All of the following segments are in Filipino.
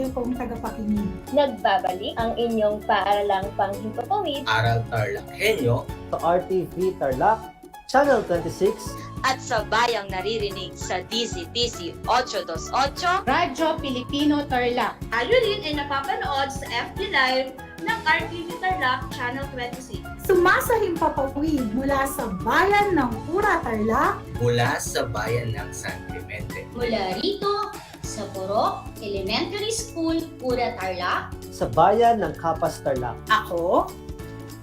mahal kong tagapakinig. Nagbabalik ang inyong paaralang panghimpapawid Aral TarlakHenyo sa RTV Tarlac, Channel 26, at sa bayang naririnig sa DZTC 828 Radyo Pilipino Tarlac. Tayo rin ay napapanood sa FB Live ng RTV Tarlac Channel 26. Sumasahimpapawid mula sa bayan ng Pura Tarlac, mula sa bayan ng San Clemente. Mula rito sa Borok Elementary School, Pura Tarlac, sa bayan ng Kapas Tarlac. ako,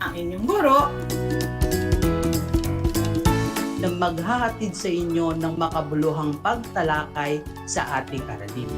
ang inyong guro, na maghahatid sa inyo ng makabuluhang pagtalakay sa ating aralin.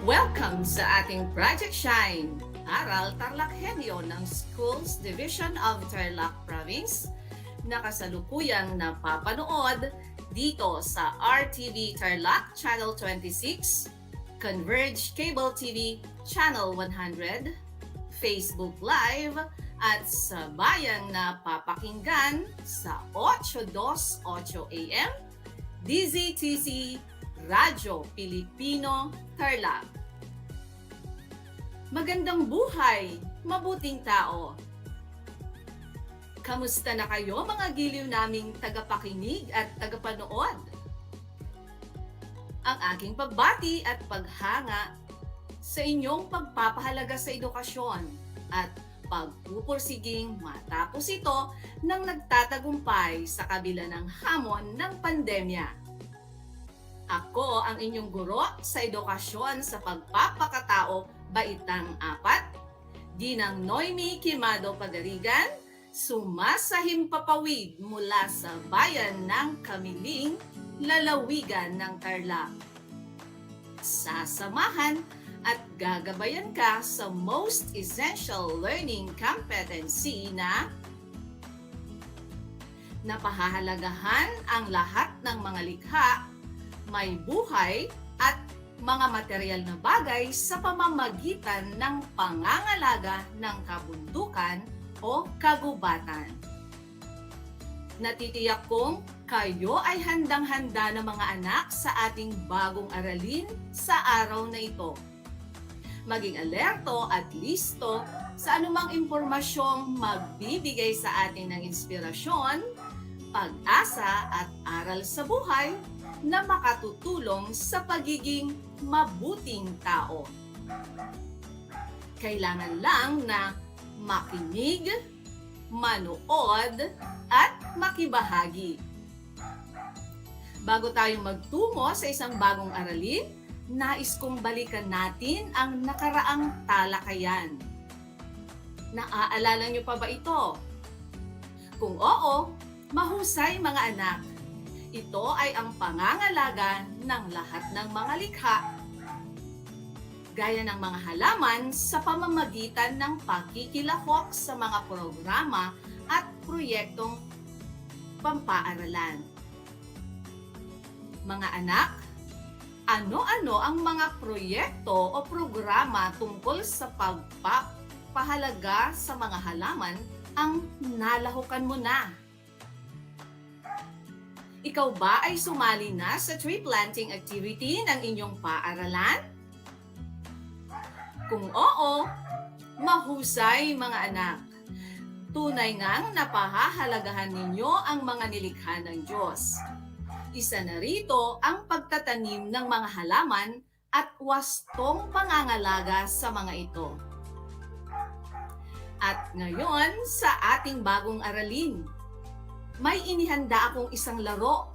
Welcome sa ating Project Shine, Aral TarlakHenyo ng Schools Division of Tarlac Province na kasalukuyang napapanood dito sa RTV Tarlac Channel 26, Converge Cable TV Channel 100, Facebook Live at sa bayang napapakinggan sa 828 AM, DZTC Radyo Pilipino Tarlac. Magandang buhay, mabuting tao. Kamusta na kayo mga giliw naming tagapakinig at tagapanood? Ang aking pagbati at paghanga sa inyong pagpapahalaga sa edukasyon at pagpupursiging matapos ito ng nagtatagumpay sa kabila ng hamon ng pandemya. Ako ang inyong guro sa edukasyon sa pagpapakatao Baitang 4, Ginang Noemi Quimado Pagarigan, sumasahimpapawid mula sa bayan ng Kamiling, lalawigan ng Tarlac. Sasamahan at gagabayan ka sa Most Essential Learning Competency na napahahalagahan ang lahat ng mga likha, may buhay at mga material na bagay sa pamamagitan ng pangangalaga ng kabundukan o kagubatan. Natitiyak kong kayo ay handang-handa na mga anak sa ating bagong aralin sa araw na ito. Maging alerto at listo sa anumang impormasyong magbibigay sa atin ng inspirasyon, pag-asa at aral sa buhay na makatutulong sa pagiging mabuting tao. Kailangan lang na makinig, manood, at makibahagi. Bago tayo magtungo sa isang bagong aralin, nais kong balikan natin ang nakaraang talakayan. Naaalala niyo pa ba ito? Kung oo, mahusay mga anak. Ito ay ang pangangalaga ng lahat ng mga likha, gaya ng mga halaman sa pamamagitan ng pagkikilahok sa mga programa at proyektong pampaaralan. Mga anak, ano-ano ang mga proyekto o programa tungkol sa pagpapahalaga sa mga halaman ang nalahukan mo na? Ikaw ba ay sumali na sa tree planting activity ng inyong paaralan? Kung oo, mahusay mga anak. Tunay ngang napahahalagahan ninyo ang mga nilikha ng Diyos. Isa na rito ang pagtatanim ng mga halaman at wastong pangangalaga sa mga ito. At ngayon sa ating bagong aralin, may inihanda akong isang laro.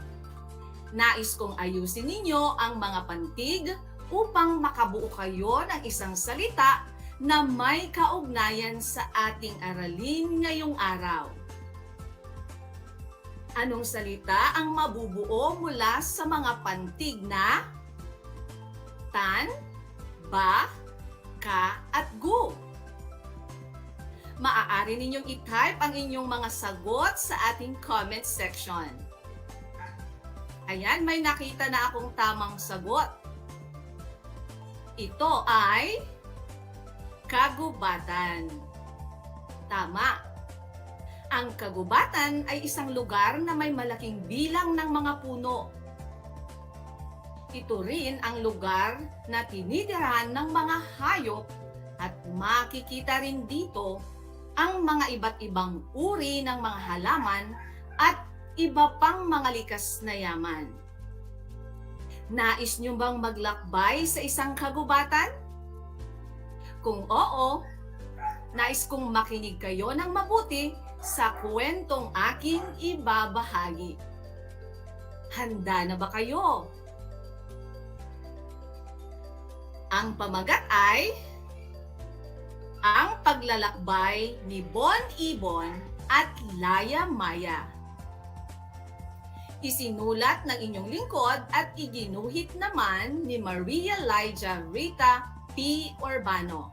Nais kong ayusin ninyo ang mga pantig upang makabuo kayo ng isang salita na may kaugnayan sa ating aralin ngayong araw. Anong salita ang mabubuo mula sa mga pantig na tan, ba, ka, at gu. Maaari ninyong i-type ang inyong mga sagot sa ating comment section. Ayan, may nakita na akong tamang sagot. Ito ay kagubatan. Tama. Ang kagubatan ay isang lugar na may malaking bilang ng mga puno. Ito rin ang lugar na tinitirahan ng mga hayop at makikita rin dito ang mga iba't ibang uri ng mga halaman at iba pang mga likas na yaman. Nais nyo bang maglakbay sa isang kagubatan? Kung oo, nais kong makinig kayo ng mabuti sa kwentong aking ibabahagi. Handa na ba kayo? Ang pamagat ay Ang Paglalakbay ni Bon Ibon at Laya Maya. Isinulat ng inyong lingkod at iginuhit naman ni Maria Lyja Rita P. Urbano.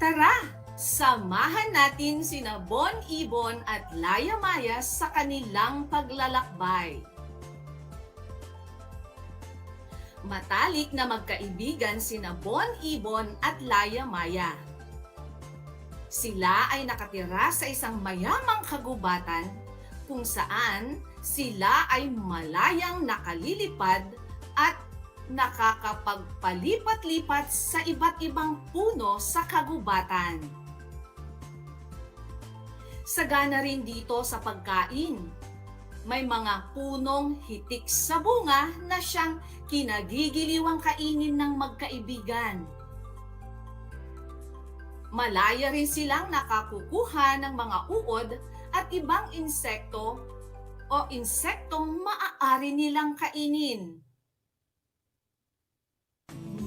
Tara, samahan natin sina Bon Ibon at Laya Maya sa kanilang paglalakbay. Matalik na magkaibigan sina Bon Ibon at Laya Maya. Sila ay nakatira sa isang mayamang kagubatan kung saan sila ay malayang nakalilipad at nakakapagpalipat-lipat sa iba't ibang puno sa kagubatan. Sagana rin dito sa pagkain. May mga punong hitik sa bunga na siyang kinagigiliwang kainin ng magkaibigan. Malaya rin silang nakakukuha ng mga uod at ibang insekto o insektong maaari nilang kainin.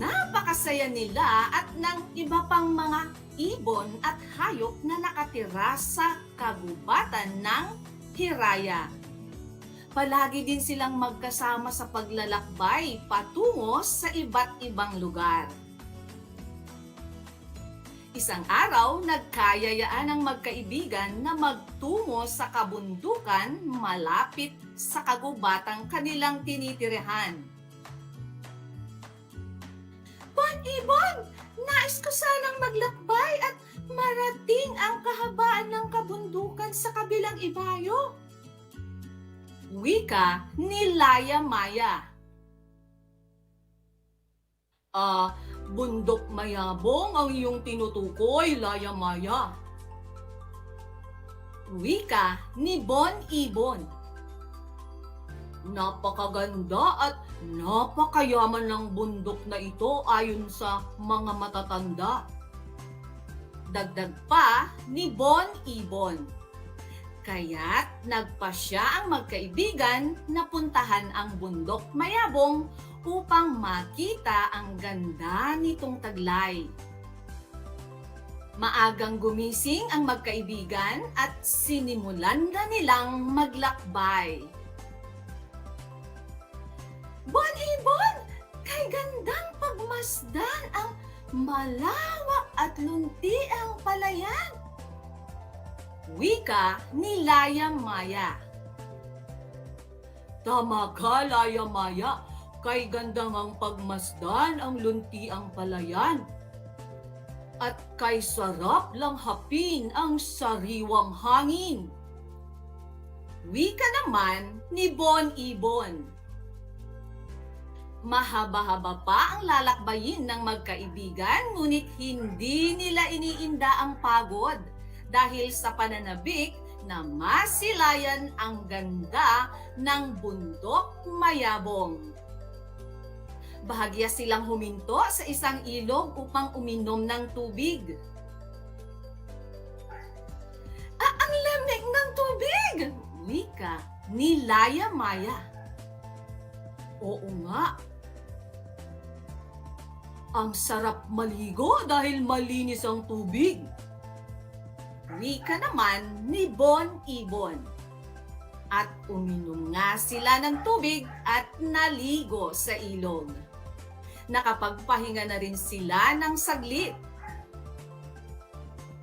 Napakasaya nila at ng iba pang mga ibon at hayop na nakatira sa kagubatan ng Hiraya. Palagi din silang magkasama sa paglalakbay patungo sa iba't ibang lugar. Isang araw, nagkayayaan ang magkaibigan na magtungo sa kabundukan malapit sa kagubatang kanilang tinitirahan. Bon Ibon, nais ko sanang maglakbay at marating ang kahabaan ng kabundukan sa kabilang ibayo. Wika ni Laya Maya. Bundok mayabong ang iyong tinutukoy, Laya Maya. Wika ni Bon Ibon. Napakaganda at napakayaman ng bundok na ito ayon sa mga matatanda. Dagdag pa ni Bon Ibon. Kaya't nagpasya ang magkaibigan na puntahan ang bundok mayabong upang makita ang ganda nitong taglay. Maagang gumising ang magkaibigan at sinimulan na nilang maglakbay. Bon Ibon, kay gandang pagmasdan ang malawak at lunti ang palayan. Wika ni Laya Maya. Tama ka, Laya Maya. Kay gandang ang pagmasdan ang lunti ang palayan. At kay sarap lang hapin ang sariwang hangin. Wika naman ni Bon Ibon. Mahaba-haba pa ang lalakbayin ng magkaibigan, ngunit hindi nila iniinda ang pagod dahil sa pananabik na masilayan ang ganda ng bundok mayabong. Bahagya silang huminto sa isang ilog upang uminom ng tubig. Ang lamig ng tubig! Wika ni Laya Maya. Oo nga. Ang sarap maligo dahil malinis ang tubig. Wika naman ni Bon Ibon. At uminom nga sila ng tubig at naligo sa ilog. nakapagpahinga na rin sila ng saglit.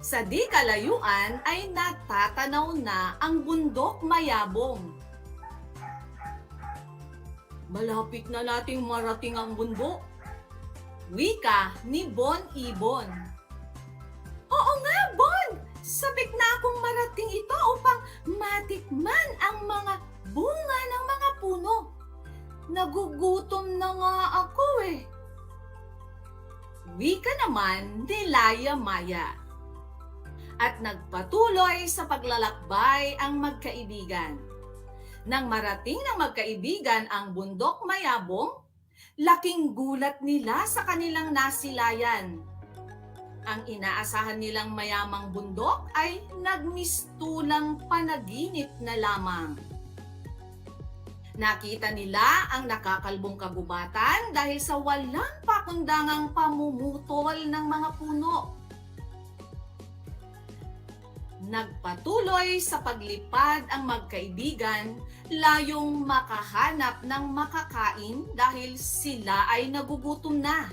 Sa di kalayuan ay natatanaw na ang bundok mayabong. Malapit na nating marating ang bundok. Wika ni Bon Ibon. Oo nga, Bon! Sabik na akong marating ito upang matikman ang mga bunga ng mga puno. Nagugutom na nga ako eh. Wika naman ni Laya Maya. At nagpatuloy sa paglalakbay ang magkaibigan. Nang marating ng magkaibigan ang bundok mayabong, laking gulat nila sa kanilang nasilayan. Ang inaasahan nilang mayamang bundok ay nagmistulang panaginip na lamang. Nakita nila ang nakakalbong kagubatan dahil sa walang pakundangang pamumutol ng mga puno. Nagpatuloy sa paglipad ang magkaibigan, layong makahanap ng makakain dahil sila ay nagugutom na.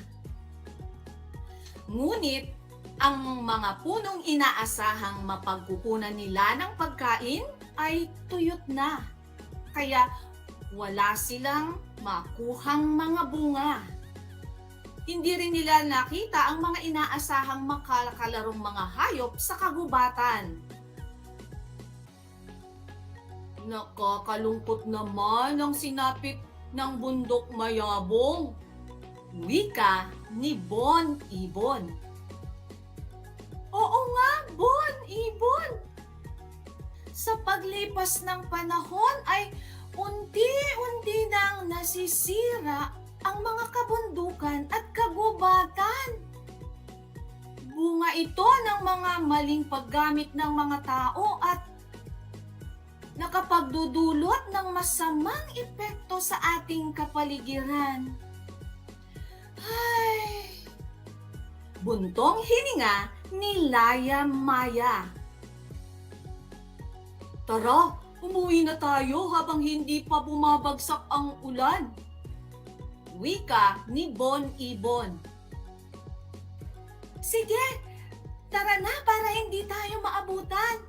Ngunit, ang mga punong inaasahang mapagkukunan nila ng pagkain ay tuyot na. Kaya wala silang makuhang mga bunga. Hindi rin nila nakita ang mga inaasahang makakalarong mga hayop sa kagubatan. Nakakalungkot naman ang sinapit ng bundok mayabong. Wika ni Bon Ibon. Oo nga, Bon Ibon. Sa paglipas ng panahon ay unti-unti nang nasisira ang mga kabundukan at kagubatan. Bunga ito ng mga maling paggamit ng mga tao at nakapagdudulot ng masamang epekto sa ating kapaligiran. Ay! Buntong hininga ni Laya Maya. Tara, umuwi na tayo habang hindi pa bumabagsak ang ulan. Wika ni Bon Ibon. Sige, tara na para hindi tayo maabutan.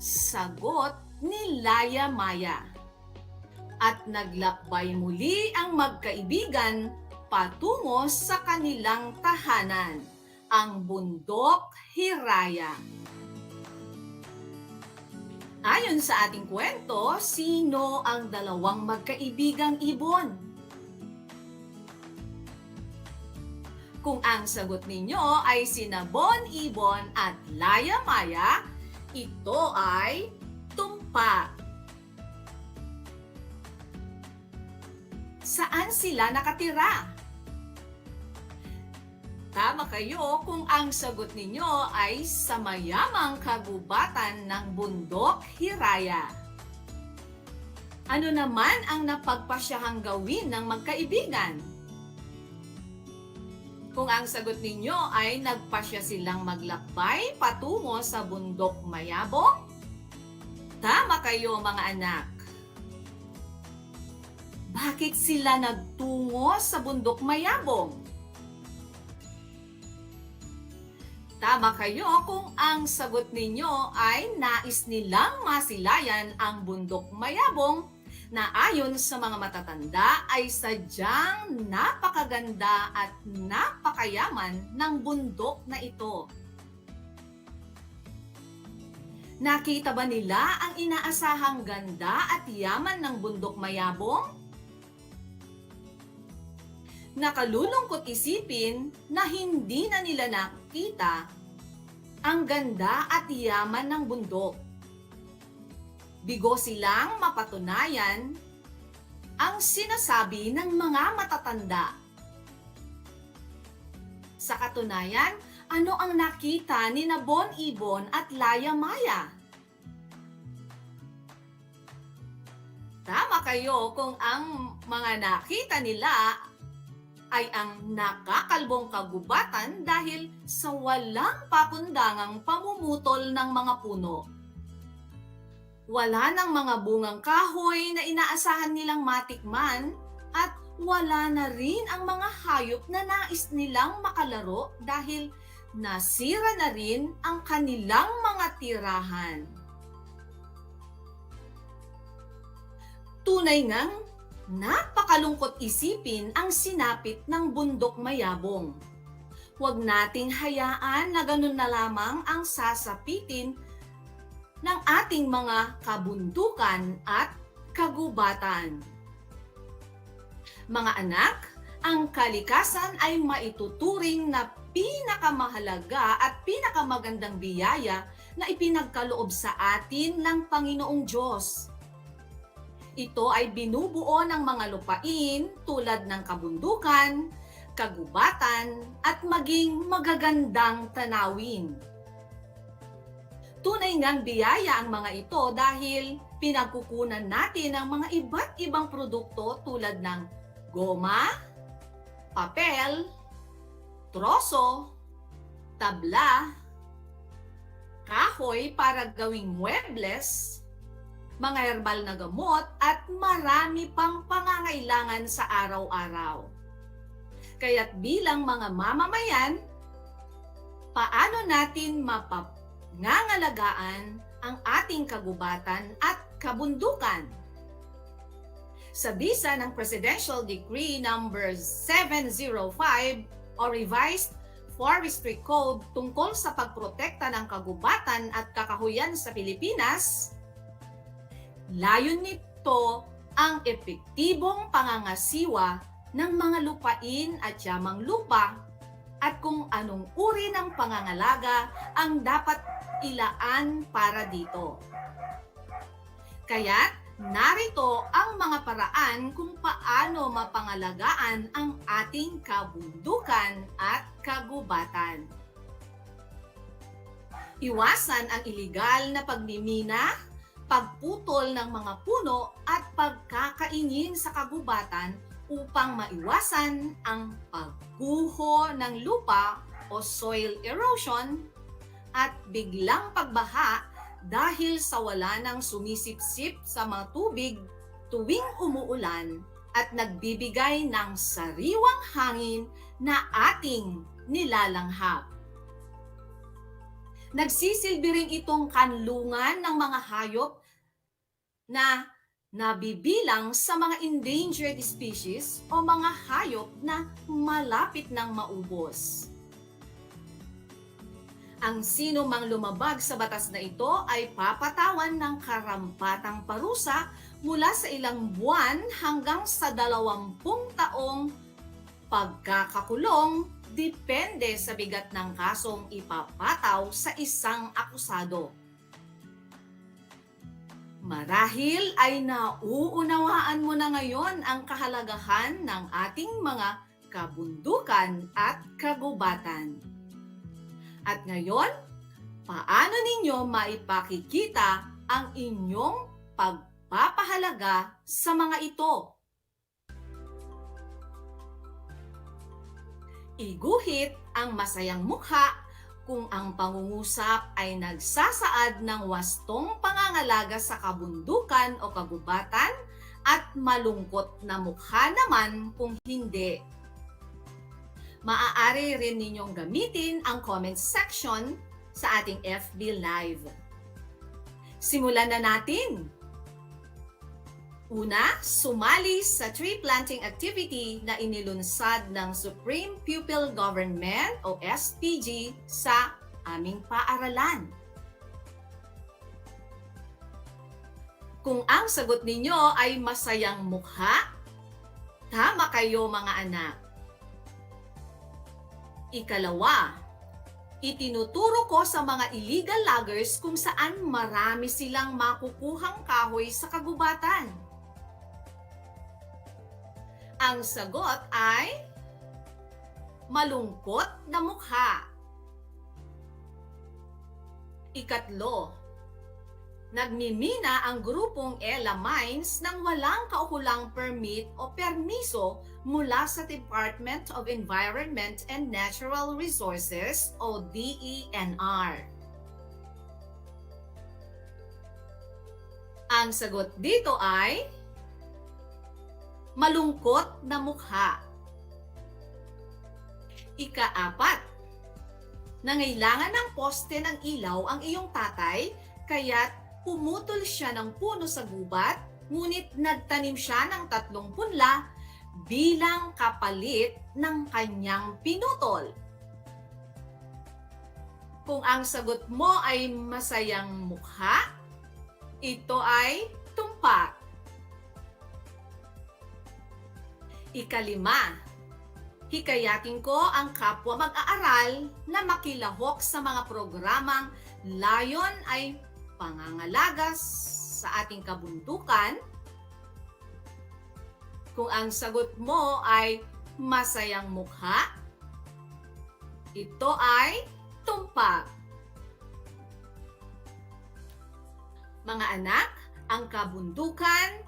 Sagot ni Laya Maya. At naglakbay muli ang magkaibigan patungo sa kanilang tahanan, ang bundok Hiraya. Ayon sa ating kwento, sino ang dalawang magkaibigang ibon? Kung ang sagot ninyo ay sina Bon Ibon at Laya Maya, ito ay tumpa. Saan sila nakatira? Tama kayo kung ang sagot ninyo ay sa mayamang kagubatan ng bundok Hiraya. Ano naman ang napagpasyahang gawin ng magkaibigan? Kung ang sagot ninyo ay nagpasya silang maglakbay patungo sa bundok mayabong, tama kayo mga anak. Bakit sila nagtungo sa bundok mayabong? Tama kayo kung ang sagot ninyo ay nais nilang masilayan ang bundok mayabong na ayon sa mga matatanda ay sadyang napakaganda at napakayaman ng bundok na ito. Nakita ba nila ang inaasahang ganda at yaman ng bundok mayabong? Nakalulungkot isipin na hindi na nila nakita ang ganda at yaman ng bundok. Bigo silang mapatunayan ang sinasabi ng mga matatanda. Sa katunayan, ano ang nakita ni Bon Ibon at Laya Maya? Tama kayo kung ang mga nakita nila ay ang nakakalbong kagubatan dahil sa walang pakundangang pamumutol ng mga puno. Wala ng mga bungang kahoy na inaasahan nilang matikman at wala na rin ang mga hayop na nais nilang makalaro dahil nasira na rin ang kanilang mga tirahan. Tunay ngang napakalungkot isipin ang sinapit ng bundok mayabong. Huwag nating hayaan na ganun na lamang ang sasapitin ng ating mga kabundukan at kagubatan. Mga anak, ang kalikasan ay maituturing na pinakamahalaga at pinakamagandang biyaya na ipinagkaloob sa atin ng Panginoong Diyos. Ito ay binubuo ng mga lupain tulad ng kabundukan, kagubatan, at maging magagandang tanawin. Tunay ngang biyaya ang mga ito dahil pinagkukunan natin ang mga iba't ibang produkto tulad ng goma, papel, troso, tabla, kahoy para gawing muebles, mga herbal na gamot at marami pang pangangailangan sa araw-araw. Kaya't bilang mga mamamayan, paano natin mapangangalagaan ang ating kagubatan at kabundukan? Sa bisa ng Presidential Decree number 705 o Revised Forestry Code tungkol sa pagprotekta ng kagubatan at kakahuyan sa Pilipinas, layon nito ang epektibong pangangasiwa ng mga lupain at yamang lupa at kung anong uri ng pangangalaga ang dapat ilaan para dito. Kaya't narito ang mga paraan kung paano mapangalagaan ang ating kabundukan at kagubatan. Iwasan ang iligal na pagmimina, pagputol ng mga puno at pagkakaingin sa kagubatan upang maiwasan ang pagguho ng lupa o soil erosion at biglang pagbaha dahil sa wala nang sumisipsip sa mga tubig tuwing umuulan at nagbibigay ng sariwang hangin na ating nilalanghap. Nagsisilbi rin itong kanlungan ng mga hayop na nabibilang sa mga endangered species o mga hayop na malapit ng maubos. Ang sino mang lumabag sa batas na ito ay papatawan ng karampatang parusa mula sa ilang buwan hanggang sa 20 taong pagkakakulong, depende sa bigat ng kasong ipapataw sa isang akusado. Marahil ay nauunawaan mo na ngayon ang kahalagahan ng ating mga kabundukan at kagubatan. At ngayon, paano ninyo maipakikita ang inyong pagpapahalaga sa mga ito? Iguhit ang masayang mukha kung ang pangungusap ay nagsasaad ng wastong pangangalaga sa kabundukan o kagubatan at malungkot na mukha naman kung hindi. Maaari rin ninyong gamitin ang comment section sa ating FB Live. Simulan na natin! Una, sumali sa tree planting activity na inilunsad ng Supreme Pupil Government o SPG sa aming paaralan. Kung ang sagot ninyo ay masayang mukha, tama kayo mga anak. Ikalawa, itinuturo ko sa mga illegal loggers kung saan marami silang makukuhang kahoy sa kagubatan. Ang sagot ay malungkot na mukha. Ikatlo, nagmimina ang grupong Ella Mines ng walang kaukulang permit o permiso mula sa Department of Environment and Natural Resources o DENR. Ang sagot dito ay malungkot na mukha. Ika-4, nangailangan ng poste ng ilaw ang iyong tatay, kaya't pumutol siya ng puno sa gubat, ngunit nagtanim siya ng 3 punla bilang kapalit ng kanyang pinutol. Kung ang sagot mo ay masayang mukha, ito ay tumpak. Ika-5, hikayatin ko ang kapwa mag-aaral na makilahok sa mga programang layon ay pangangalaga sa ating kabundukan. Kung ang sagot mo ay masayang mukha, ito ay tumpak. Mga anak, ang kabundukan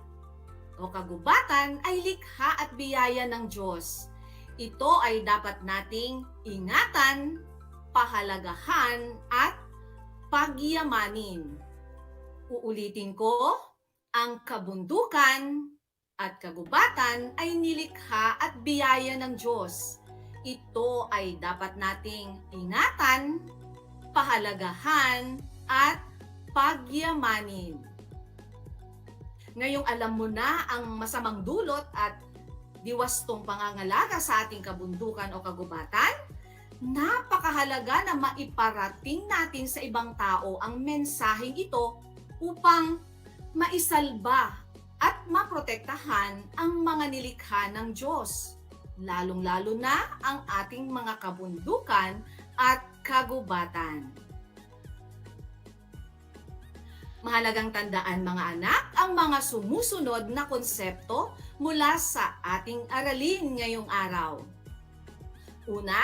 o kagubatan ay likha at biyaya ng Diyos. Ito ay dapat nating ingatan, pahalagahan at pagyamanin. Uulitin ko, ang kabundukan at kagubatan ay nilikha at biyaya ng Diyos. Ito ay dapat nating ingatan, pahalagahan at pagyamanin. Ngayong alam mo na ang masamang dulot at diwastong pangangalaga sa ating kabundukan o kagubatan, napakahalaga na maiparating natin sa ibang tao ang mensaheng ito upang maisalba at maprotektahan ang mga nilikha ng Diyos, lalong-lalo na ang ating mga kabundukan at kagubatan. Mahalagang tandaan mga anak ang mga sumusunod na konsepto mula sa ating aralin ngayong araw. Una,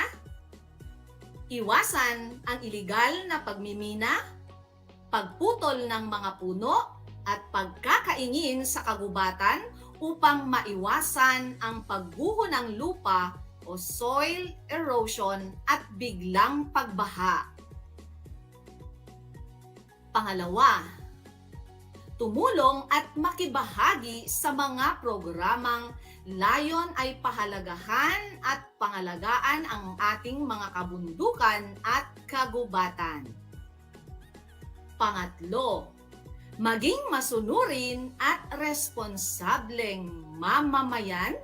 iwasan ang iligal na pagmimina, pagputol ng mga puno at pagkakaingin sa kagubatan upang maiwasan ang pagguho ng lupa o soil erosion at biglang pagbaha. Pangalawa, tumulong at makibahagi sa mga programang layon ay pahalagahan at pangalagaan ang ating mga kabundukan at kagubatan. Pangatlo, maging masunurin at responsableng mamamayan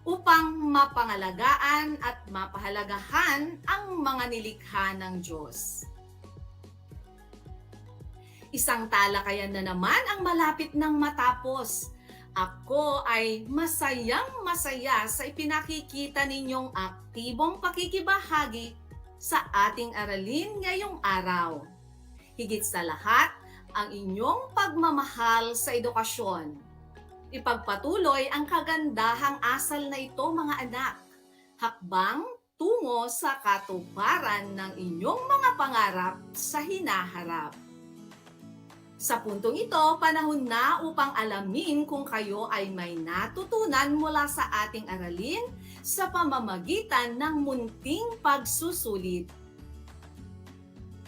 upang mapangalagaan at mapahalagahan ang mga nilikha ng Diyos. Isang talakayan na naman ang malapit ng matapos. Ako ay masayang-masaya sa ipinakikita ninyong aktibong pakikibahagi sa ating aralin ngayong araw. Higit sa lahat, ang inyong pagmamahal sa edukasyon. Ipagpatuloy ang kagandahang asal na ito mga anak. Hakbang tungo sa katuparan ng inyong mga pangarap sa hinaharap. Sa puntong ito, panahon na upang alamin kung kayo ay may natutunan mula sa ating aralin sa pamamagitan ng munting pagsusulit.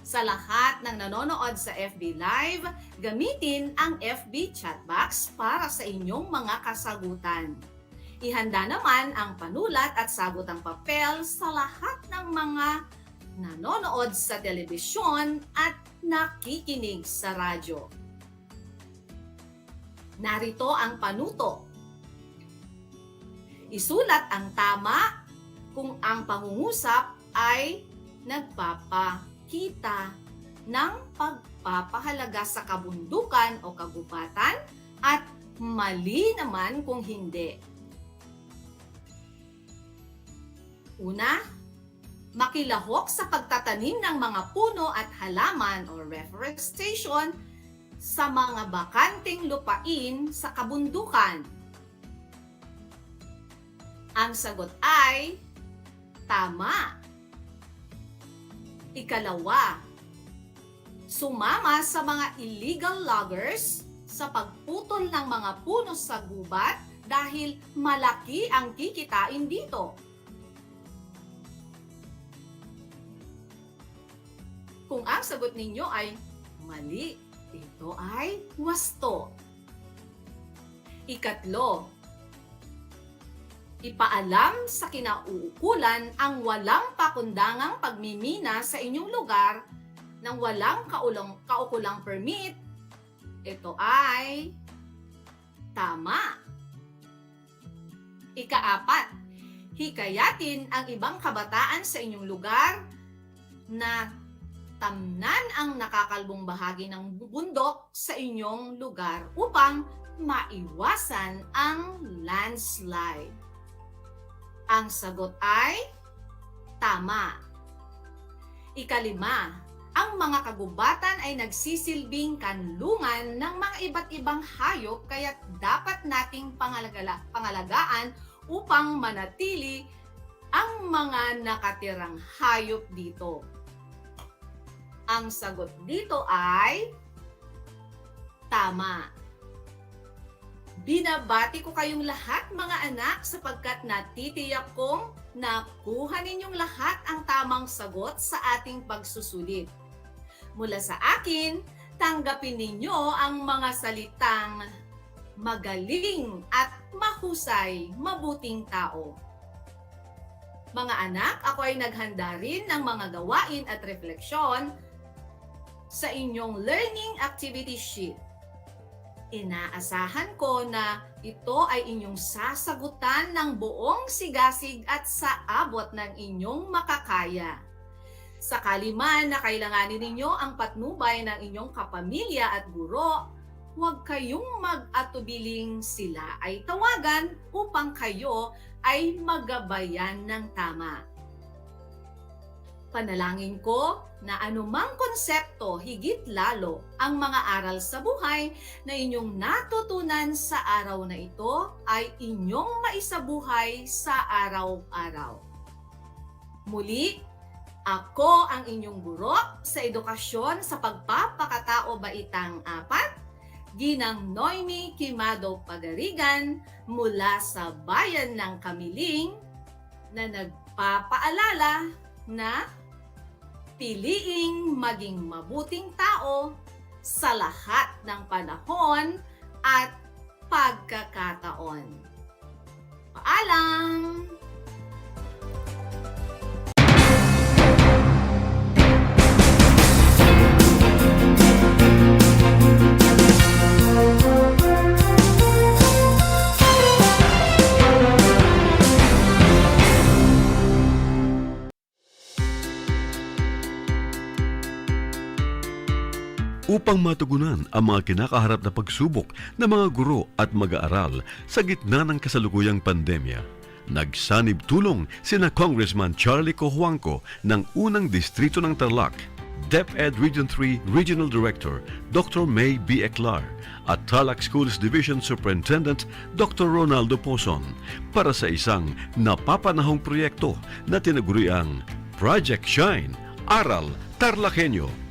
Sa lahat ng nanonood sa FB Live, gamitin ang FB chat box para sa inyong mga kasagutan. Ihanda naman ang panulat at sagutang papel sa lahat ng mga nanonood sa telebisyon at nakikinig sa radyo. Narito ang panuto. Isulat ang tama kung ang pangungusap ay nagpapakita ng pagpapahalaga sa kabundukan o kagubatan at mali naman kung hindi. Una, makilahok sa pagtatanim ng mga puno at halaman o reforestation sa mga bakanting lupain sa kabundukan. Ang sagot ay tama. Ikalawa, sumama sa mga illegal loggers sa pagputol ng mga puno sa gubat dahil malaki ang kikitain dito. Kung ang sagot ninyo ay mali, ito ay wasto. Ikatlo, Ipaalam sa kinauukulan ang walang pakundangang pagmimina sa inyong lugar ng walang kaukulang permit. Ito ay tama. Ika-4, hikayatin ang ibang kabataan sa inyong lugar na tamnan ang nakakalbong bahagi ng bundok sa inyong lugar upang maiwasan ang landslide. Ang sagot ay tama. Ika-5, ang mga kagubatan ay nagsisilbing kanlungan ng mga iba't ibang hayop kaya dapat nating pangalagaan upang manatili ang mga nakatirang hayop dito. Ang sagot dito ay tama. Binabati ko kayong lahat mga anak sapagkat natitiyak kong nakuha ninyong lahat ang tamang sagot sa ating pagsusulit. Mula sa akin, tanggapin ninyo ang mga salitang magaling at mahusay, mabuting tao. Mga anak, ako ay naghanda rin ng mga gawain at refleksyon sa inyong learning activity sheet. Inaasahan ko na ito ay inyong sasagutan ng buong sigasig at sa abot ng inyong makakaya. Sakali man na kailanganin ninyo ang patnubay ng inyong kapamilya at guro, huwag kayong mag-atubiling sila ay tawagan upang kayo ay magabayan ng tama. Panalangin ko na anumang konsepto higit lalo ang mga aral sa buhay na inyong natutunan sa araw na ito ay inyong maisabuhay sa araw-araw. Muli, ako ang inyong guro sa edukasyon sa pagpapakatao baitang 4, Ginang Noemi Quimado Pagarigan mula sa bayan ng Kamiling na nagpapaalala na piliing maging mabuting tao sa lahat ng panahon at pagkakataon. Paalam! Upang matugunan ang mga kinakaharap na pagsubok ng mga guro at mag-aaral sa gitna ng kasalukuyang pandemya, nagsanib tulong sina Congressman Charlie Cojuangco ng unang distrito ng Tarlac, DEPED Region 3 Regional Director Dr. May B. Eclar at Tarlac Schools Division Superintendent Dr. Ronaldo Pozon para sa isang napapanahong proyekto na tinaguriang Project Shine, Aral TarlakHenyo.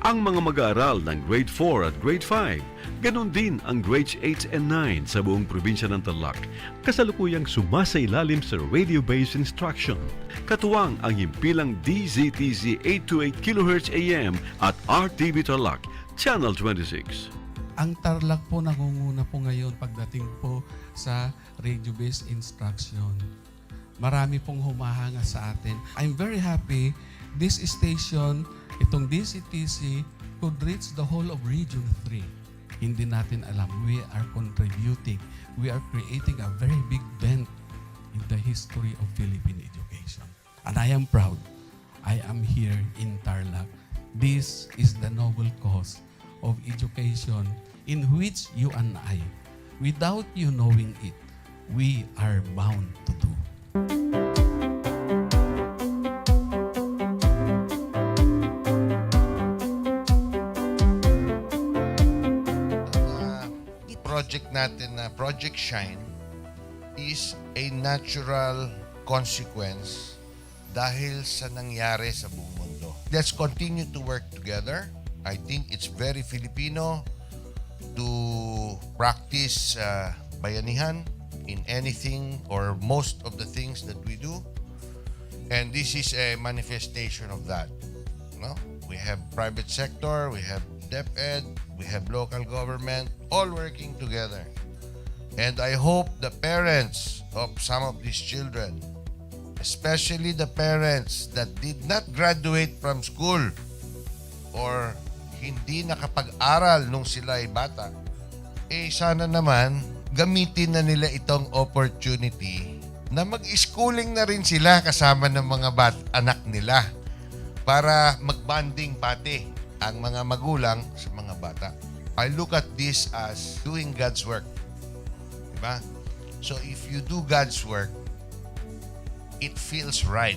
Ang mga mag-aaral ng Grade 4 at Grade 5, ganon din ang Grades 8 and 9 sa buong probinsya ng Tarlac, kasalukuyang sumasailalim sa radio-based instruction. Katuwang ang himpilang DZTZ 828 kHz AM at RTV Tarlac, Channel 26. Ang Tarlac po nangunguna po ngayon pagdating po sa radio-based instruction. Marami pong humahanga sa atin. I'm very happy this station, itong DCTC, could reach the whole of Region 3. Hindi natin alam, we are contributing. We are creating a very big dent in the history of Philippine education. And I am proud. I am here in Tarlac. This is the noble cause of education in which you and I, without you knowing it, we are bound to do. Project natin na Project Shine is a natural consequence dahil sa nangyari sa buong mundo. Let's continue to work together. I think it's very Filipino to practice bayanihan in anything or most of the things that we do. And this is a manifestation of that. No? We have private sector, we have DEPED, we have local government, all working together And I hope the parents of some of these children, especially the parents that did not graduate from school or hindi nakapag-aral nung sila ay bata, sana naman gamitin na nila itong opportunity na mag-schooling na rin sila kasama ng mga anak nila para mag-bonding pati ang mga magulang sa mga bata. I look at this as doing God's work. Diba? So if you do God's work, it feels right.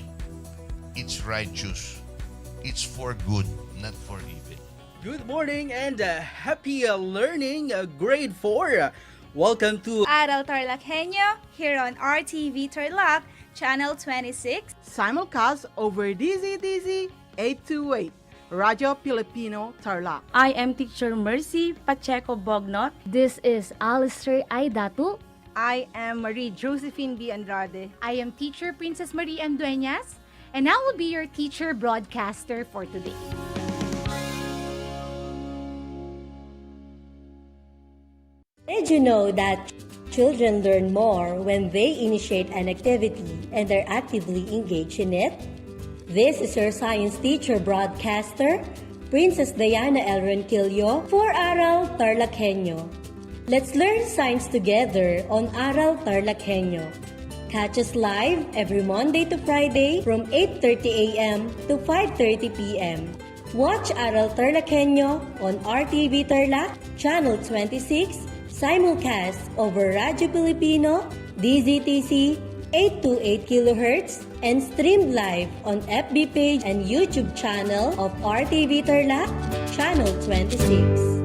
It's righteous. It's for good, not for evil. Good morning and happy learning, grade 4. Welcome to Aral TarlakHenyo here on RTV Tarlac, Channel 26. Simulcast over DZTC 828, Radio Filipino Tarlac. I am Teacher Mercy Pacheco Bognot. This is Alistair Aidatu. I am Marie Josephine B. Andrade. I am Teacher Princess Marie M. Dueñas, and I will be your teacher broadcaster for today. Did you know that children learn more when they initiate an activity and are actively engaged in it? This is your science teacher broadcaster, Princess Diana L. Ronquillo for Aral TarlakHenyo. Let's learn science together on Aral TarlakHenyo. Catch us live every Monday to Friday from 8:30 a.m. to 5:30 p.m. Watch Aral TarlakHenyo on RTV Tarlac, Channel 26, simulcast over Radio Filipino, DZTC 828 kHz, and streamed live on FB page and YouTube channel of RTV Tarlac, Channel 26.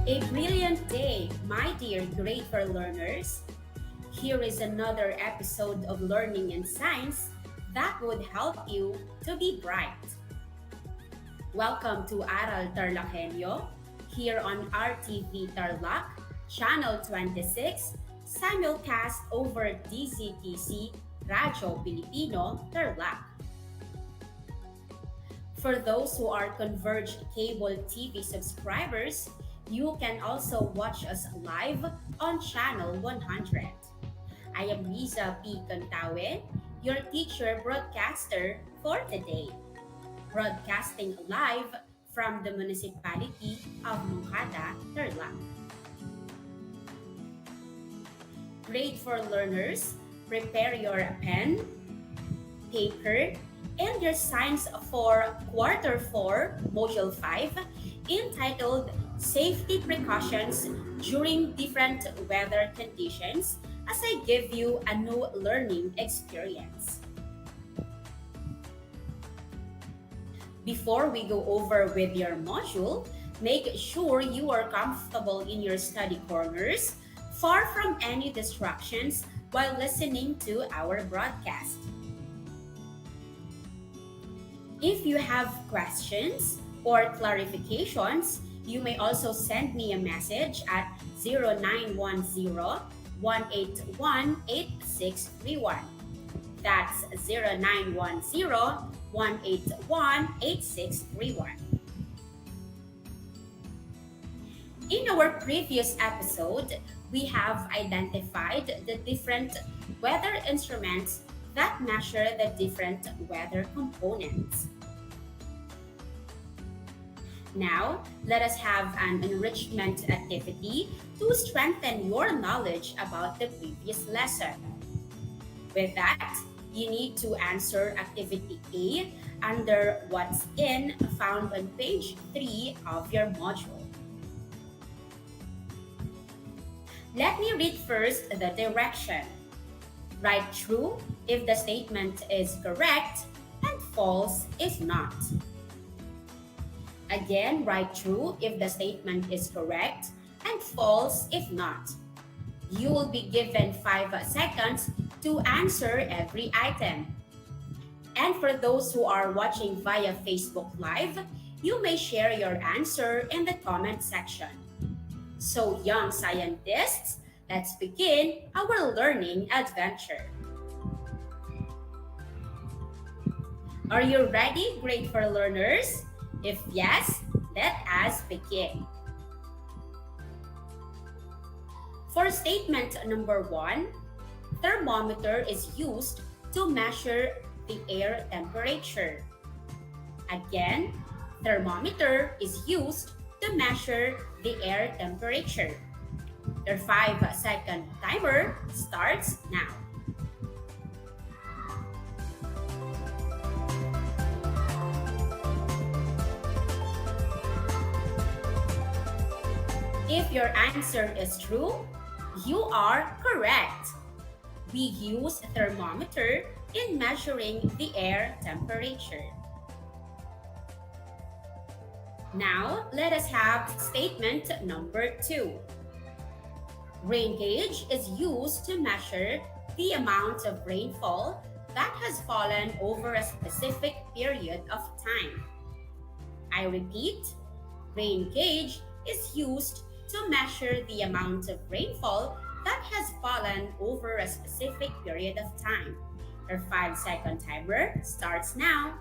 A brilliant day, my dear grade 4 learners. Here is another episode of Learning and Science that would help you to be bright. Welcome to Aral TarlakHenyo here on RTV Tarlac, Channel 26, simulcast over DZTC, Radio Filipino, Tarlac. For those who are Converged Cable TV subscribers, you can also watch us live on Channel 100. I am Riza P. Cantawe, your teacher broadcaster for today, broadcasting live from the municipality of Mungkada, Tarlac. Grade 4 learners, prepare your pen, paper, and your science for Quarter 4, Module 5, entitled Safety Precautions During Different Weather Conditions, as I give you a new learning experience. Before we go over with your module, make sure you are comfortable in your study corners, far from any distractions while listening to our broadcast. If you have questions or clarifications, you may also send me a message at 0910-181-8631. That's 0910-181-8631. In our previous episode, we have identified the different weather instruments that measure the different weather components. Now, let us have an enrichment activity to strengthen your knowledge about the previous lesson. With that, you need to answer Activity A under What's In, found on page 3 of your module. Let me read first the direction. Write true if the statement is correct and false if not. Again, write true if the statement is correct and false if not. You will be given 5 seconds to answer every item. And for those who are watching via Facebook Live, you may share your answer in the comment section. So, young scientists, let's begin our learning adventure. Are you ready, grade 4 learners? If yes, let us begin. For statement number 1, thermometer is used to measure the air temperature. Again, thermometer is used to measure the air temperature. Your 5-second timer starts now. If your answer is true, you are correct. We use thermometer in measuring the air temperature. Now, let us have statement number 2. Rain gauge is used to measure the amount of rainfall that has fallen over a specific period of time. I repeat, rain gauge is used to measure the amount of rainfall that has fallen over a specific period of time. Your 5-second timer starts now.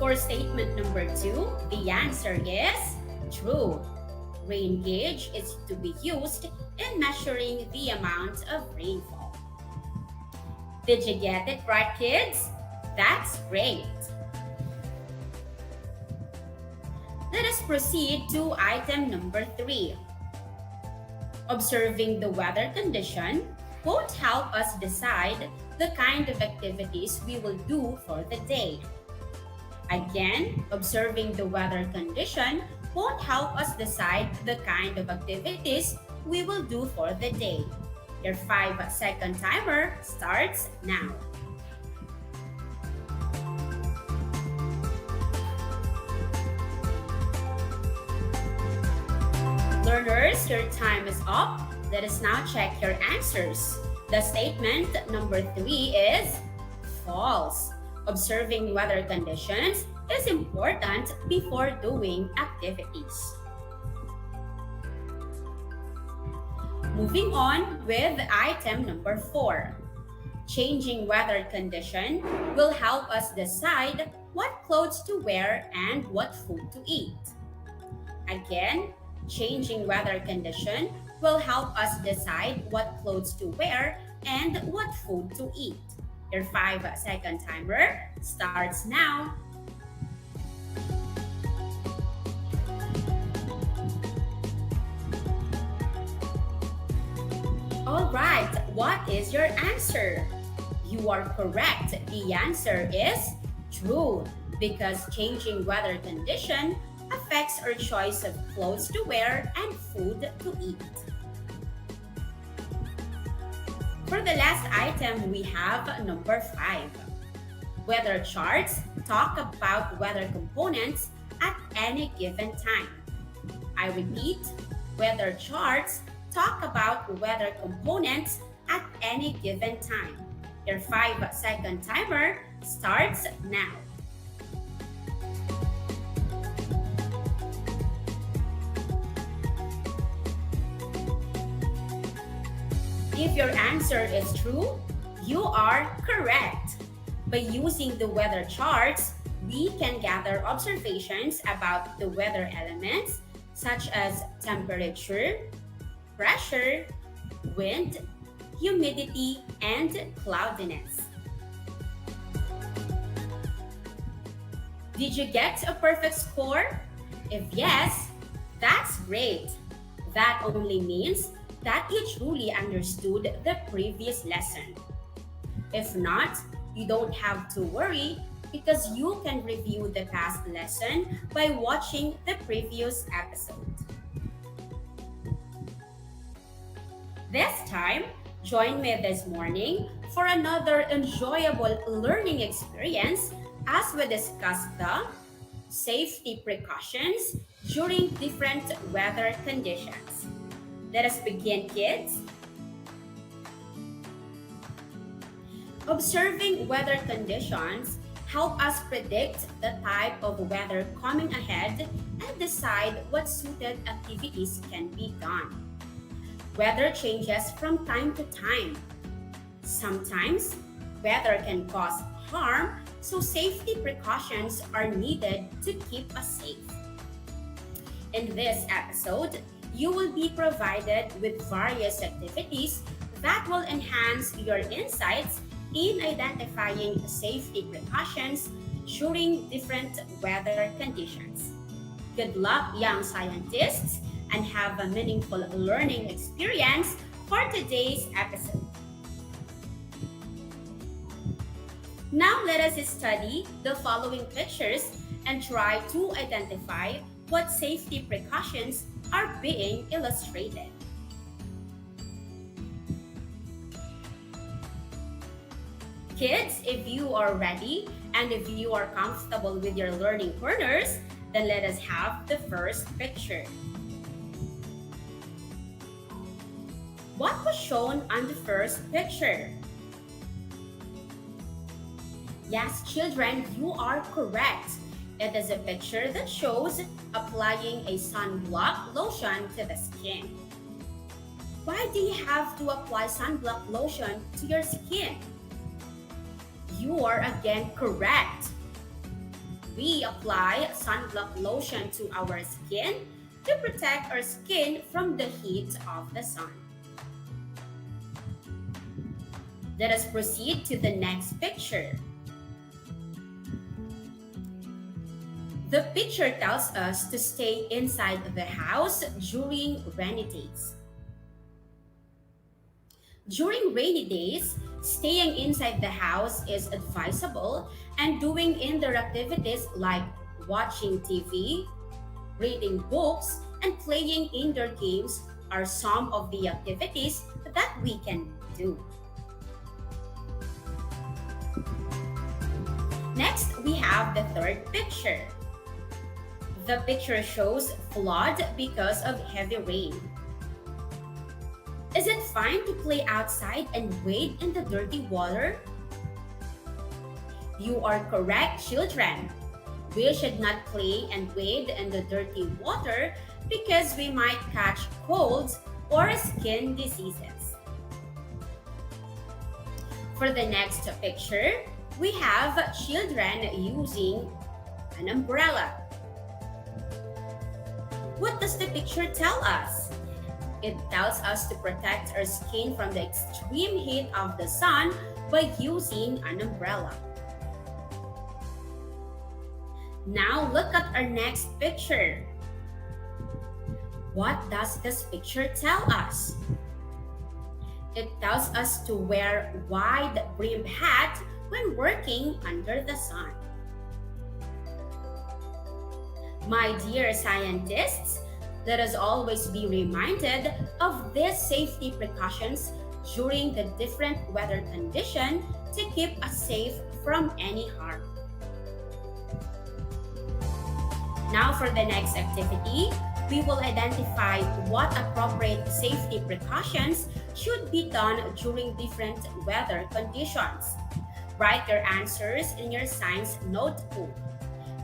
For statement number 2, the answer is true. Rain gauge is to be used in measuring the amount of rainfall. Did you get it right, kids? That's great. Let us proceed to item number 3. Observing the weather condition won't help us decide the kind of activities we will do for the day. Again, observing the weather condition won't help us decide the kind of activities we will do for the day. Your 5-second timer starts now. Learners, your time is up. Let us now check your answers. The statement number 3 is false. Observing weather conditions is important before doing activities. Moving on with item number 4. Changing weather condition will help us decide what clothes to wear and what food to eat. Again, changing weather condition will help us decide what clothes to wear and what food to eat. Your 5-second timer starts now. All right, what is your answer? You are correct. The answer is true because changing weather condition affects our choice of clothes to wear and food to eat. For the last item, we have number 5. Weather charts talk about weather components at any given time. I repeat, weather charts talk about weather components at any given time. Your 5-second timer starts now. If your answer is true, you are correct. By using the weather charts, we can gather observations about the weather elements such as temperature, pressure, wind, humidity, and cloudiness. Did you get a perfect score? If yes, that's great. That only means that you truly understood the previous lesson. If not, you don't have to worry because you can review the past lesson by watching the previous episode. This time, join me this morning for another enjoyable learning experience as we discuss the safety precautions during different weather conditions. Let us begin, kids. Observing weather conditions help us predict the type of weather coming ahead and decide what suited activities can be done. Weather changes from time to time. Sometimes, weather can cause harm, so safety precautions are needed to keep us safe. In this episode, you will be provided with various activities that will enhance your insights in identifying safety precautions during different weather conditions. Good luck, young scientists, and have a meaningful learning experience for today's episode. Now let us study the following pictures and try to identify what safety precautions are being illustrated. Kids, if you are ready and if you are comfortable with your learning corners, then let us have the first picture. What was shown on the first picture? Yes, children, you are correct. It is a picture that shows applying a sunblock lotion to the skin. Why do you have to apply sunblock lotion to your skin? You are again correct. We apply sunblock lotion to our skin to protect our skin from the heat of the sun. Let us proceed to the next picture. The picture tells us to stay inside the house during rainy days. During rainy days, staying inside the house is advisable, and doing indoor activities like watching TV, reading books, and playing indoor games are some of the activities that we can do. Next, we have the third picture. The picture shows flood because of heavy rain. Is it fine to play outside and wade in the dirty water? You are correct, children. We should not play and wade in the dirty water because we might catch colds or skin diseases. For the next picture, we have children using an umbrella. What does the picture tell us? It tells us to protect our skin from the extreme heat of the sun by using an umbrella. Now look at our next picture. What does this picture tell us? It tells us to wear wide-brimmed hat when working under the sun. My dear scientists, let us always be reminded of these safety precautions during the different weather conditions to keep us safe from any harm. Now for the next activity, we will identify what appropriate safety precautions should be done during different weather conditions. Write your answers in your science notebook.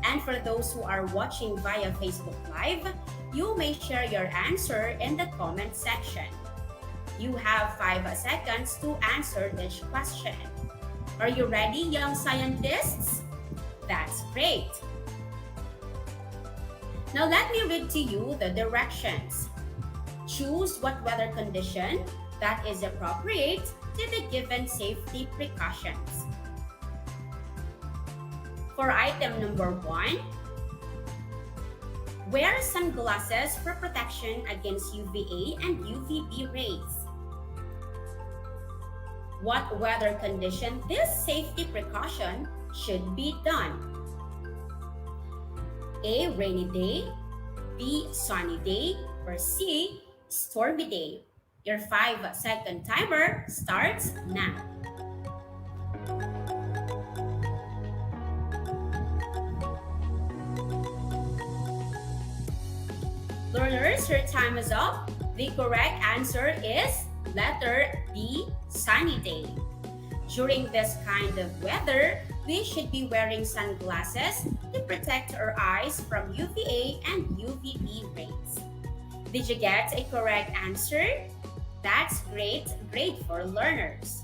And for those who are watching via Facebook Live, you may share your answer in the comment section. You have 5 seconds to answer each question. Are you ready, young scientists? That's great. Now let me read to you the directions. Choose what weather condition that is appropriate to the given safety precautions. For item number 1, wear sunglasses for protection against UVA and UVB rays. What weather condition this safety precaution should be done? A. Rainy day, B. Sunny day, or C. Stormy day. Your 5-second timer starts now. Learners, your time is up. The correct answer is letter D, sunny day. During this kind of weather, we should be wearing sunglasses to protect our eyes from UVA and UVB rays. Did you get a correct answer? That's great, grade for learners.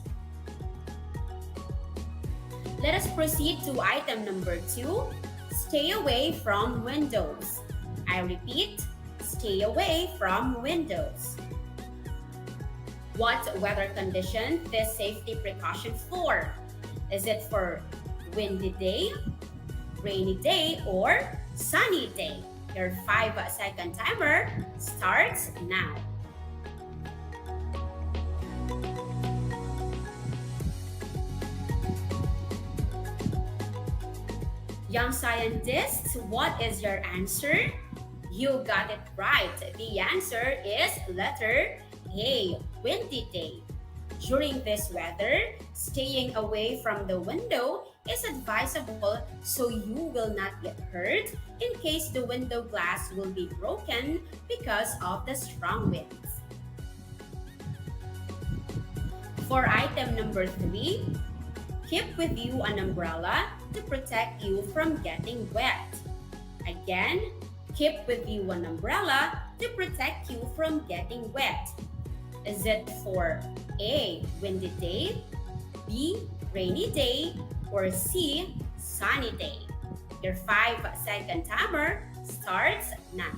Let us proceed to item number 2, stay away from windows. I repeat, stay away from windows. What weather condition this safety precaution for? Is it for windy day, rainy day, or sunny day? Your 5-second timer starts now. Young scientists, what is your answer? You got it right. The answer is letter A, windy day. During this weather, staying away from the window is advisable so you will not get hurt in case the window glass will be broken because of the strong winds. For item number 3, keep with you an umbrella to protect you from getting wet. Again, keep with you an umbrella to protect you from getting wet. Is it for A, windy day, B, rainy day, or C, sunny day? Your 5-second timer starts now.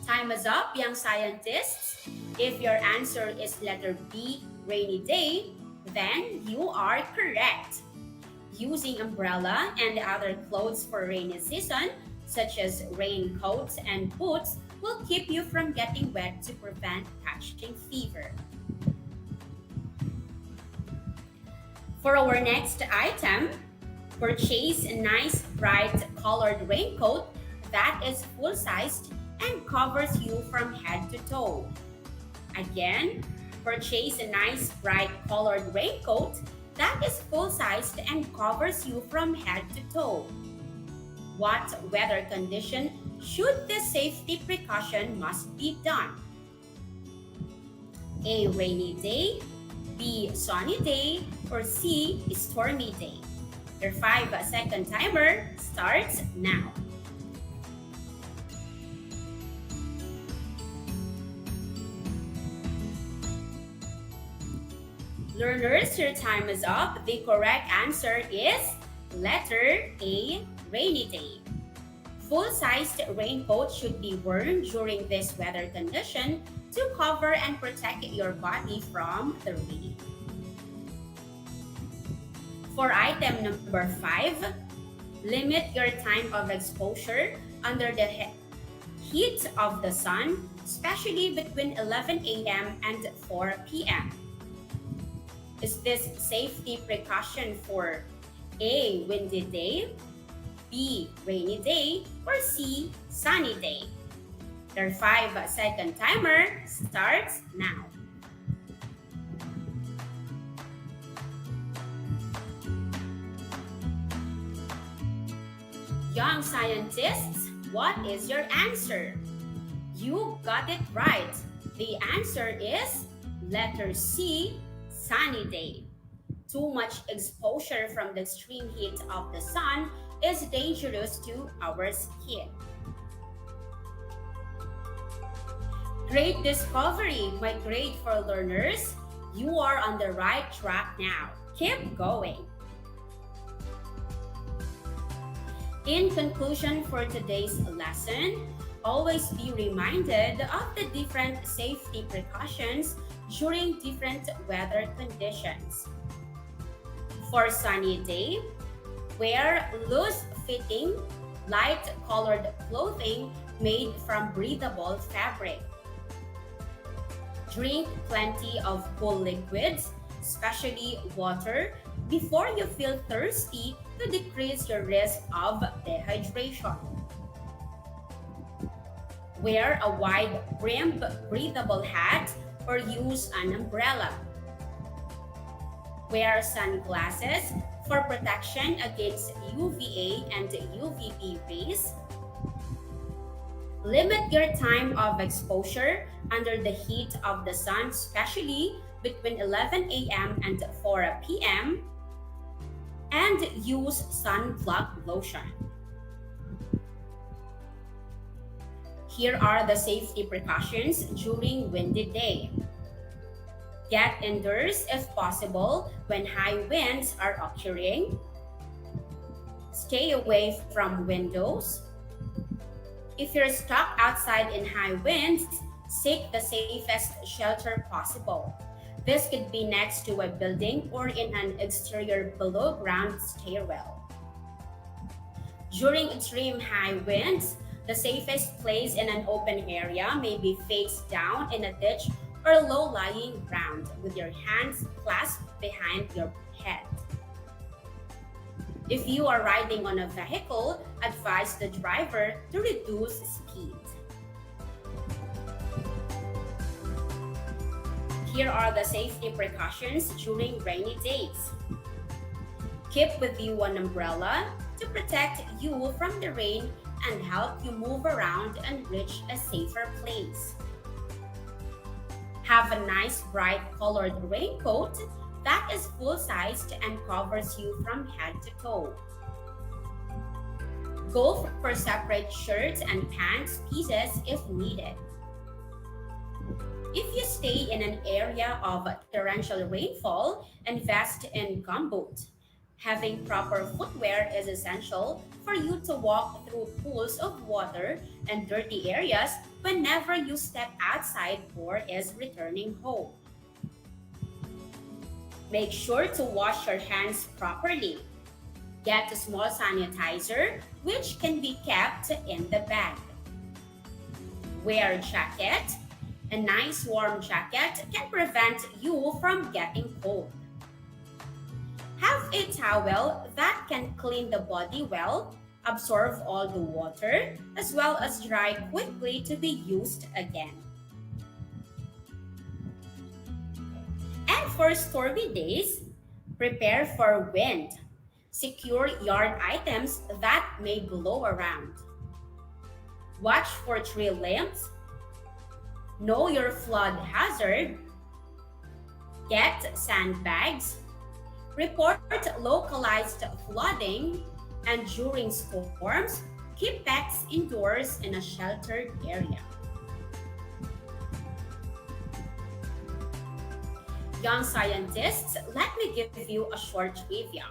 Time is up, young scientists. If your answer is letter B, rainy day, then you are correct. Using umbrella and other clothes for rainy season, such as raincoats and boots, will keep you from getting wet to prevent catching fever. For our next item, purchase a nice bright colored raincoat that is full-sized and covers you from head to toe. Again, purchase a nice bright colored raincoat that is full-sized and covers you from head to toe. What weather condition should this safety precaution must be done? A, rainy day, B, sunny day, or C, stormy day? Your 5-second timer starts now. Learners, your time is up. The correct answer is letter A, rainy day. Full-sized raincoat should be worn during this weather condition to cover and protect your body from the rain. For item number 5, limit your time of exposure under the heat of the sun, especially between 11 a.m. and 4 p.m. Is this safety precaution for A, windy day, B, rainy day, or C, sunny day? Your 5-second timer starts now. Young scientists, what is your answer? You got it right. The answer is letter C, sunny day. Too much exposure from the extreme heat of the sun is dangerous to our skin. Great discovery, my grade for learners. You are on the right track now. Keep going. In conclusion for today's lesson, always be reminded of the different safety precautions during different weather conditions. For sunny day, wear loose-fitting, light-colored clothing made from breathable fabric. Drink plenty of cool liquids, especially water, before you feel thirsty to decrease your risk of dehydration. Wear a wide-brimmed breathable hat or use an umbrella. Wear sunglasses for protection against UVA and UVB rays. Limit your time of exposure under the heat of the sun, especially between 11 a.m. and 4 p.m. And use sunblock lotion. Here are the safety precautions during windy day. Get indoors if possible when high winds are occurring. Stay away from windows. If you're stuck outside in high winds, seek the safest shelter possible. This could be next to a building or in an exterior below-ground stairwell. During extreme high winds, the safest place in an open area may be face down in a ditch or low-lying ground with your hands clasped behind your head. If you are riding on a vehicle, advise the driver to reduce speed. Here are the safety precautions during rainy days. Keep with you an umbrella to protect you from the rain and help you move around and reach a safer place. Have a nice bright colored raincoat that is full-sized and covers you from head to toe. Go for separate shirts and pants pieces if needed. If you stay in an area of torrential rainfall, invest in gumboot. Having proper footwear is essential for you to walk through pools of water and dirty areas whenever you step outside or is returning home. Make sure to wash your hands properly. Get a small sanitizer, which can be kept in the bag. Wear a jacket. A nice warm jacket can prevent you from getting cold. Have a towel that can clean the body well, absorb all the water, as well as dry quickly to be used again. And for stormy days, prepare for wind. Secure yard items that may blow around. Watch for tree limbs. Know your flood hazard. Get sandbags. Report localized flooding. And during storms, keep pets indoors in a sheltered area. Young scientists, let me give you a short trivia.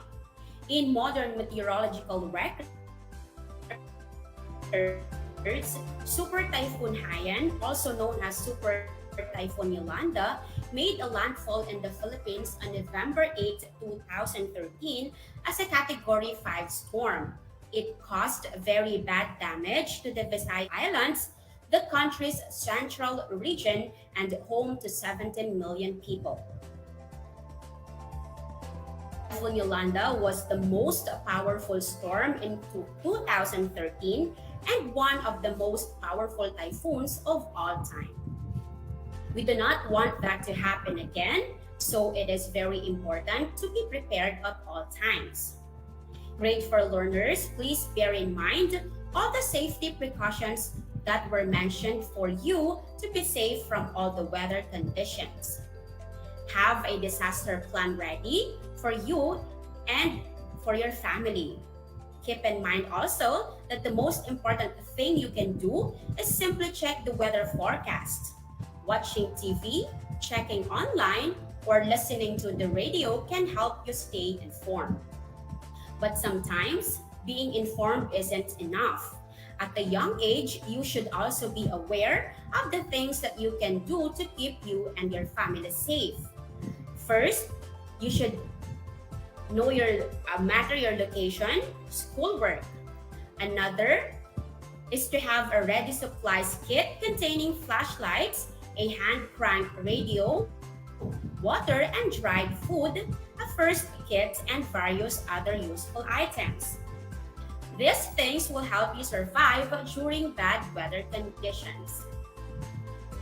In modern meteorological records, Super Typhoon Haiyan, also known as Super Typhoon Yolanda, made a landfall in the Philippines on November 8, 2013 as a Category 5 storm. It caused very bad damage to the Visayas Islands, the country's central region and home to 17 million people. Typhoon Yolanda was the most powerful storm in 2013 and one of the most powerful typhoons of all time. We do not want that to happen again, so it is very important to be prepared at all times. Grade 4 learners, please bear in mind all the safety precautions that were mentioned for you to be safe from all the weather conditions. Have a disaster plan ready for you and for your family. Keep in mind also that the most important thing you can do is simply check the weather forecast. Watching TV, checking online, or listening to the radio can help you stay informed. But sometimes, being informed isn't enough. At a young age, you should also be aware of the things that you can do to keep you and your family safe. First, you should know your your location, schoolwork. Another is to have a ready supplies kit containing flashlights, a hand crank radio, water and dried food, a first kit, and various other useful items. These things will help you survive during bad weather conditions.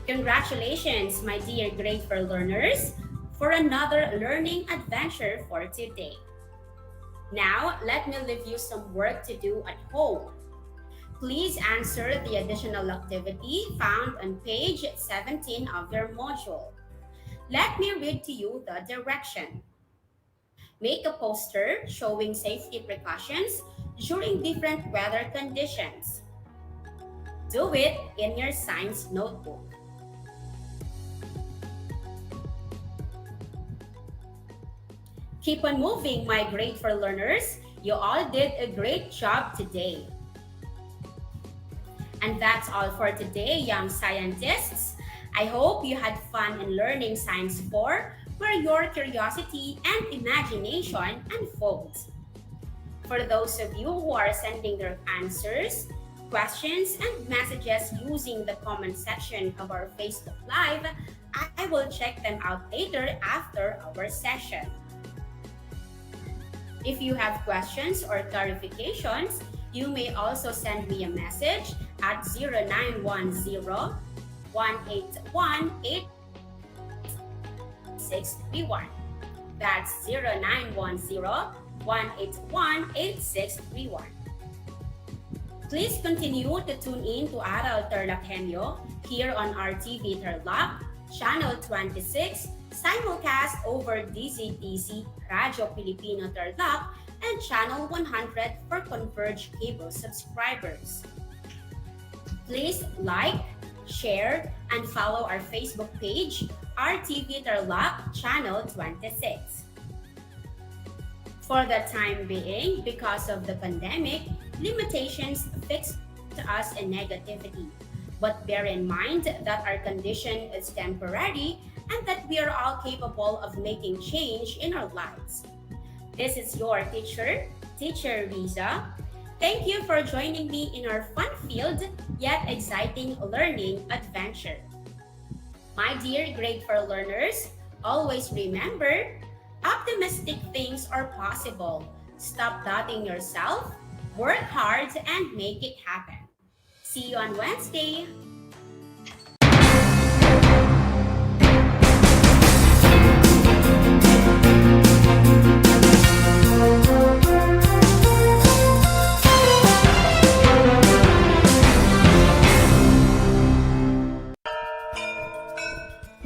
Congratulations, my dear grade 4 learners! for another learning adventure for today. Now, let me leave you some work to do at home. Please answer the additional activity found on page 17 of your module. Let me read to you the direction. Make a poster showing safety precautions during different weather conditions. Do it in your science notebook. Keep on moving, my grade 4 learners. You all did a great job today. And that's all for today, young scientists. I hope you had fun in learning Science 4, where your curiosity and imagination unfolds. For those of you who are sending their answers, questions, and messages using the comment section of our Facebook Live, I will check them out later after our session. If you have questions or clarifications, you may also send me a message at 0910-181-8631. That's 0910-181-8631. Please continue to tune in to Aral TarlakHenyo here on RTV Tarlac, Channel 26, simulcast over DZTC Radio Filipino Tarlac, and Channel 100 for Converge cable subscribers. Please like, share, and follow our Facebook page, RTV Tarlac Channel 26. For the time being, because of the pandemic, limitations fixed us in negativity. But bear in mind that our condition is temporary and that we are all capable of making change in our lives. This is your teacher, Teacher Riza. Thank you for joining me in our fun-filled yet exciting learning adventure. My dear grade 4 learners, always remember, optimistic things are possible. Stop doubting yourself, work hard, and make it happen. See you on Wednesday.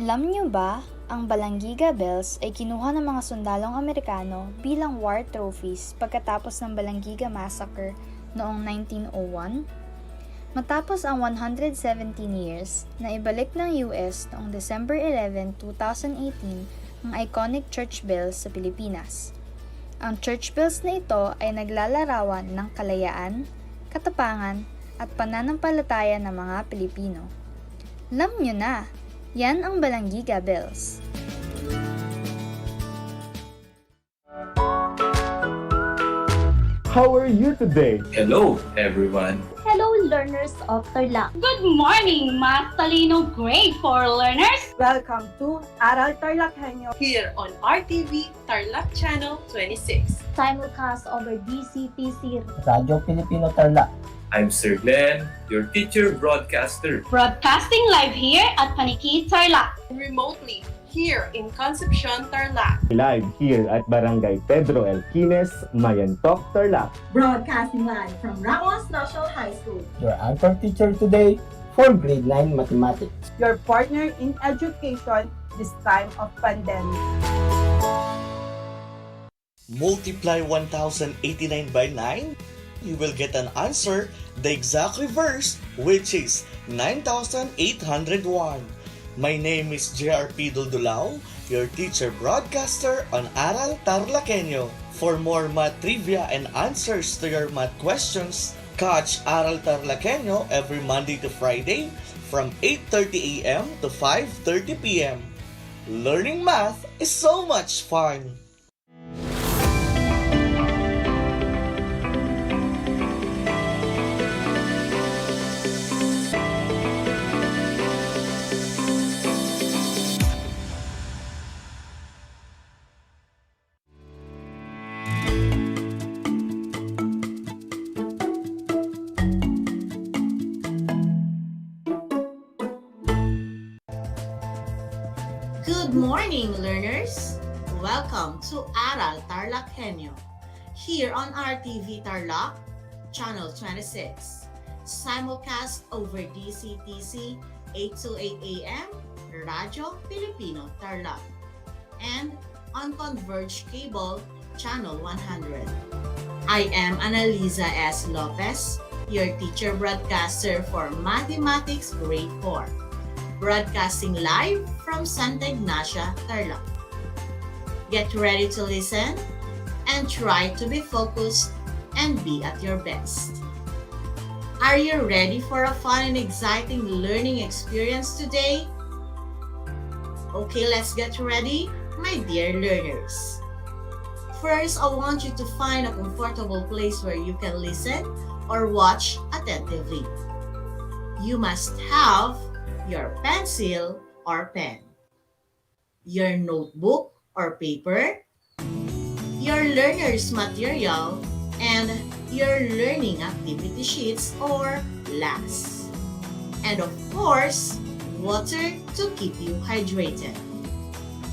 Alam niyo ba, ang Balanggiga Bells ay kinuha ng mga sundalong Amerikano bilang war trophies pagkatapos ng Balanggiga Massacre noong 1901? Matapos ang 117 years, na ibalik ng US noong December 11, 2018 ang iconic church bells sa Pilipinas. Ang church bells na ito ay naglalarawan ng kalayaan, katapangan, at pananampalataya ng mga Pilipino. Alam niyo na! Yan ang Balanggiga Bells. How are you today? Hello, everyone. Hello, learners of Tarlac. Good morning, Math Talino Grade 4 learners. Welcome to Aral TarlakHenyo here on RTV Tarlac Channel 26. Simulcast over DCTC Radio Filipino Tarlac. I'm Sir Glenn, your teacher broadcaster. Broadcasting live here at Paniki Tarlac. Remotely here in Concepcion, Tarlac. Live here at Barangay Pedro Elquines, Mayantok, Tarlac. Broadcasting live from Ramos National High School. Your anchor teacher today for grade 9 mathematics. Your partner in education this time of pandemic. Multiply 1089 by 9. You will get an answer, the exact reverse, which is 9,801. My name is JRP Duldulao, your teacher broadcaster on Aral TarlakHenyo. For more math trivia and answers to your math questions, catch Aral TarlakHenyo every Monday to Friday from 8:30 a.m. to 5:30 p.m. Learning math is so much fun! Good morning, learners! Welcome to Aral TarlakHenyo, here on RTV Tarlac, Channel 26, simulcast over DCTC 828 AM, Radyo Filipino Tarlac, and on Converge Cable, Channel 100. I am Annalisa S. Lopez, your teacher broadcaster for Mathematics Grade 4, broadcasting live from Santa Ignacia, Tarlac. Get ready to listen and try to be focused and be at your best. Are you ready for a fun and exciting learning experience today? Okay, let's get ready, my dear learners. First, I want you to find a comfortable place where you can listen or watch attentively. You must have your pencil or pen, your notebook or paper, your learner's material, and your learning activity sheets or LAS. And of course, water to keep you hydrated.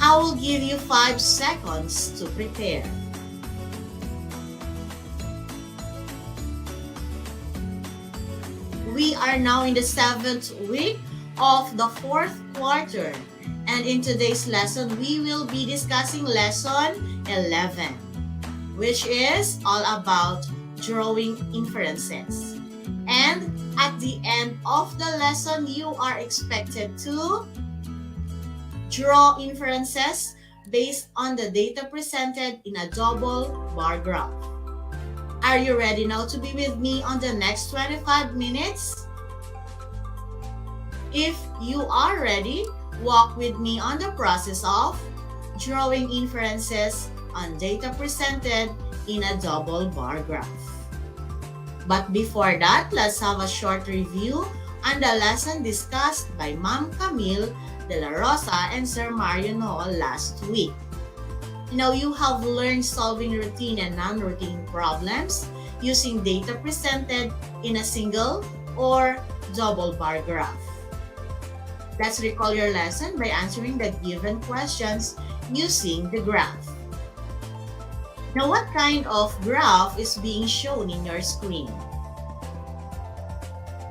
I will give you 5 seconds to prepare. We are now in the 7th week of the 4th quarter, and in today's lesson, we will be discussing lesson 11, which is all about drawing inferences. And at the end of the lesson, you are expected to draw inferences based on the data presented in a double bar graph. Are you ready now to be with me on the next 25 minutes? If you are ready, walk with me on the process of drawing inferences on data presented in a double bar graph. But before that, let's have a short review on the lesson discussed by Ma'am Camille De La Rosa and Sir Mario Noel last week. You have learned solving routine and non-routine problems using data presented in a single or double bar graph. Let's recall your lesson by answering the given questions using the graph. Now, what kind of graph is being shown in your screen?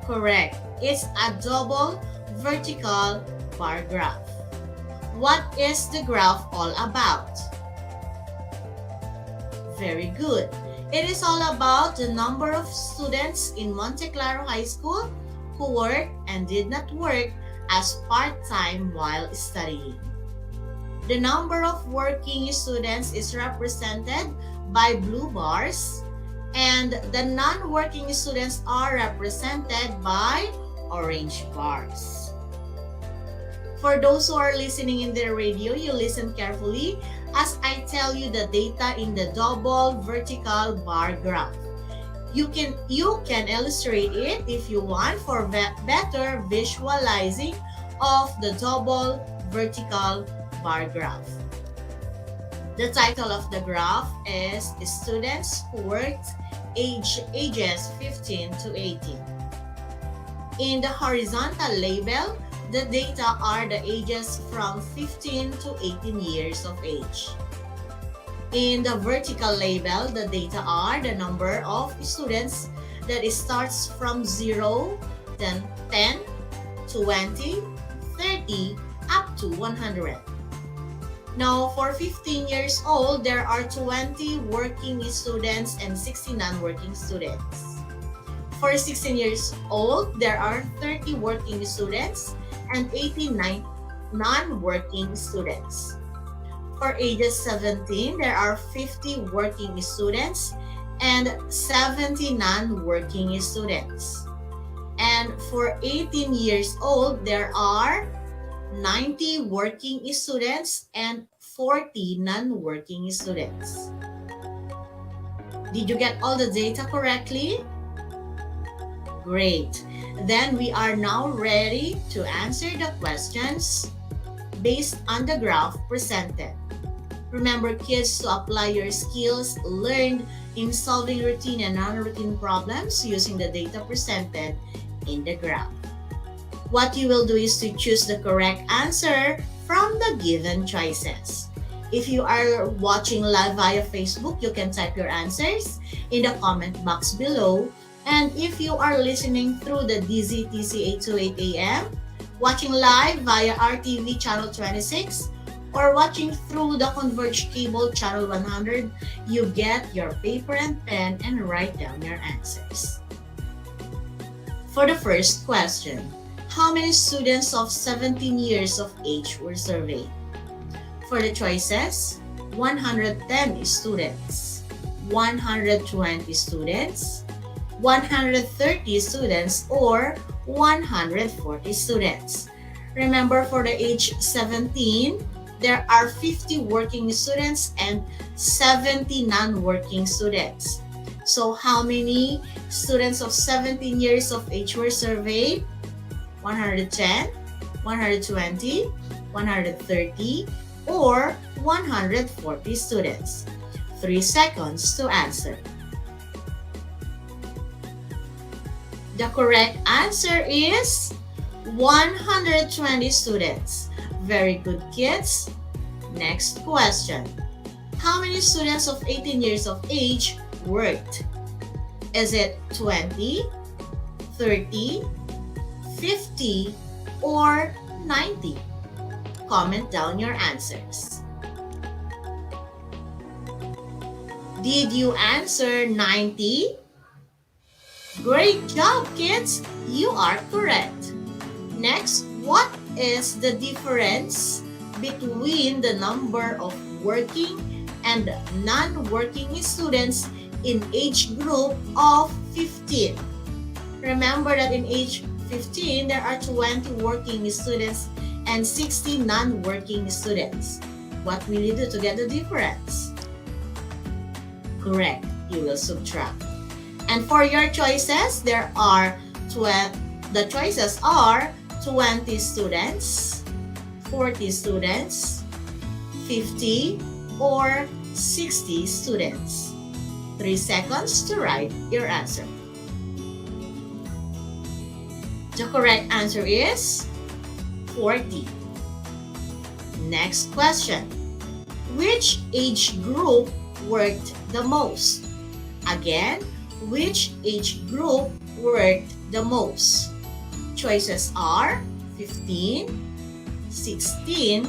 Correct. It's a double vertical bar graph. What is the graph all about? Very good. It is all about the number of students in Monte Claro High School who worked and did not work as part-time while studying. The number of working students is represented by blue bars, and the non-working students are represented by orange bars. For those who are listening in the radio, you listen carefully as I tell you the data in the double vertical bar graph. You can illustrate it if you want for better visualizing of the double vertical bar graph. The title of the graph is Students Who Worked ages 15 to 18. In the horizontal label, the data are the ages from 15 to 18 years of age. In the vertical label, the data are the number of students that starts from 0, then 10, 20, 30, up to 100. Now, for 15 years old, there are 20 working students and 60 non-working students. For 16 years old, there are 30 working students and 89 non-working students. For ages 17, there are 50 working students and 70 non-working students. And for 18 years old, there are 90 working students and 40 non-working students. Did you get all the data correctly? Great. Then we are now ready to answer the questions based on the graph presented. Remember, kids, to apply your skills learned in solving routine and non-routine problems using the data presented in the graph. What you will do is to choose the correct answer from the given choices. If you are watching live via Facebook, you can type your answers in the comment box below. And if you are listening through the DZTC 828 AM, watching live via RTV channel 26, or watching through the Converged Cable channel 100, you get your paper and pen and write down your answers. For the first question, how many students of 17 years of age were surveyed? For the choices, 110 students, 120 students, 130 students, or 140 students. Remember, for the age 17, there are 50 working students and 70 non-working students. So how many students of 17 years of age were surveyed? 110, 120, 130, or 140 students. 3 seconds to answer. The correct answer is 120 students. Very good, kids. Next question. How many students of 18 years of age worked? Is it 20, 30, 50, or 90? Comment down your answers. Did you answer 90? Great job, kids! You are correct. Next, what is the difference between the number of working and non-working students in age group of 15? Remember that in age 15, there are 20 working students and 60 non-working students. What will you do to get the difference? Correct, you will subtract. And for your choices, the choices are 20 students, 40 students, 50, or 60 students. 3 seconds to write your answer. The correct answer is 40. Next question. Which age group worked the most? Again, which age group worked the most? Choices are 15, 16,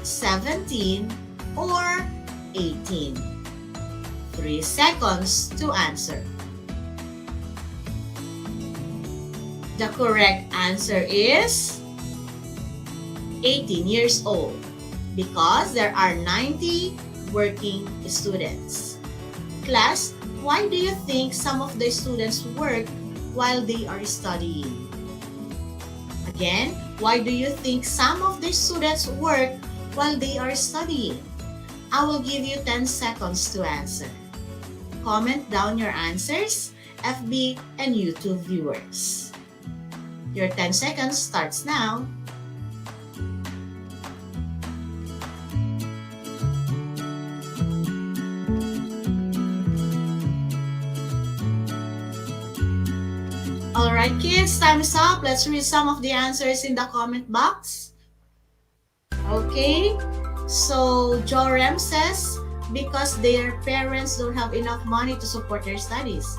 17, or 18. 3 seconds to answer. The correct answer is 18 years old because there are 90 working students. Class, why do you think some of the students work while they are studying? Again, why do you think some of the students work while they are studying? I will give you 10 seconds to answer. Comment down your answers, FB and YouTube viewers. Your 10 seconds starts now. Alright kids, time is up. Let's read some of the answers in the comment box. Okay, so Jorem says, because their parents don't have enough money to support their studies.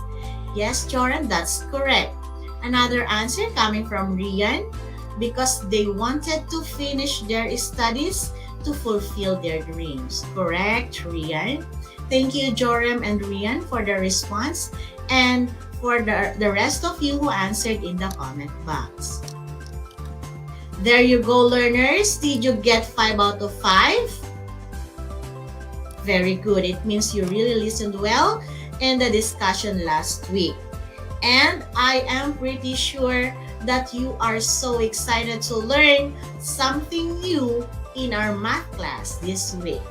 Yes, Jorem, that's correct. Another answer coming from Rian, because they wanted to finish their studies to fulfill their dreams. Correct, Rian. Thank you, Jorem and Rian, for the response. And for the rest of you who answered in the comment box. There you go, learners. Did you get 5 out of 5? Very good. It means you really listened well in the discussion last week. And I am pretty sure that you are so excited to learn something new in our math class this week.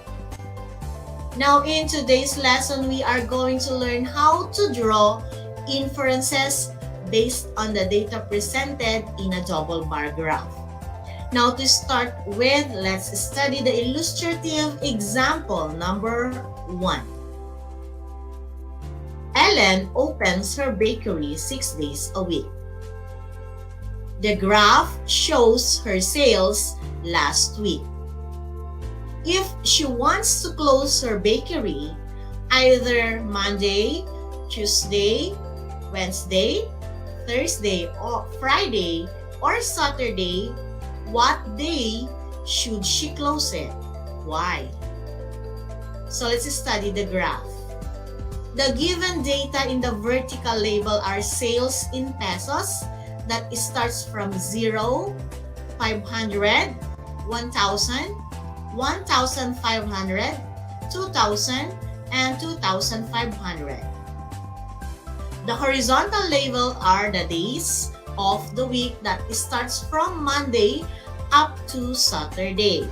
Now, in today's lesson, we are going to learn how to draw inferences based on the data presented in a double bar graph. Now to start with, let's study the illustrative example number 1. Ellen opens her bakery 6 days a week. The graph shows her sales last week. If she wants to close her bakery either Monday, Tuesday, Wednesday, Thursday, or Friday, or Saturday, what day should she close it? Why? So let's study the graph. The given data in the vertical label are sales in pesos that starts from 0, 500, 1,000, 1,500, 2,000, and 2,500. The horizontal label are the days of the week that starts from Monday up to Saturday.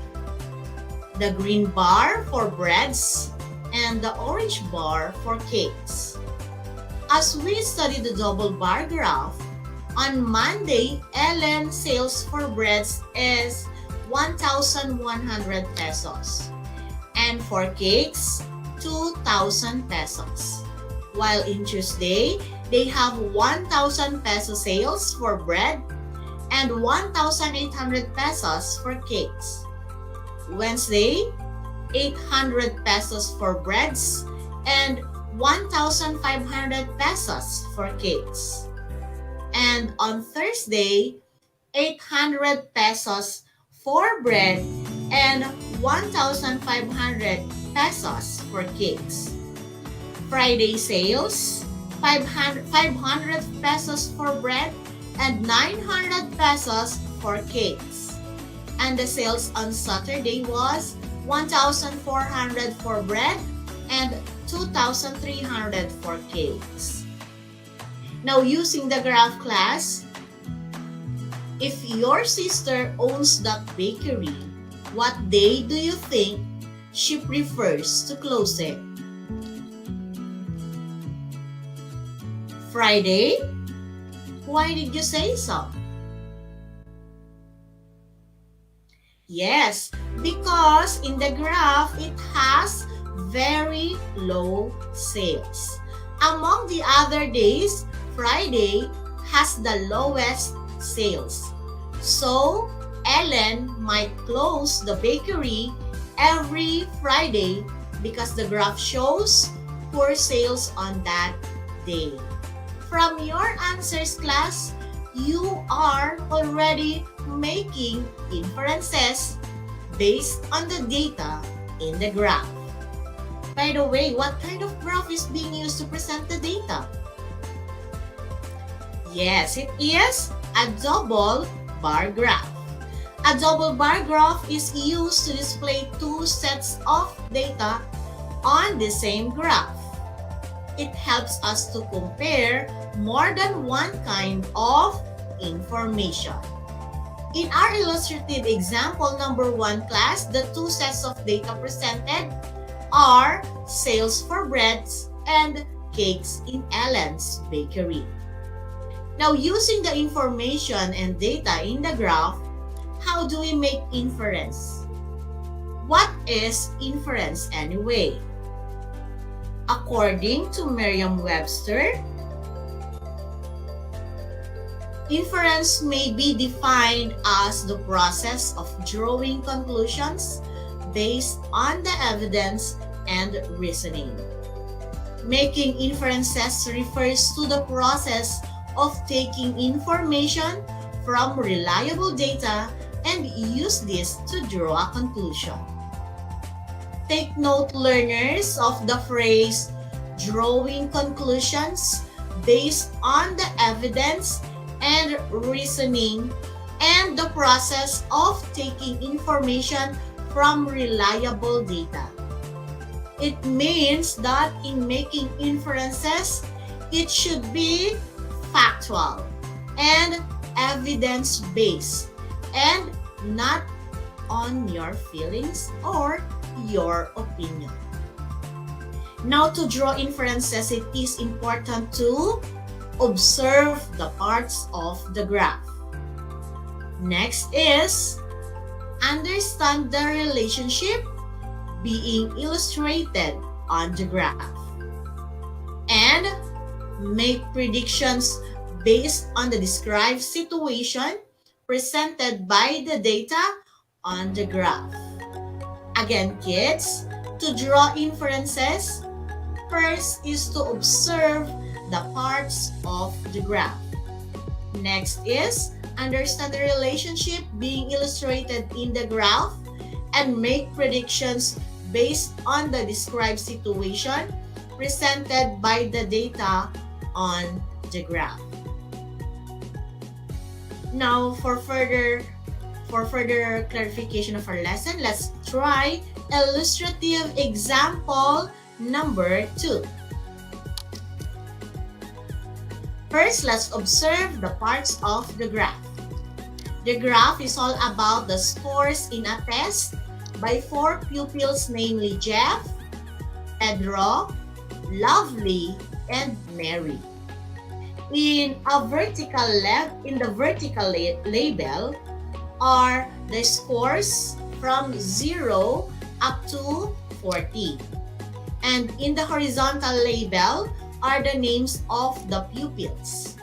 The green bar for breads and the orange bar for cakes. As we study the double bar graph, on Monday, Ellen sales for breads is 1,100 pesos, and for cakes, 2,000 pesos. While in Tuesday, they have 1,000 peso sales for bread and 1,800 pesos for cakes. Wednesday, 800 pesos for breads and 1,500 pesos for cakes. And on Thursday, 800 pesos for bread and 1,500 pesos for cakes. Friday sales, 500 pesos for bread and 900 pesos for cakes. And the sales on Saturday was 1,400 for bread and 2,300 for cakes. Now, using the graph class, if your sister owns that bakery, what day do you think she prefers to close it? Friday? Why did you say so? Yes, because in the graph, it has very low sales. Among the other days, Friday has the lowest sales. So, Ellen might close the bakery every Friday because the graph shows poor sales on that day. From your answers, class, you are already making inferences based on the data in the graph. By the way, what kind of graph is being used to present the data? Yes, it is a double bar graph. A double bar graph is used to display two sets of data on the same graph. It helps us to compare more than one kind of information. In our illustrative example number 1 class, the two sets of data presented are sales for breads and cakes in Ellen's bakery. Now, using the information and data in the graph, how do we make inference? What is inference anyway? According to Merriam-Webster, inference may be defined as the process of drawing conclusions based on the evidence and reasoning. Making inferences refers to the process of taking information from reliable data and use this to draw a conclusion. Take note, learners, of the phrase drawing conclusions based on the evidence and reasoning and the process of taking information from reliable data. It means that in making inferences, it should be factual and evidence-based and not on your feelings or your opinion. Now, to draw inferences, it is important to observe the parts of the graph. Next is understand the relationship being illustrated on the graph and make predictions based on the described situation presented by the data on the graph. Again, kids, to draw inferences, first is to observe the parts of the graph. Next is understand the relationship being illustrated in the graph and make predictions based on the described situation presented by the data on the graph. Now, for further clarification of our lesson, let's try illustrative example number 2. First, let's observe the parts of the graph. The graph is all about the scores in a test by 4 pupils, namely Jeff, Pedro, Lovely, and Mary. In the vertical label are the scores from 0 up to 40. And in the horizontal label are the names of the pupils.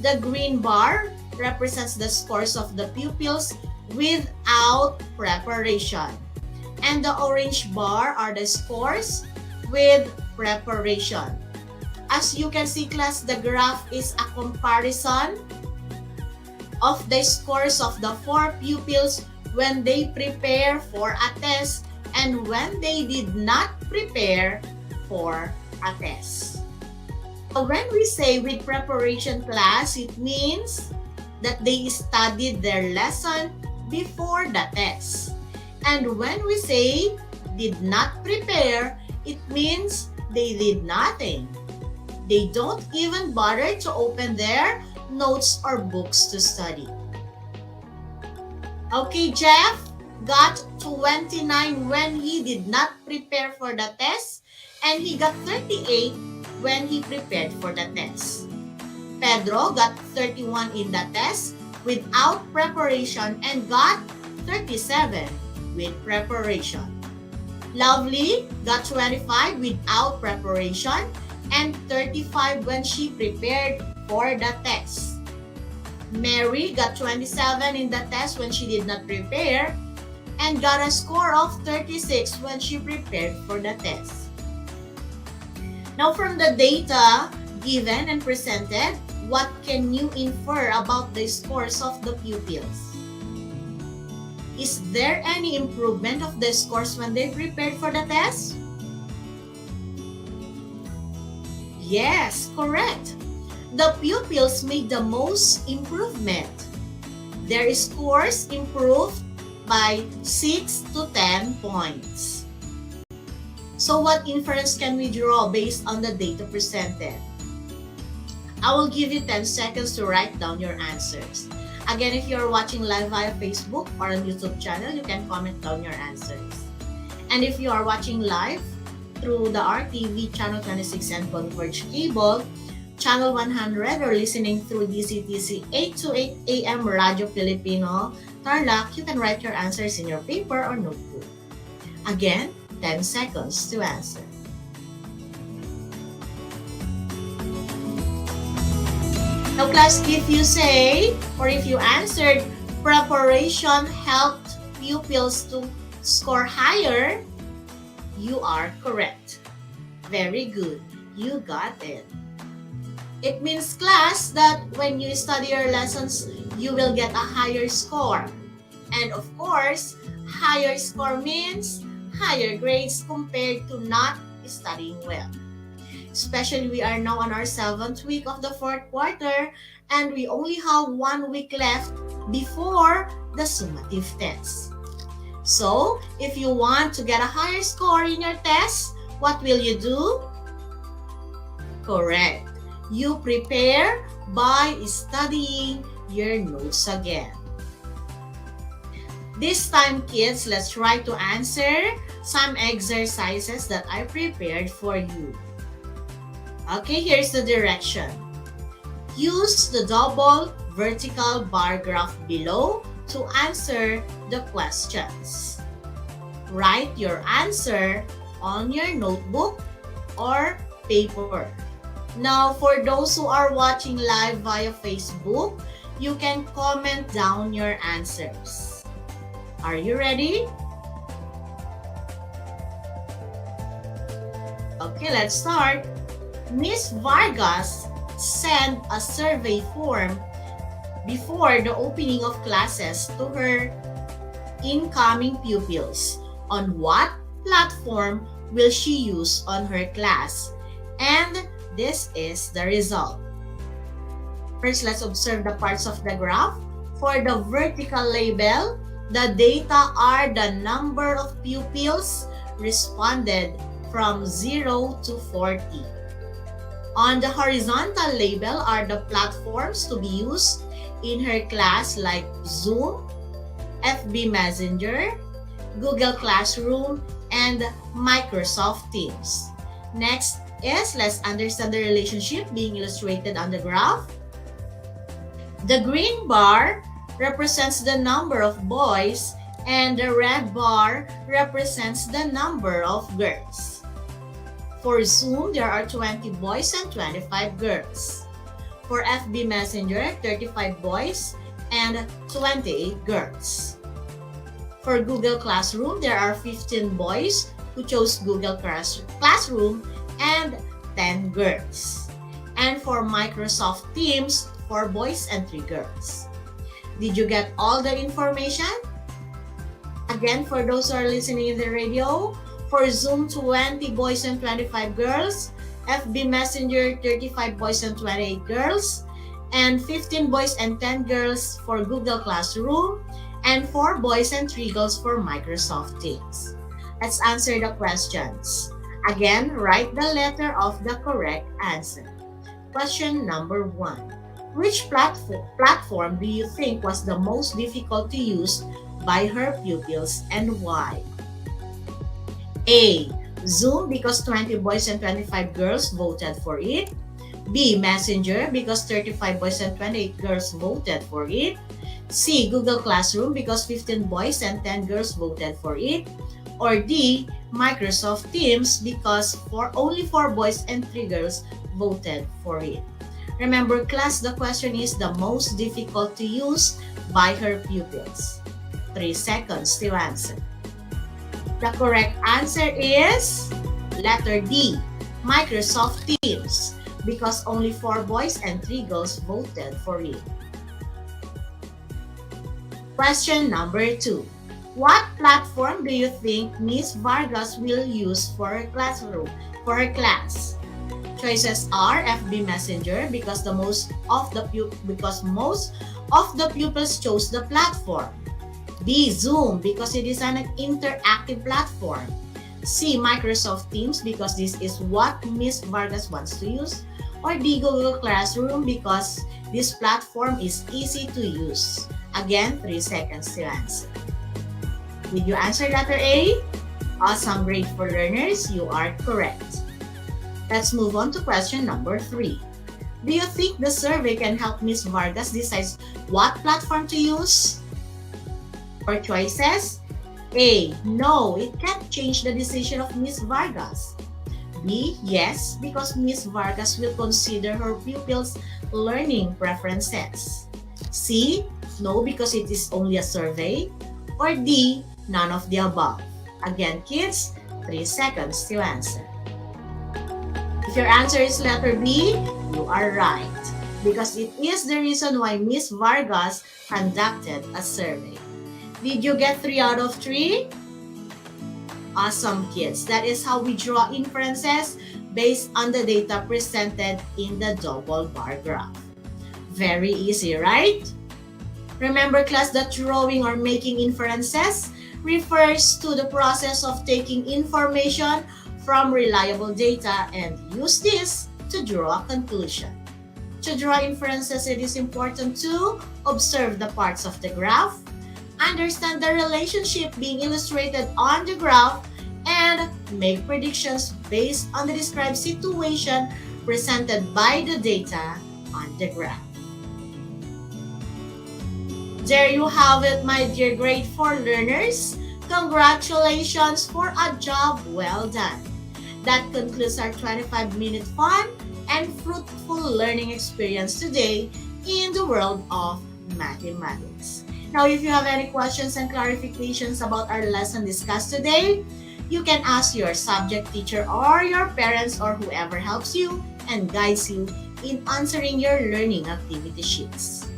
The green bar represents the scores of the pupils without preparation. And the orange bar are the scores with preparation. As you can see, class, the graph is a comparison of the scores of the 4 pupils when they prepare for a test and when they did not prepare for a test. So when we say with preparation, class, it means that they studied their lesson before the test. And when we say did not prepare, it means they did nothing. They don't even bother to open their notes or books to study. Okay, Jeff got 29 when he did not prepare for the test, and he got 38 when he prepared for the test. Pedro got 31 in the test without preparation and got 37 with preparation. Lovely got 25 without preparation and 35 when she prepared for the test. Mary got 27 in the test when she did not prepare and got a score of 36 when she prepared for the test. Now, from the data given and presented, what can you infer about the scores of the pupils? Is there any improvement of the scores when they prepared for the test? Yes, correct. The pupils made the most improvement. Their scores improved by 6 to 10 points. So what inference can we draw based on the data presented? I will give you 10 seconds to write down your answers. Again, if you're watching live via Facebook or on YouTube channel, you can comment down your answers. And if you are watching live through the RTV Channel 26 and Converge Cable, Channel 100, or listening through DCTC 828 AM Radio Filipino, Tarlac, you can write your answers in your paper or notebook. Again, 10 seconds to answer. Now, class, if you say or if you answered preparation helped pupils to score higher, you are correct. Very good. You got it. It means, class, that when you study your lessons, you will get a higher score. And of course, higher score means higher grades compared to not studying well. Especially we are now on our 7th week of the 4th quarter and we only have 1 week left before the summative test. So, if you want to get a higher score in your test, what will you do? Correct. You prepare by studying your notes again. This time, kids, let's try to answer some exercises that I prepared for you. Okay, here's the direction. Use the double vertical bar graph below to answer the questions. Write your answer on your notebook or paper. Now, for those who are watching live via Facebook, you can comment down your answers. Are you ready? Okay, let's start. Miss Vargas sent a survey form before the opening of classes to her incoming pupils. On what platform will she use on her class? And this is the result. First, let's observe the parts of the graph. For the vertical label, the data are the number of pupils responded from 0 to 40. On the horizontal label are the platforms to be used in her class like Zoom, FB Messenger, Google Classroom, and Microsoft Teams. Next is, let's understand the relationship being illustrated on the graph. The green bar represents the number of boys and the red bar represents the number of girls. For Zoom, there are 20 boys and 25 girls. For FB Messenger, 35 boys and 28 girls. For Google Classroom, there are 15 boys who chose Google Classroom and 10 girls. And for Microsoft Teams, 4 boys and 3 girls. Did you get all the information? Again, for those who are listening in the radio, for Zoom, 20 boys and 25 girls, FB Messenger, 35 boys and 28 girls, and 15 boys and 10 girls for Google Classroom, and 4 boys and 3 girls for Microsoft Teams. Let's answer the questions. Again, write the letter of the correct answer. Question number 1. Which platform do you think was the most difficult to use by her pupils and why? A. Zoom because 20 boys and 25 girls voted for it. B. Messenger because 35 boys and 28 girls voted for it. C. Google Classroom because 15 boys and 10 girls voted for it. Or D. Microsoft Teams because only 4 boys and 3 girls voted for it. Remember, class, the question is the most difficult to use by her pupils. 3 seconds to answer. The correct answer is letter D, Microsoft Teams, because only 4 boys and 3 girls voted for it. Question number 2. What platform do you think Miss Vargas will use for her class? Choices are FB Messenger because most of the pupils chose the platform. B. Zoom because it is an interactive platform. C. Microsoft Teams because this is what Miss Vargas wants to use. Or D. Google Classroom because this platform is easy to use. Again, 3 seconds to answer. Did you answer letter A? Awesome, grade for learners, you are correct. Let's move on to question number 3. Do you think the survey can help Miss Vargas decide what platform to use? For choices, A. No, it can't change the decision of Miss Vargas. B. Yes, because Miss Vargas will consider her pupils' learning preferences. C. No, because it is only a survey. Or D. None of the above. Again, kids, 3 seconds to answer. If your answer is letter B, you are right, because it is the reason why Miss Vargas conducted a survey. Did you get 3 out of 3? Awesome, kids. That is how we draw inferences based on the data presented in the double bar graph. Very easy, right? Remember, class, that drawing or making inferences refers to the process of taking information from reliable data and use this to draw a conclusion. To draw inferences, it is important to observe the parts of the graph, understand the relationship being illustrated on the graph, and make predictions based on the described situation presented by the data on the graph. There you have it, my dear grade 4 learners. Congratulations for a job well done. That concludes our 25-minute fun and fruitful learning experience today in the world of mathematics. Now, if you have any questions and clarifications about our lesson discussed today, you can ask your subject teacher or your parents or whoever helps you and guides you in answering your learning activity sheets.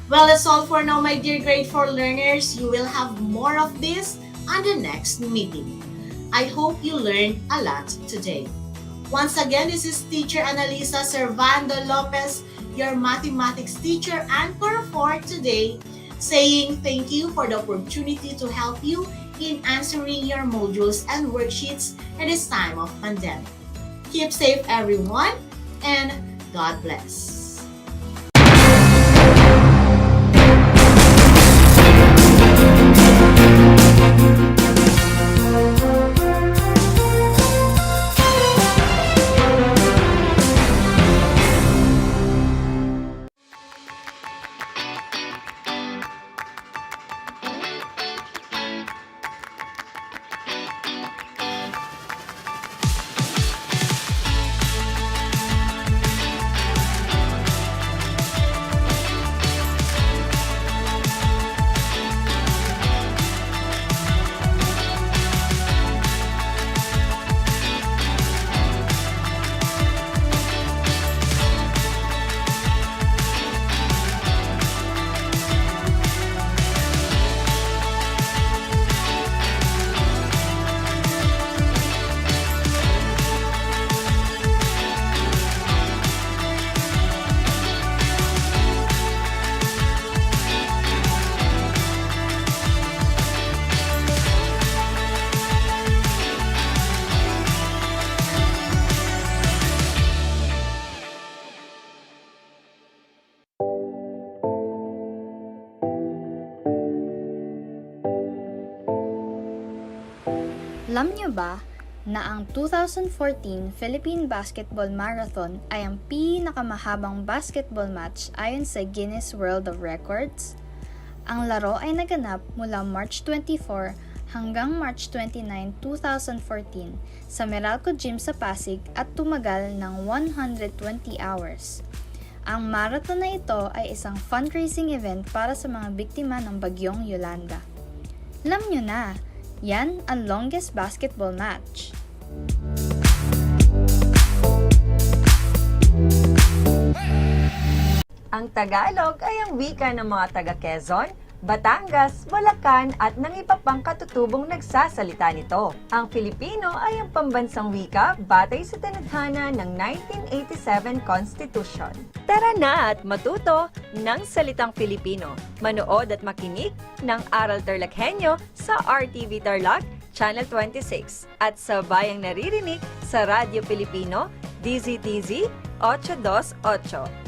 Well, that's all for now, my dear grade 4 learners. You will have more of this on the next meeting. I hope you learned a lot today. Once again, this is Teacher Analisa Servando Lopez, your mathematics teacher and for today, saying thank you for the opportunity to help you in answering your modules and worksheets in this time of pandemic. Keep safe, everyone, and God bless. Alam niyo ba na ang 2014 Philippine Basketball Marathon ay ang pinakamahabang basketball match ayon sa Guinness World of Records? Ang laro ay naganap mula March 24 hanggang March 29, 2014 sa Meralco Gym sa Pasig at tumagal ng 120 hours. Ang marathon na ito ay isang fundraising event para sa mga biktima ng bagyong Yolanda. Alam niyo na, yan ang longest basketball match. Ang Tagalog ay ang wika ng mga taga Quezon, Batangas, Bulacan at ng iba pang katutubong nagsasalita nito. Ang Filipino ay ang pambansang wika batay sa tinadhana ng 1987 Constitution. Tara na at matuto ng salitang Filipino. Manood at makinig ng Aral TarlakHenyo sa RTV Tarlac, Channel 26 at sabayang naririnig sa Radyo Pilipino, DZTZ 828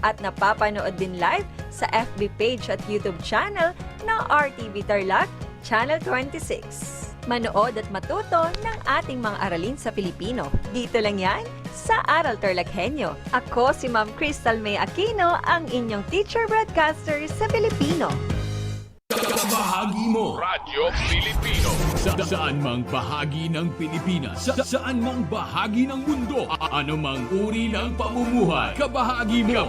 at napapanood din live sa FB page at YouTube channel ng RTV Tarlac, Channel 26. Manood at matuto ng ating mga aralin sa Filipino. Dito lang yan sa Aral TarlakHenyo. Ako si Ma'am Crystal May Aquino, ang inyong teacher broadcaster sa Filipino. Bahagi mo Radyo Pilipino saan mang bahagi ng Pilipinas, saan mang bahagi ng mundo, anumang uri ng pamumuhay. Kabahagi mo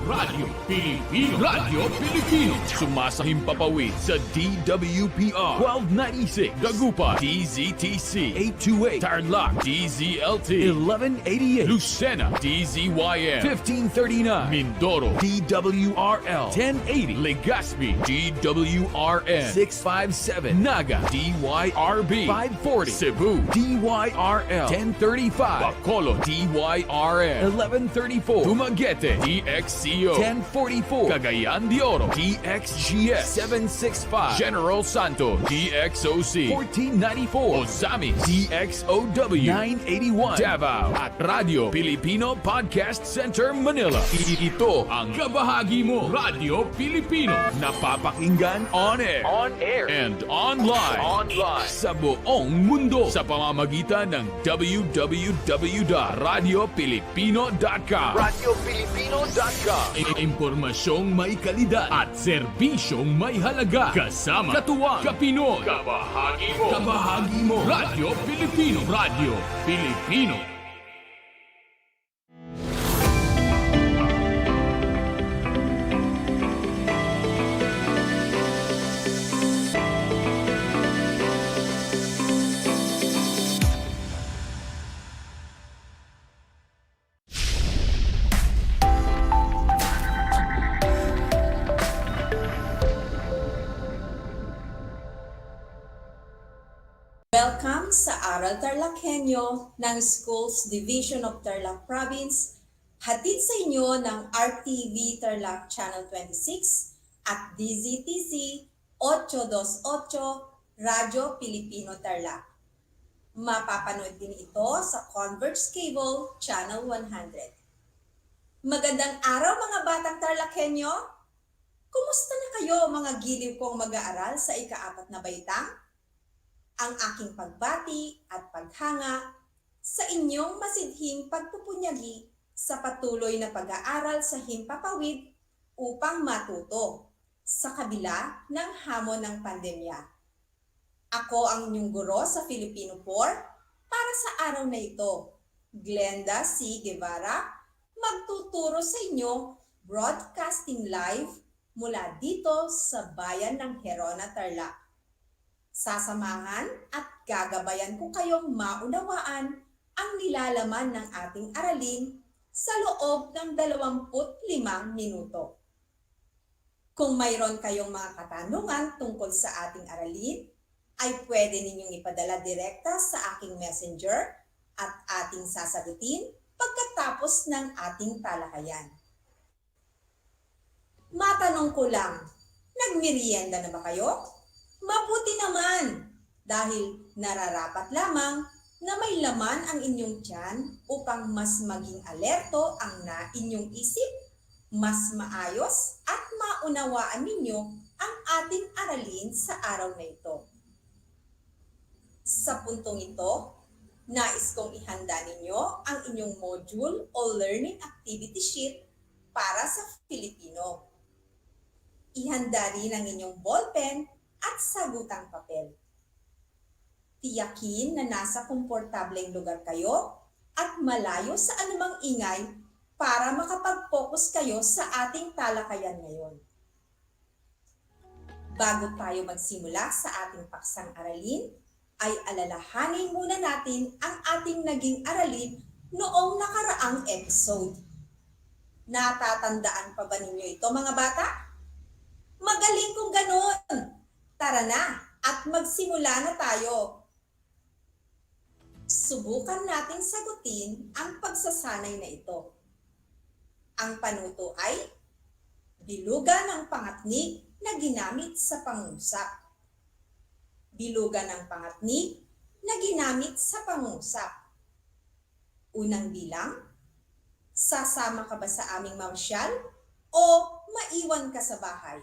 Radyo Pilipino. Radyo Pilipino sumasahimpapawid sa DWPR 1296 Dagupan, DZTC 828 Tarlac, DZLT 1188 Lucena, DZYN 1539 Mindoro, DWRL 1080 Legazpi, DWRN 657 Naga, DYRB 540 Cebu, DYRL 1035 Bacolod, DYRN 1134 Dumaguete, DXCO 1044 Cagayan de Oro, DXGS 765 General Santos, DXOC 1494 Ozamis, DXOW 981 Davao at Radio Filipino Podcast Center Manila. Ito ang kabahagi mo Radyo Pilipino, napapakinggan on air and online sa buong mundo sa pamamagitan ng www.radiopilipino.com. Impormasyong may kalidad at serbisyong may halaga, kasama katuwang kapinoy. Kabahagi mo Radyo Pilipino. Welcome sa Aral TarlakHenyo ng Schools Division of Tarlac Province, hatid sa inyo ng RTV Tarlac Channel 26 at DZTC 828 Radyo Pilipino Tarlac. Mapapanood din ito sa Converge Cable Channel 100. Magandang araw mga batang TarlakHenyo! Kumusta na kayo mga giliw kong mag-aaral sa ika-4 na baitang? Ang aking pagbati at paghanga sa inyong masidhing pagpupunyagi sa patuloy na pag-aaral sa himpapawid upang matuto sa kabila ng hamon ng pandemya. Ako ang inyong guro sa Filipino 4 para sa araw na ito, Glenda C. Guevara, magtuturo sa inyo broadcasting live mula dito sa bayan ng Gerona, Tarlac. Sasamahan at gagabayan ko kayong maunawaan ang nilalaman ng ating aralin sa loob ng 25 minuto. Kung mayroon kayong mga katanungan tungkol sa ating aralin, ay pwede ninyong ipadala direkta sa aking messenger at ating sasagutin pagkatapos ng ating talakayan. Matanong ko lang, nagmerienda na ba kayo? Mabuti naman dahil nararapat lamang na may laman ang inyong tiyan upang mas maging alerto ang inyong isip, mas maayos at maunawaan ninyo ang ating aralin sa araw na ito. Sa puntong ito, nais kong ihanda ninyo ang inyong module o learning activity sheet para sa Filipino. Ihanda rin ang inyong ballpen at sagutang papel. Tiyakin na nasa komportableng lugar kayo at malayo sa anumang ingay para makapag-focus kayo sa ating talakayan ngayon. Bago tayo magsimula sa ating paksang aralin, ay alalahanin muna natin ang ating naging aralin noong nakaraang episode. Natatandaan pa ba ninyo ito mga bata? Magaling kung ganun! Tara na at magsimula na tayo. Subukan nating sagutin ang pagsasanay na ito. Ang panuto ay bilugan ng pangatnig na ginamit sa pangusap. Bilugan ng pangatnig na ginamit sa pangusap. Unang bilang, sasama ka ba sa aming mamasyal o maiwan ka sa bahay?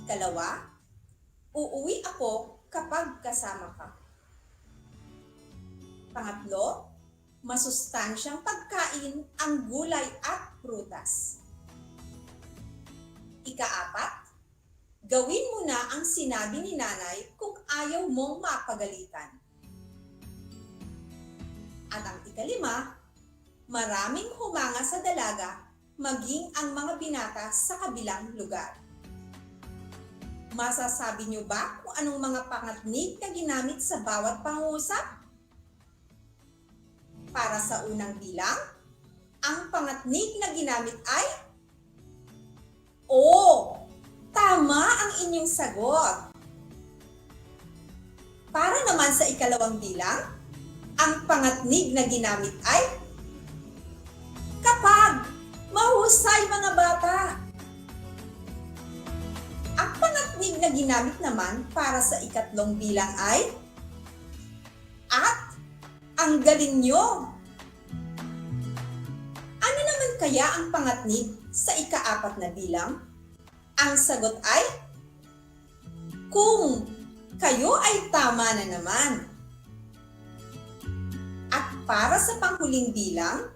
Ikalawa, uuwi ako kapag kasama ka. Pangatlo, masustansyang pagkain ang gulay at prutas. Ika-4, gawin mo na ang sinabi ni nanay kung ayaw mong mapagalitan. At ang ika-5, maraming humanga sa dalaga maging ang mga binata sa kabilang lugar. Masasabi niyo ba kung anong mga pangatnig na ginamit sa bawat pangusap? Para sa unang bilang, ang pangatnig na ginamit ay tama ang inyong sagot. Para naman sa ikalawang bilang, ang pangatnig na ginamit ay kapag. Mahusay mga bata! Ang pangatnig na ginamit naman para sa ikatlong bilang ay at. Ang galing nyo! Ano naman kaya ang pangatnig sa ika-4 na bilang? Ang sagot ay kung. Kayo ay tama na naman. At para sa panghuling bilang,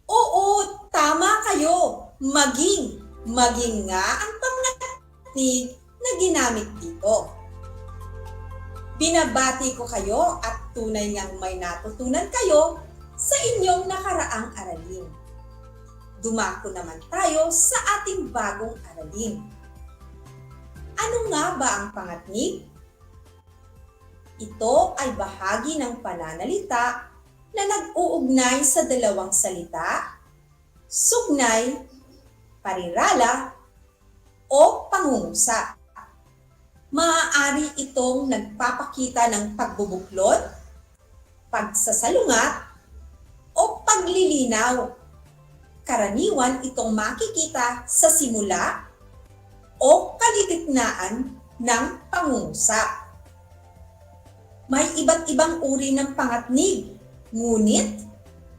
oo, tama kayo. Maging nga ang pangatnig na ginamit dito. Binabati ko kayo at tunay ngang may natutunan kayo sa inyong nakaraang aralin. Dumako naman tayo sa ating bagong aralin. Ano nga ba ang pangatnig? Ito ay bahagi ng pananalita na nag-uugnay sa dalawang salita, sugnay, parirala, o pangungusap. Maaari itong nagpapakita ng pagbubuklod, pagsasalungat, o paglilinaw. Karaniwan itong makikita sa simula o kalagitnaan ng pangungusap. May iba't ibang uri ng pangatnig, ngunit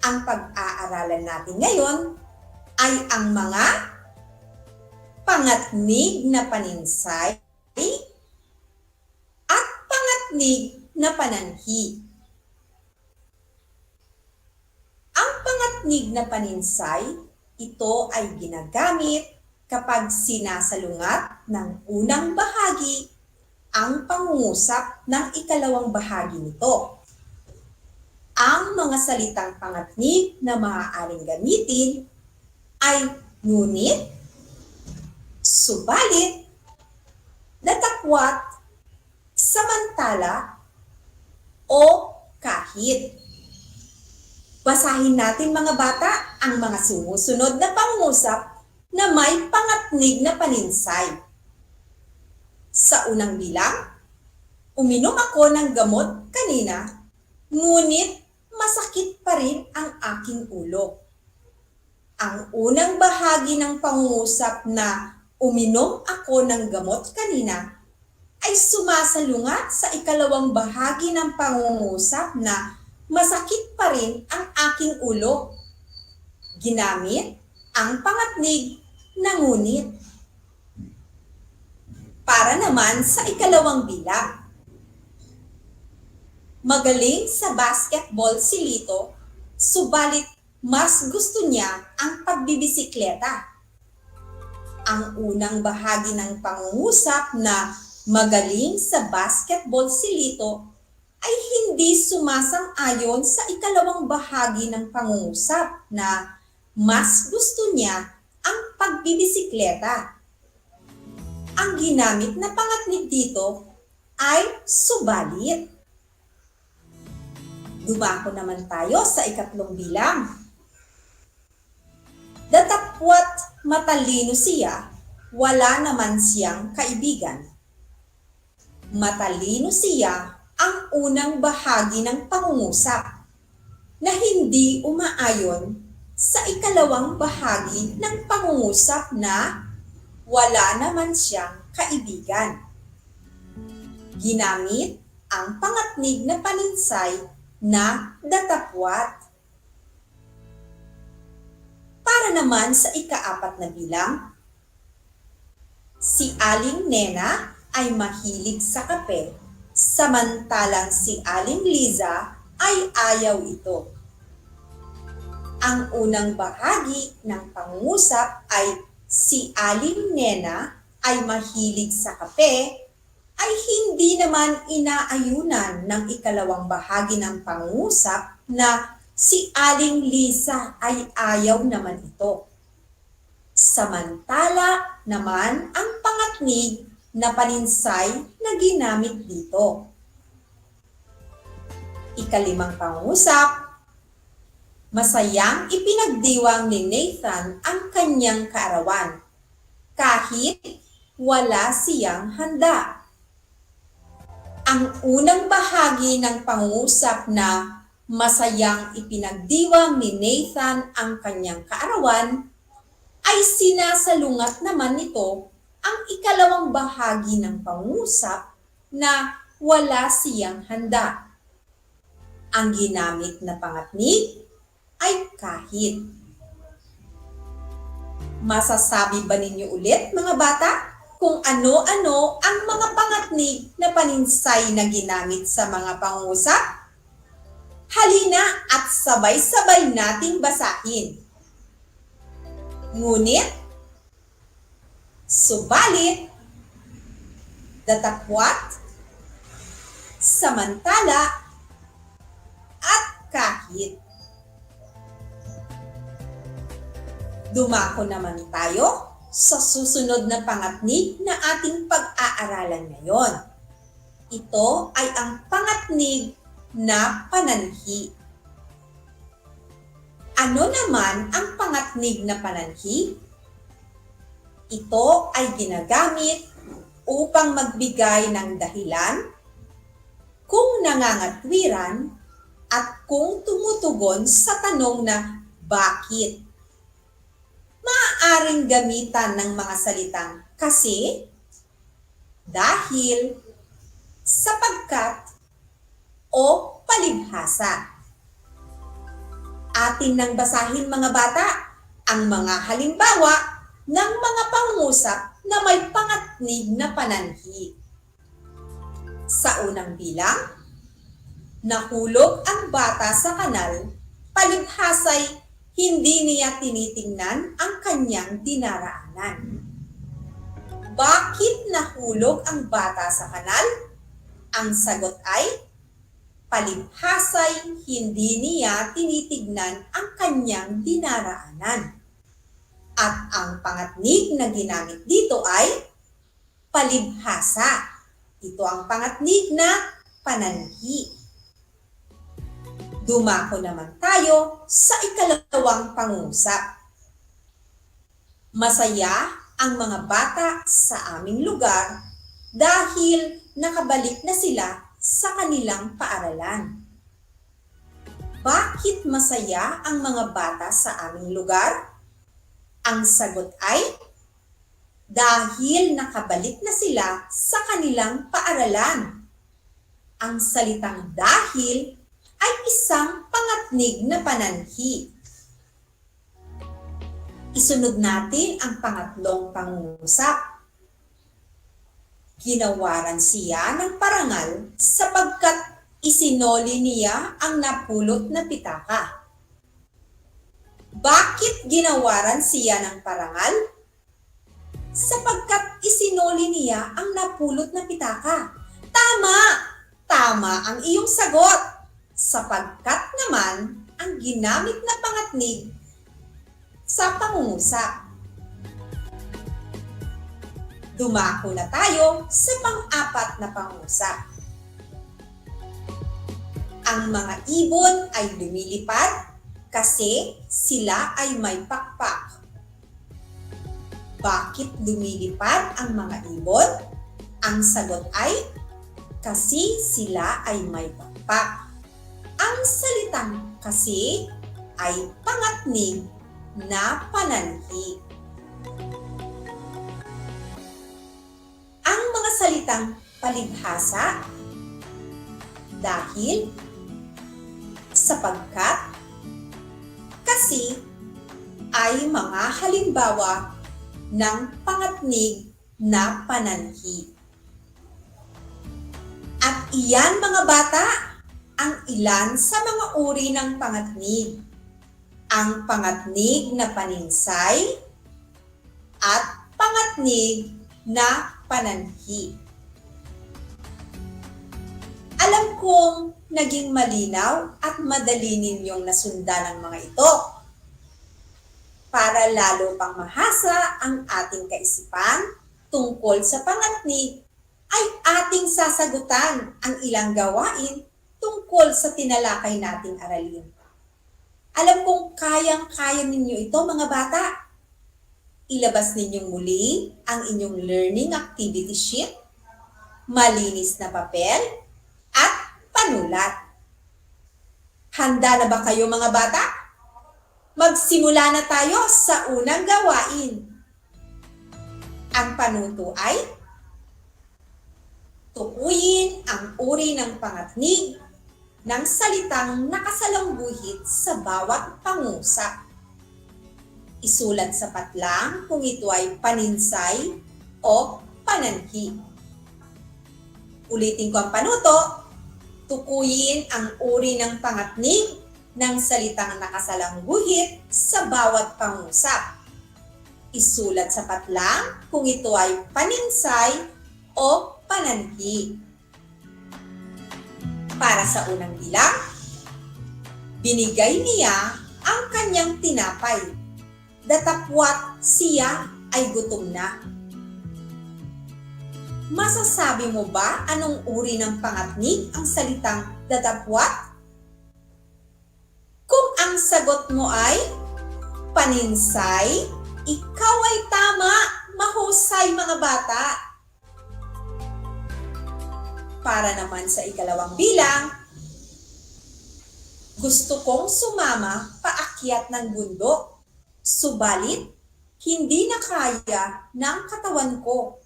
ang pag-aaralan natin ngayon ay ang mga pangatnig na paninsay at pangatnig na pananhi. Ang pangatnig na paninsay, ito ay ginagamit kapag sinasalungat ng unang bahagi ang pangungusap ng ikalawang bahagi nito. Ang mga salitang pangatnig na maaaring gamitin ay ngunit, subalit, datapwat, samantala, o kahit. Basahin natin mga bata ang mga sumusunod na pangungusap na may pangatnig na paninsay. Sa unang bilang, uminom ako ng gamot kanina, ngunit masakit pa rin ang aking ulo. Ang unang bahagi ng pangungusap na uminom ako ng gamot kanina ay sumasalungat sa ikalawang bahagi ng pangungusap na masakit pa rin ang aking ulo. Ginamit ang pangatnig na ngunit. Para naman sa ikalawang bilang. Magaling sa basketball si Lito, subalit mas gusto niya ang pagbibisikleta. Ang unang bahagi ng pangungusap na magaling sa basketball si Lito ay hindi sumasang-ayon sa ikalawang bahagi ng pangungusap na mas gusto niya ang pagbibisikleta. Ang ginamit na pangatnig dito ay subalit. Dumako naman tayo sa ikatlong bilang. Datapwat matalino siya, wala naman siyang kaibigan. Matalino siya ang unang bahagi ng pangungusap na hindi umaayon sa ikalawang bahagi ng pangungusap na wala naman siyang kaibigan. Ginamit ang pangatnig na paninsay na datapwat. Para naman sa ikaapat na bilang, si Aling Nena ay mahilig sa kape, samantalang si Aling Liza ay ayaw ito. Ang unang bahagi ng pangungusap ay si Aling Nena ay mahilig sa kape ay hindi naman inaayunan ng ikalawang bahagi ng pangungusap na si Aling Lisa ay ayaw naman ito. Samantala naman ang pangatnig na paninsay na ginamit dito. Ikalimang pangungusap, masayang ipinagdiwang ni Nathan ang kanyang kaarawan, kahit wala siyang handa. Ang unang bahagi ng pangungusap na masayang ipinagdiwang ni Nathan ang kanyang kaarawan, ay sinasalungat naman nito ang ikalawang bahagi ng pangungusap na wala siyang handa. Ang ginamit na pangatnig ay kahit. Masasabi ba ninyo ulit mga bata kung ano-ano ang mga pangatnig na paninsay na ginamit sa mga pangungusap? Halina at sabay-sabay nating basahin. Ngunit, subalit, datapwat, samantala, at kahit. Dumako naman tayo sa susunod na pangatnig na ating pag-aaralan ngayon. Ito ay ang pangatnig na pananhi. Ano naman ang pangatnig na pananhi? Ito ay ginagamit upang magbigay ng dahilan, kung nangangatwiran, at kung tumutugon sa tanong na bakit. Maaaring gamitan ng mga salitang kasi, dahil, sapagkat, o palibhasa. Atin nang basahin mga bata ang mga halimbawa ng mga pangungusap na may pangatnig na pananhi. Sa unang bilang, nahulog ang bata sa kanal, palibhasa'y hindi niya tinitingnan ang kanyang dinaraanan. Bakit nahulog ang bata sa kanal? Ang sagot ay, palibhasa'y hindi niya tinitignan ang kanyang dinaraanan. At ang pangatnig na ginamit dito ay palibhasa. Ito ang pangatnig na pananhi. Dumako naman tayo sa ikalawang pangungusap. Masaya ang mga bata sa aming lugar dahil nakabalik na sila sa kanilang paaralan. Bakit masaya ang mga bata sa aming lugar? Ang sagot ay, dahil nakabalik na sila sa kanilang paaralan. Ang salitang dahil ay isang pangatnig na pananhi. Isunod natin ang pangatlong pangungusap. Ginawaran siya ng parangal sapagkat isinoli niya ang napulot na pitaka. Bakit ginawaran siya ng parangal? Sapagkat isinoli niya ang napulot na pitaka. Tama! Tama ang iyong sagot. Sapagkat naman ang ginamit na pangatnig sa pangungusap. Dumako na tayo sa pang-apat na pangungusap. Ang mga ibon ay lumilipad kasi sila ay may pakpak. Bakit lumilipad ang mga ibon? Ang sagot ay, kasi sila ay may pakpak. Ang salitang kasi ay pangatnig na pananhi. Ang mga salitang palibhasa, dahil, sapagkat, kasi, ay mga halimbawa ng pangatnig na pananhi. At iyan mga bata, ang ilan sa mga uri ng pangatnig. Ang pangatnig na paninsay at pangatnig na pananhi. Alam kong naging malinaw at madali ninyong nasundan ang mga ito. Para lalo pang mahasa ang ating kaisipan tungkol sa pangatnig, ay ating sasagutan ang ilang gawain tungkol sa tinalakay nating aralin. Alam kong kayang-kaya ninyo ito mga bata. Ilabas ninyong muli ang inyong learning activity sheet, malinis na papel, at panulat. Handa na ba kayo mga bata? Magsimula na tayo sa unang gawain. Ang panuto ay tukuyin ang uri ng pangatnig ng salitang nakasalangguhit sa bawat pangusap. Isulat sa patlang kung ito ay paninsay o pananhi. Ulitin ko ang panuto. Tukuyin ang uri ng pangatnig ng salitang nakasalangguhit sa bawat pangusap. Isulat sa patlang kung ito ay paninsay o pananhi. Para sa unang bilang, binigay niya ang kanyang tinapay. Datapwat siya ay gutom na. Masasabi mo ba anong uri ng pangatnig ang salitang datapwat? Kung ang sagot mo ay paninsay, ikaw ay tama. Mahusay mga bata. Para naman sa ikalawang bilang, gusto kong sumama paakyat ng bundok. Subalit, hindi na kaya ng katawan ko.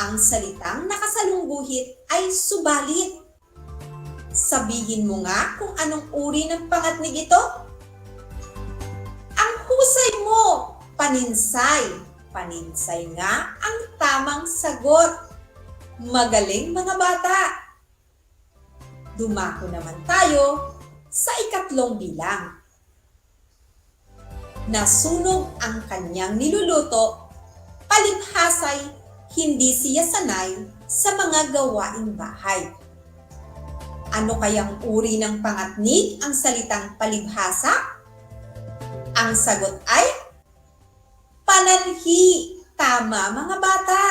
Ang salitang nakasalungguhit ay subalit. Sabihin mo nga kung anong uri ng pangatnig ito. Ang husay mo, paninsay. Paninsay nga ang tamang sagot. Magaling mga bata. Dumako naman tayo sa ikatlong bilang. Nasunog ang kanyang niluluto, palibhasay hindi siya sanay sa mga gawaing bahay. Ano kayang uri ng pangatnig ang salitang palibhasa? Ang sagot ay pananhi. Tama mga bata.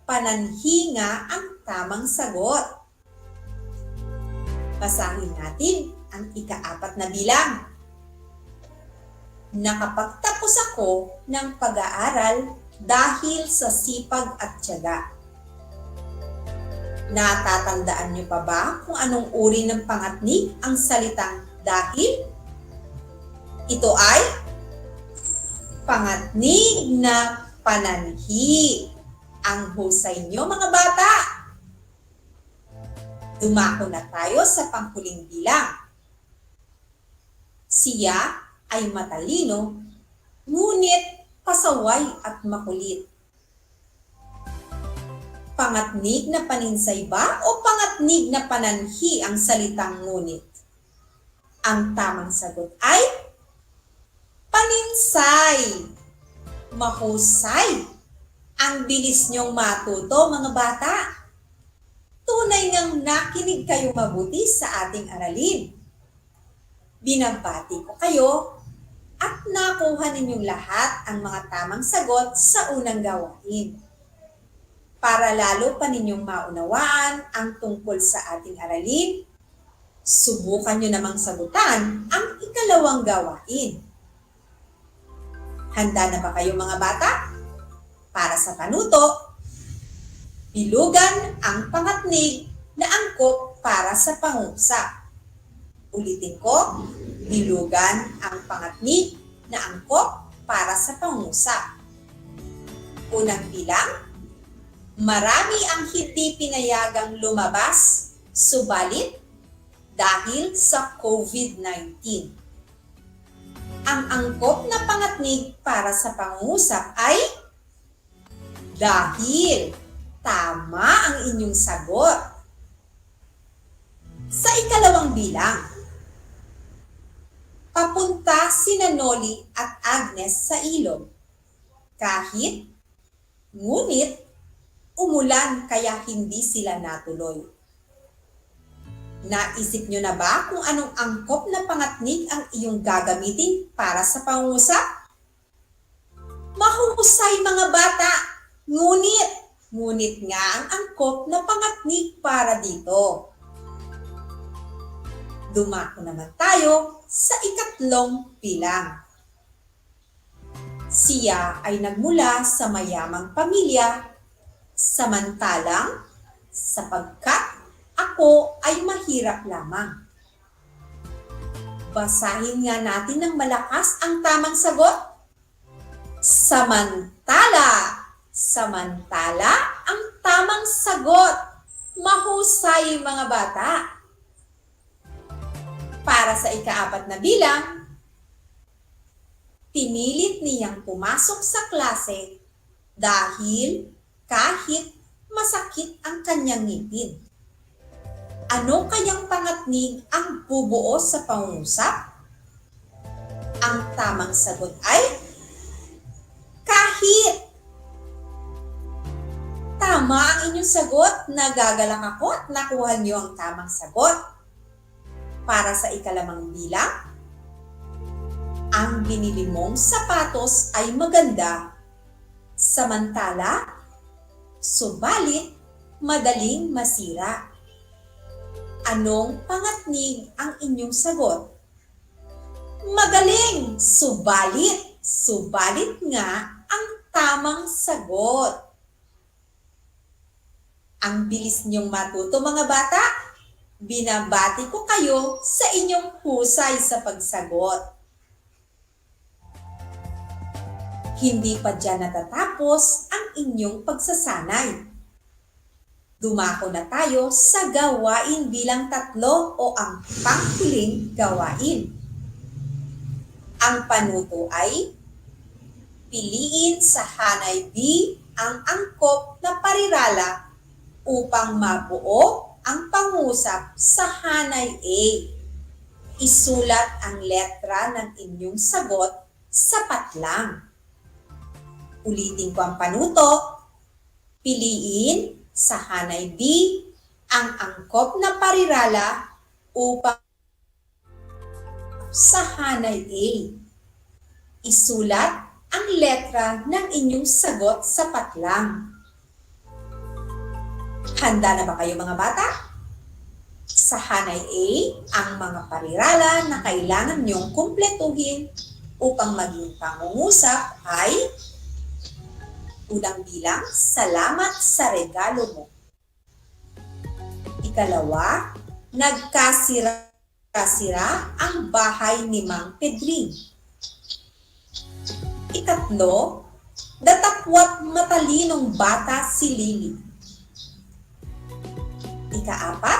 Pananhi nga ang tamang sagot. Basahin natin ang ika-4 na bilang. Nakapagtapos ako ng pag-aaral dahil sa sipag at tiyaga. Natatandaan niyo pa ba kung anong uri ng pangatnig ang salitang dahil? Ito ay pangatnig na pananhi. Ang husay niyo mga bata. Dumako na tayo sa panghuling bilang. Siya ay matalino, ngunit pasaway at makulit. Pangatnig na paninsay ba o pangatnig na pananhi ang salitang ngunit? Ang tamang sagot ay paninsay. Mahusay. Ang bilis niyong matuto mga bata. Tunay ngang nakinig kayo mabuti sa ating aralin. Binabati ko kayo at nakuha ninyong lahat ang mga tamang sagot sa unang gawain. Para lalo pa ninyong maunawaan ang tungkol sa ating aralin, subukan nyo namang sagutan ang ikalawang gawain. Handa na ba kayo mga bata? Para sa panuto, bilugan ang pangatnig na angkop para sa pangusap. Ulitin ko, bilugan ang pangatnig na angkop para sa pangusap. Unang bilang, marami ang hindi pinayagang lumabas, subalit dahil sa COVID-19. Ang angkop na pangatnig para sa pangusap ay dahil. Tama ang inyong sagot. Sa ikalawang bilang, papunta sina Noli at Agnes sa ilog. Kahit, ngunit, umulan kaya hindi sila natuloy. Naisip nyo na ba kung anong angkop na pangatnig ang iyong gagamitin para sa pangusap? Mahusay mga bata, ngunit nga ang angkop na pangatnig para dito. Dumako naman tayo sa ikatlong bilang. Siya ay nagmula sa mayamang pamilya, samantalang sapagkat ako ay mahirap lamang. Basahin nga natin ng malakas ang tamang sagot. Samantala. Samantala ang tamang sagot. Mahusay mga bata. Para sa ika-4 na bilang, pinilit niyang pumasok sa klase dahil kahit masakit ang kanyang ngipin. Ano kayang pangatnig ang bubuo sa pangusap? Ang tamang sagot ay kahit. Tama ang inyong sagot. Nagagalak ako at nakuha niyo ang tamang sagot. Para sa ikalimang bilang, ang binili mong sapatos ay maganda, samantala, subalit, madaling masira. Anong pangatnig ang inyong sagot? Magaling, subalit, subalit nga ang tamang sagot. Ang bilis niyong matuto mga bata. Binabati ko kayo sa inyong husay sa pagsagot. Hindi pa dyan natatapos ang inyong pagsasanay. Dumako na tayo sa gawain bilang 3 o ang panghuling gawain. Ang panuto ay piliin sa hanay B ang angkop na parirala upang mabuo ang pangusap sa hanay A. Isulat ang letra ng inyong sagot sapat lang. Ulitin ko ang panuto. Piliin sa hanay B ang angkop na parirala upang sa hanay A. Isulat ang letra ng inyong sagot sapat lang. Handa na ba kayo mga bata? Sa hanay A, ang mga parirala na kailangan niyong kumpletuhin upang maging pangungusap ay unang bilang, salamat sa regalo mo. Ikalawa, nagkasira-sira ang bahay ni Mang Pedring. Ikatlo, datapwat matalinong bata si Lily. Ikaapat,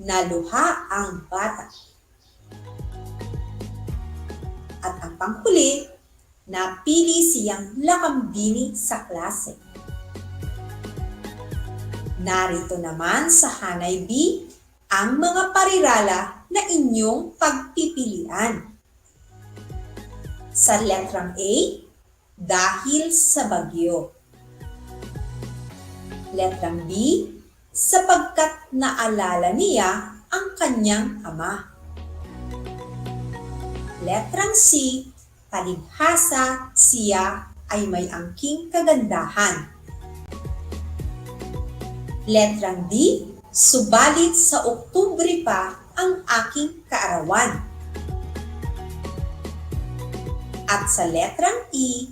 naluha ang bata. At ang panghuli, napili siyang lakambini sa klase. Narito naman sa hanay B ang mga parirala na inyong pagpipilian. Sa letrang A, dahil sa bagyo. Letrang B, sapagkat naalala niya ang kanyang ama. Letrang C, palibhasa siya ay may angking kagandahan. Letrang D, subalit sa Oktubre pa ang aking kaarawan. At sa letrang E,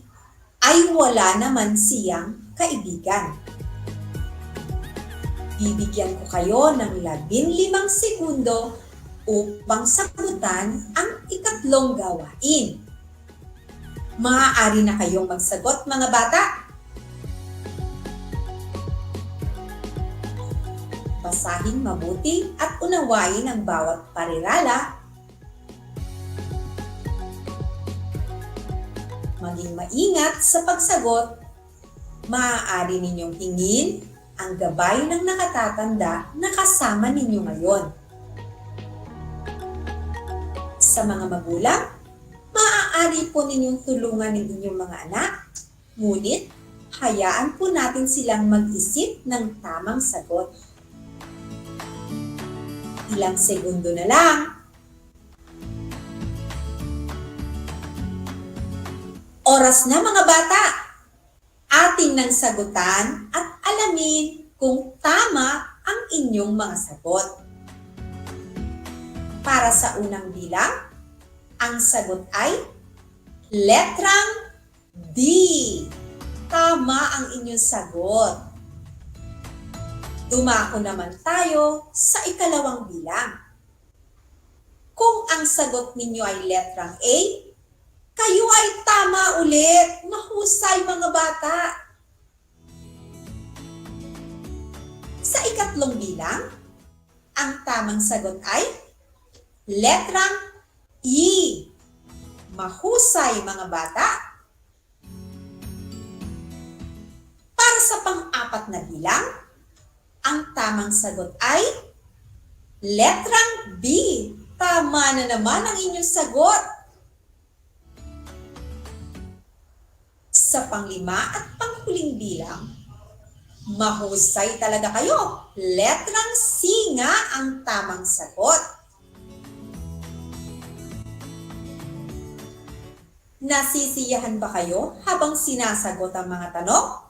ay wala naman siyang kaibigan. Bibigyan ko kayo ng 15 segundo upang sagutan ang ikatlong gawain. Maaari na kayong magsagot mga bata. Basahin mabuti at unawain ang bawat parirala. Maging maingat sa pagsagot. Maaari ninyong hingin ang gabay ng nakatatanda na kasama ninyo ngayon. Sa mga magulang, maaari po ninyong tulungan ng inyong mga anak, ngunit hayaan po natin silang mag-isip ng tamang sagot. Ilang segundo na lang. Oras na mga bata! Ating nang sagutan at alamin kung tama ang inyong mga sagot. Para sa unang bilang, ang sagot ay letrang D. Tama ang inyong sagot. Dumako naman tayo sa ikalawang bilang. Kung ang sagot ninyo ay letrang A, kayo ay tama ulit. Mahusay mga bata. Sa ikatlong bilang, ang tamang sagot ay letrang E. Mahusay mga bata. Para sa pang-apat na bilang, ang tamang sagot ay letrang B. Tama na naman ang inyong sagot. Sa panglima at panghuling bilang, mahusay talaga kayo. Letrang C nga ang tamang sagot. Nasisiyahan ba kayo habang sinasagot ang mga tanong?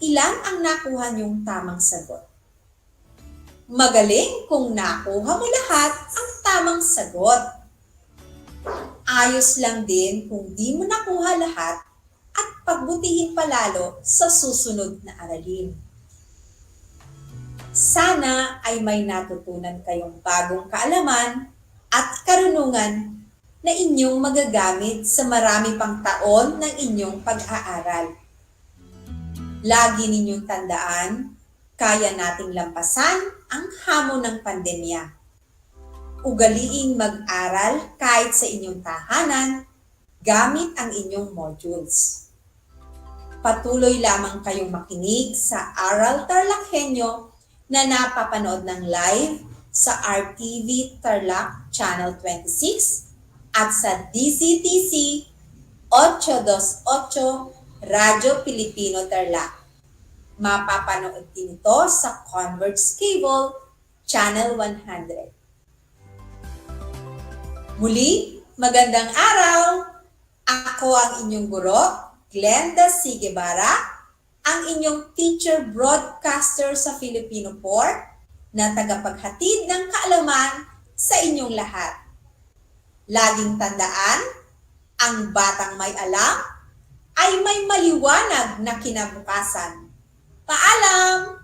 Ilan ang nakuha niyong tamang sagot? Magaling kung nakuha mo lahat ang tamang sagot. Ayos lang din kung di mo nakuha lahat at pagbutihin palalo sa susunod na aralin. Sana ay may natutunan kayong bagong kaalaman at karunungan na inyong magagamit sa marami pang taon ng inyong pag-aaral. Lagi ninyong tandaan, kaya nating lampasan ang hamon ng pandemya. Ugaliing mag-aral kahit sa inyong tahanan gamit ang inyong modules. Patuloy lamang kayong makinig sa Aral TarlakHenyo na napapanood ng live sa RTV Tarlac Channel 26 at sa DCTC 828 Radyo Pilipino Tarlac. Mapapanood din ito sa Converge Cable Channel 100. Muli, magandang araw! Ako ang inyong guro, Glenda C. Guevara, ang inyong teacher broadcaster sa Filipino 4 na tagapaghatid ng kaalaman sa inyong lahat. Laging tandaan, ang batang may alam ay may maliwanag na kinabukasan. Paalam!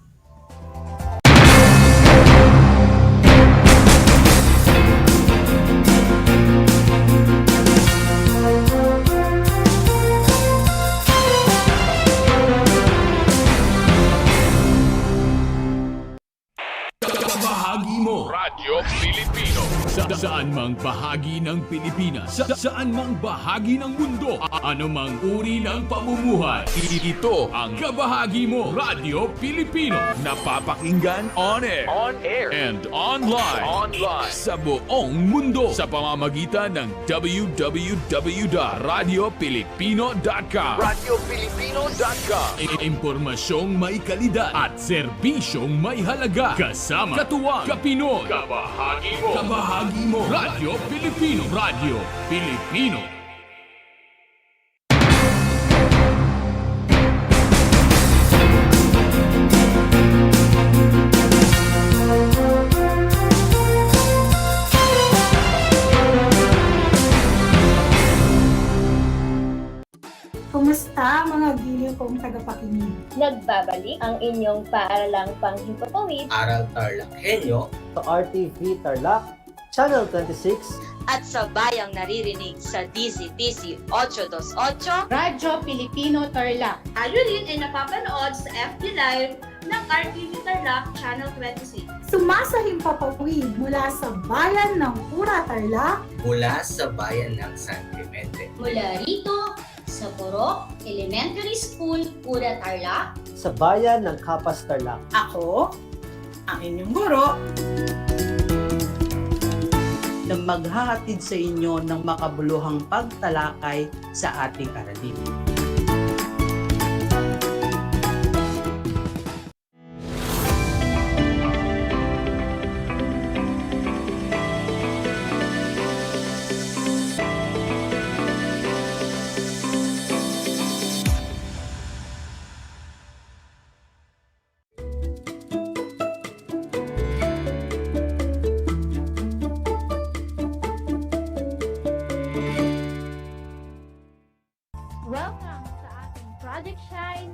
Bahagi mo Radyo Pilipino saan mang bahagi ng Pilipinas, saan mang bahagi ng mundo, anumang uri ng pamumuhay. Ito ang Kabahagi Mo Radyo Pilipino, napapakinggan on air and online sa buong mundo sa pamamagitan ng www.radiopilipino.com. Impormasyong may kalidad at serbisyong may halaga, kasama katuwang Kapinoy. Kabahagi Mo Radyo Pilipino. Radyo Pilipino. Kumusta mga giliw kong tagapakinig? Nagbabalik ang inyong paaralang panghimpapawid, Aral TarlakHenyo, sa RTV Tarlac, Channel 26, at sa bayang naririnig sa DCTC 828 Radyo Pilipino Tarlac. Tayo rin ay napapanood sa FB Live ng RTV Tarlac Channel 26. Sumasahimpapawid mula sa bayan ng Pura Tarlac, mula sa bayan ng San Clemente, mula rito sa Borok Elementary School, Pura Tarlac, sa bayan ng Kapas Tarlac. Ako, ang inyong guro, na maghahatid sa inyo ng makabuluhang pagtalakay sa ating aralin. Welcome sa ating Project Shine,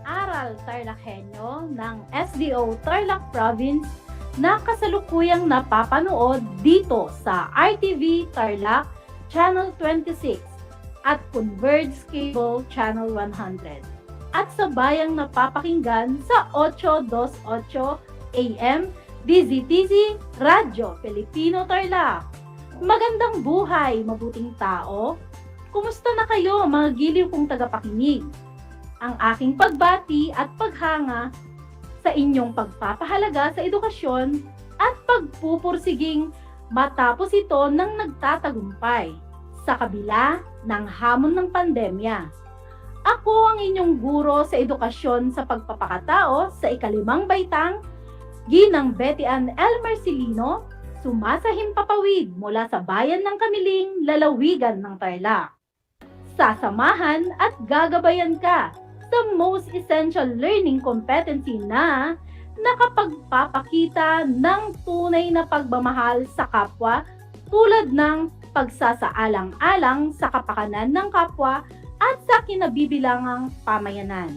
Aral TarlakHenyo ng SDO Tarlac Province na kasalukuyang napapanood dito sa RTV Tarlac Channel 26 at Converge Cable Channel 100 at sa bayang napapakinggan sa 828 AM DZTZ Radyo Pilipino Tarlac. Magandang buhay, mabuting tao! Kumusta na kayo mga giliw kong tagapakinig? Ang aking pagbati at paghanga sa inyong pagpapahalaga sa edukasyon at pagpupursiging matapos ito ng nagtatagumpay sa kabila ng hamon ng pandemya. Ako ang inyong guro sa edukasyon sa pagpapakatao sa ikalimang baitang, Ginang Betty Ann L. Marcelino, sumasahimpapawid mula sa bayan ng Kamiling, lalawigan ng Tarlac. Sasamahan at gagabayan ka sa Most Essential Learning Competency na nakapagpapakita ng tunay na pagmamahal sa kapwa tulad ng pagsasaalang-alang sa kapakanan ng kapwa at sa kinabibilangang pamayanan.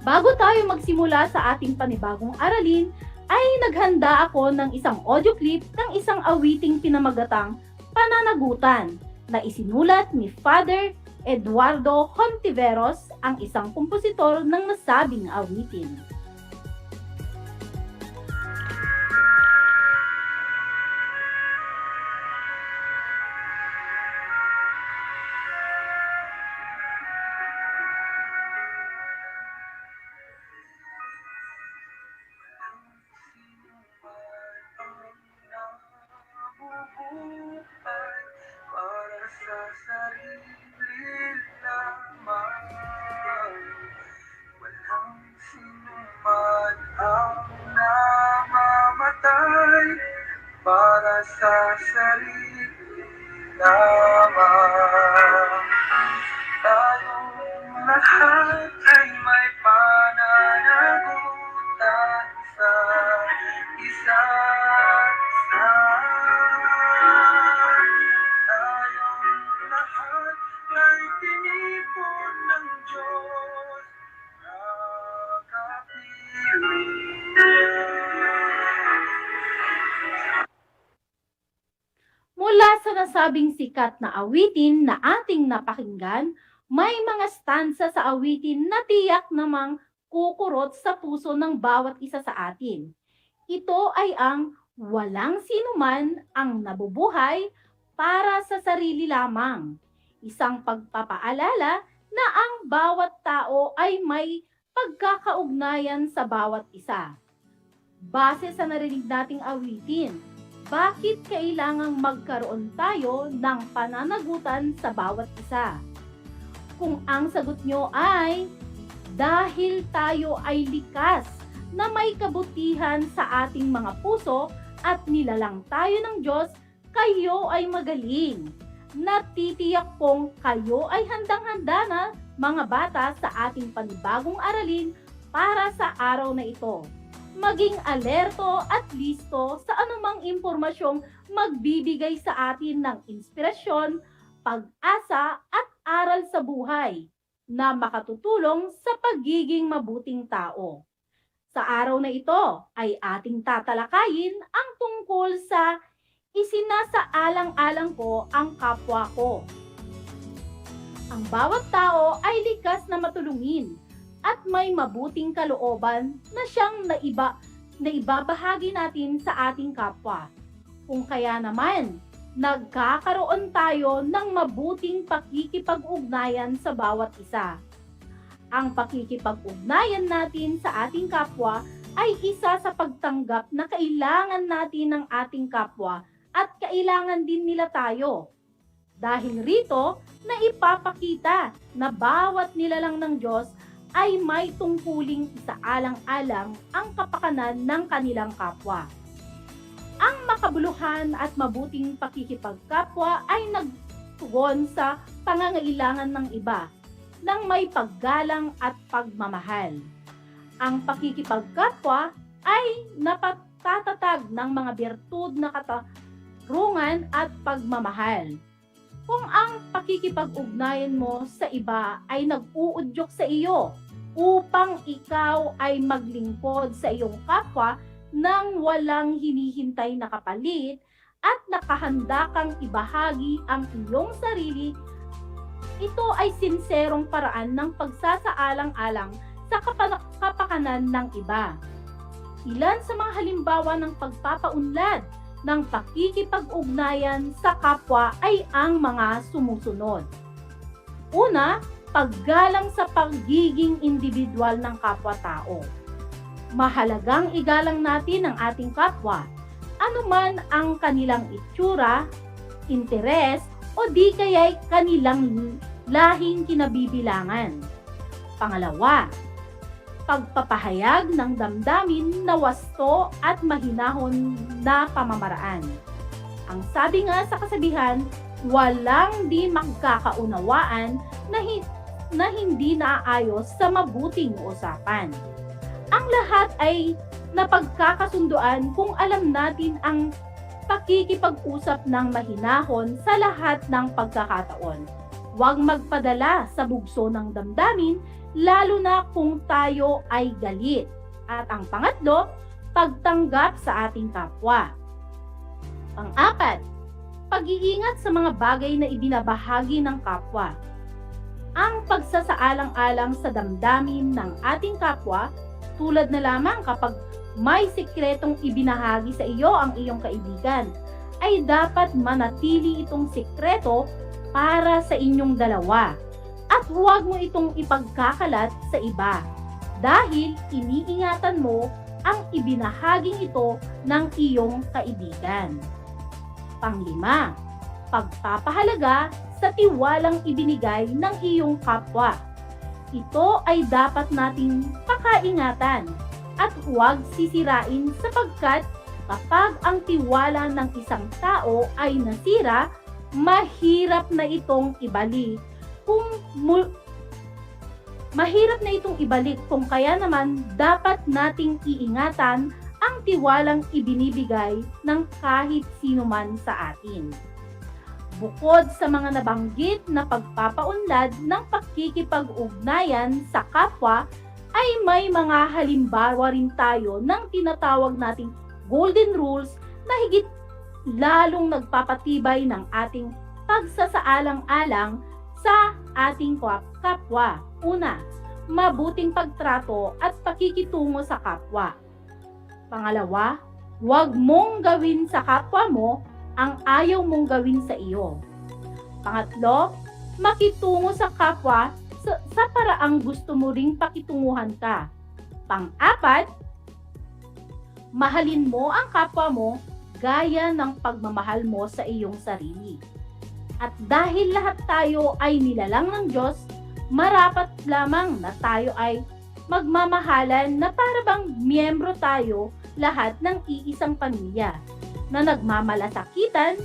Bago tayo magsimula sa ating panibagong aralin, ay naghanda ako ng isang audio clip ng isang awiting pinamagatang Pananagutan na isinulat ni Father Eduardo Hontiveros, ang isang kompositor ng nasabing awitin. Para sa sarili lamang. Tayong lahat ay may pananagutan sa isa't isa. Tayong lahat ay tinipon ng Diyos na kapiling. Mula sa nasabing sikat na awitin na ating napakinggan, may mga stanza sa awitin na tiyak namang kukurot sa puso ng bawat isa sa atin. Ito ay ang walang sinuman ang nabubuhay para sa sarili lamang. Isang pagpapaalala na ang bawat tao ay may pagkakaugnayan sa bawat isa. Base sa narinig nating awitin, bakit kailangang magkaroon tayo ng pananagutan sa bawat isa? Kung ang sagot nyo ay, dahil tayo ay likas na may kabutihan sa ating mga puso at nilalang tayo ng Diyos, kayo ay magaling. Natitiyak kong kayo ay handang-handa na mga bata sa ating panibagong aralin para sa araw na ito. Maging alerto at listo sa anumang impormasyong magbibigay sa atin ng inspirasyon, pag-asa at aral sa buhay na makatutulong sa pagiging mabuting tao. Sa araw na ito ay ating tatalakayin ang tungkol sa isinasaalang-alang ko ang kapwa ko. Ang bawat tao ay likas na matulungin at may mabuting kalooban na siyang naibabahagi natin sa ating kapwa. Kung kaya naman, nagkakaroon tayo ng mabuting pakikipag-ugnayan sa bawat isa. Ang pakikipag-ugnayan natin sa ating kapwa ay isa sa pagtanggap na kailangan natin ng ating kapwa at kailangan din nila tayo. Dahil rito, na ipapakita na bawat nilalang ng Diyos ay may tungkuling isaalang-alang ang kapakanan ng kanilang kapwa. Ang makabuluhan at mabuting pakikipagkapwa ay nagtugon sa pangangailangan ng iba ng may paggalang at pagmamahal. Ang pakikipagkapwa ay napatatatag ng mga birtud na katarungan at pagmamahal. Kung ang pakikipag-ugnayan mo sa iba ay nag-uudyok sa iyo upang ikaw ay maglingkod sa iyong kapwa nang walang hinihintay na kapalit at nakahanda kang ibahagi ang iyong sarili, ito ay sinserong paraan ng pagsasaalang-alang sa kapakanan ng iba. Ilan sa mga halimbawa ng pagpapaunlad ng pakikipag-ugnayan sa kapwa ay ang mga sumusunod. Una, paggalang sa pagiging individual ng kapwa-tao. Mahalagang igalang natin ang ating kapwa, anuman ang kanilang itsura, interes, o di kaya'y kanilang lahing kinabibilangan. Pangalawa, pagpapahayag ng damdamin na wasto at mahinahon na pamamaraan. Ang sabi nga sa kasabihan, walang di magkakaunawaan na hindi naaayos sa mabuting usapan. Ang lahat ay napagkakasunduan kung alam natin ang pakikipag-usap ng mahinahon sa lahat ng pagkakataon. Huwag magpadala sa bugso ng damdamin lalo na kung tayo ay galit. At ang pangatlo, pagtanggap sa ating kapwa. Pang-apat, pag-iingat sa mga bagay na ibinabahagi ng kapwa. Ang pagsasaalang-alang sa damdamin ng ating kapwa, tulad na lamang kapag may sikretong ibinahagi sa iyo ang iyong kaibigan, ay dapat manatili itong sikreto para sa inyong dalawa at huwag mo itong ipagkakalat sa iba dahil iniingatan mo ang ibinahaging ito ng iyong kaibigan. Panglima, pagpapahalaga sa tiwalang ibinigay ng iyong kapwa. Ito ay dapat nating pakaingatan at huwag sisirain sapagkat kapag ang tiwala ng isang tao ay nasira, mahirap na itong ibalik kung kaya naman dapat nating iingatan ang tiwalang ibinibigay ng kahit sino man sa atin. Bukod sa mga nabanggit na pagpapaunlad ng pakikipag-ugnayan sa kapwa, ay may mga halimbawa rin tayo ng tinatawag nating golden rules na higit lalong nagpapatibay ng ating pagsasaalang-alang sa ating kapwa. Una, mabuting pagtrato at pakikitungo sa kapwa. Pangalawa, huwag mong gawin sa kapwa mo ang ayaw mong gawin sa iyo. Pangatlo, makitungo sa kapwa sa paraang gusto mo ring pakitunguhan ka. Pang-apat, mahalin mo ang kapwa mo gaya ng pagmamahal mo sa iyong sarili. At dahil lahat tayo ay nilalang ng Diyos, marapat lamang na tayo ay magmamahalan na para bang miyembro tayo lahat ng iisang pamilya na nagmamalasakitan,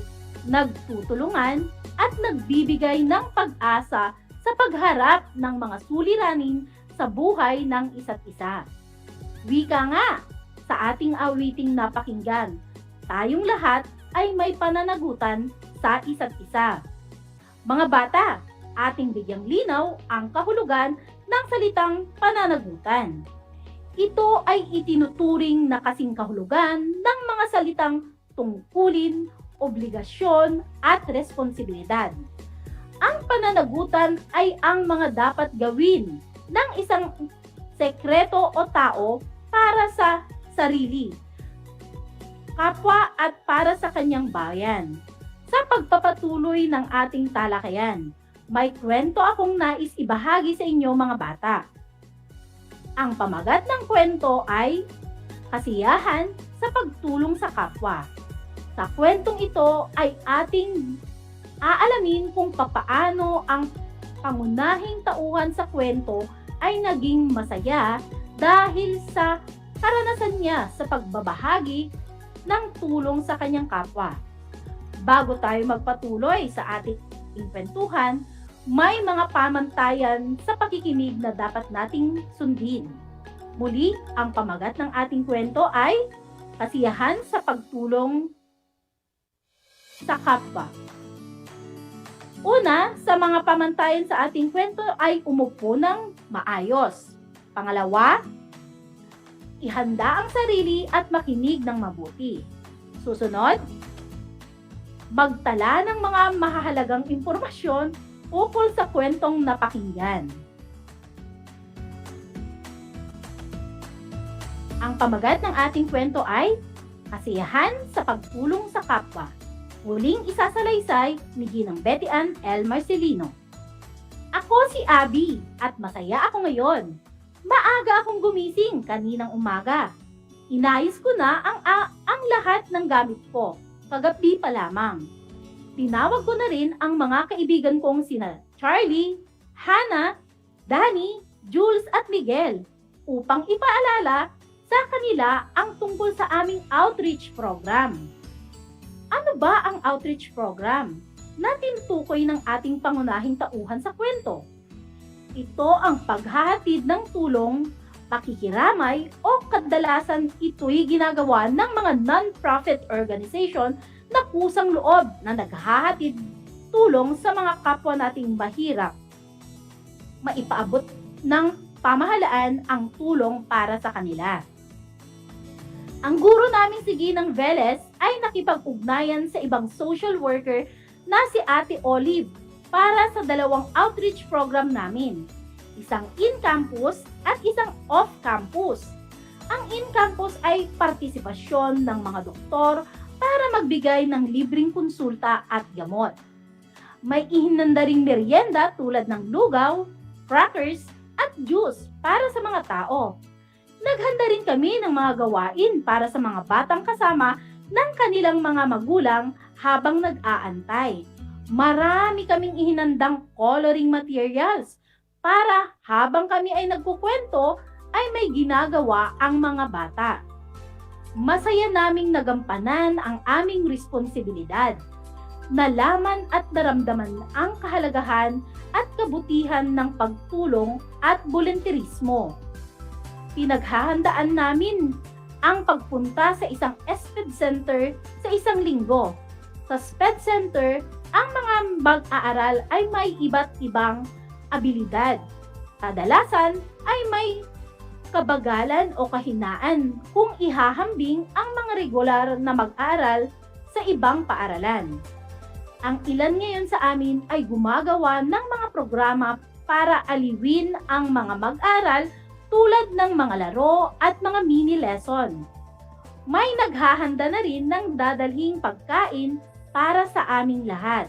nagtutulungan, at nagbibigay ng pag-asa sa pagharap ng mga suliranin sa buhay ng isa't isa. Wika nga sa ating awiting napakinggan, tayong lahat ay may pananagutan sa isa't isa. Mga bata, ating bigyang linaw ang kahulugan ng salitang pananagutan. Ito ay itinuturing na kasing kahulugan ng mga salitang tungkulin, obligasyon, at responsibilidad. Ang pananagutan ay ang mga dapat gawin ng isang sekreto o tao para sa sarili, kapwa at para sa kanyang bayan. Sa pagpapatuloy ng ating talakayan, may kwento akong nais ibahagi sa inyo mga bata. Ang pamagat ng kwento ay kasiyahan sa pagtulong sa kapwa. Sa kwentong ito ay ating aalamin kung papaano ang pangunahing tauhan sa kwento ay naging masaya dahil sa karanasan niya sa pagbabahagi ng tulong sa kanyang kapwa. Bago tayo magpatuloy sa ating kwentuhan, may mga pamantayan sa pakikinig na dapat nating sundin. Muli, ang pamagat ng ating kwento ay kasiyahan sa pagtulong sa kapwa. Una, sa mga pamantayan sa ating kwento ay umupo ng maayos. Pangalawa, ihanda ang sarili at makinig ng mabuti. Susunod, magtala ng mga mahahalagang impormasyon ukol sa kwentong napakinggan. Ang pamagat ng ating kwento ay kasiyahan sa pagtulong sa kapwa. Muling isasalaysay ni Ginang Betty Ann L. Marcelino. Ako si Abby at masaya ako ngayon. Maaga akong gumising kaninang umaga. Inayos ko na ang lahat ng gamit ko. Kagabi pa lamang. Tinawag ko na rin ang mga kaibigan kong sina Charlie, Hannah, Danny, Jules at Miguel upang ipaalala sa kanila ang tungkol sa aming outreach program. Ano ba ang outreach program na tinutukoy ng ating pangunahing tauhan sa kwento? Ito ang paghahatid ng tulong, pakikiramay o kadalasan ito'y ginagawa ng mga non-profit organization na kusang loob na naghahatid tulong sa mga kapwa nating mahirap. Maipaabot ng pamahalaan ang tulong para sa kanila. Ang guro naming si Ginang Velez ay nakipag-ugnayan sa ibang social worker na si Ate Olive para sa dalawang outreach program namin. Isang in-campus at isang off-campus. Ang in-campus ay partisipasyon ng mga doktor para magbigay ng libreng konsulta at gamot. May ihinanda ring merienda tulad ng lugaw, crackers, at juice para sa mga tao. Naghanda rin kami ng mga gawain para sa mga batang kasama ng kanilang mga magulang habang nag-aantay. Marami kaming ihinandang coloring materials para habang kami ay nagkukwento ay may ginagawa ang mga bata. Masaya naming nagampanan ang aming responsibilidad. Nalaman at naramdaman ang kahalagahan at kabutihan ng pagtulong at volunteerismo. Pinaghahandaan namin ang pagpunta sa isang SPED center sa isang linggo. Sa SPED center, ang mga mag-aaral ay may iba't ibang abilidad. Kadalasan ay may kabagalan o kahinaan kung ihahambing ang mga regular na mag-aaral sa ibang paaralan. Ang ilan ngayon sa amin ay gumagawa ng mga programa para aliwin ang mga mag-aral tulad ng mga laro at mga mini lesson. May naghahanda na rin ng dadalhing pagkain para sa aming lahat.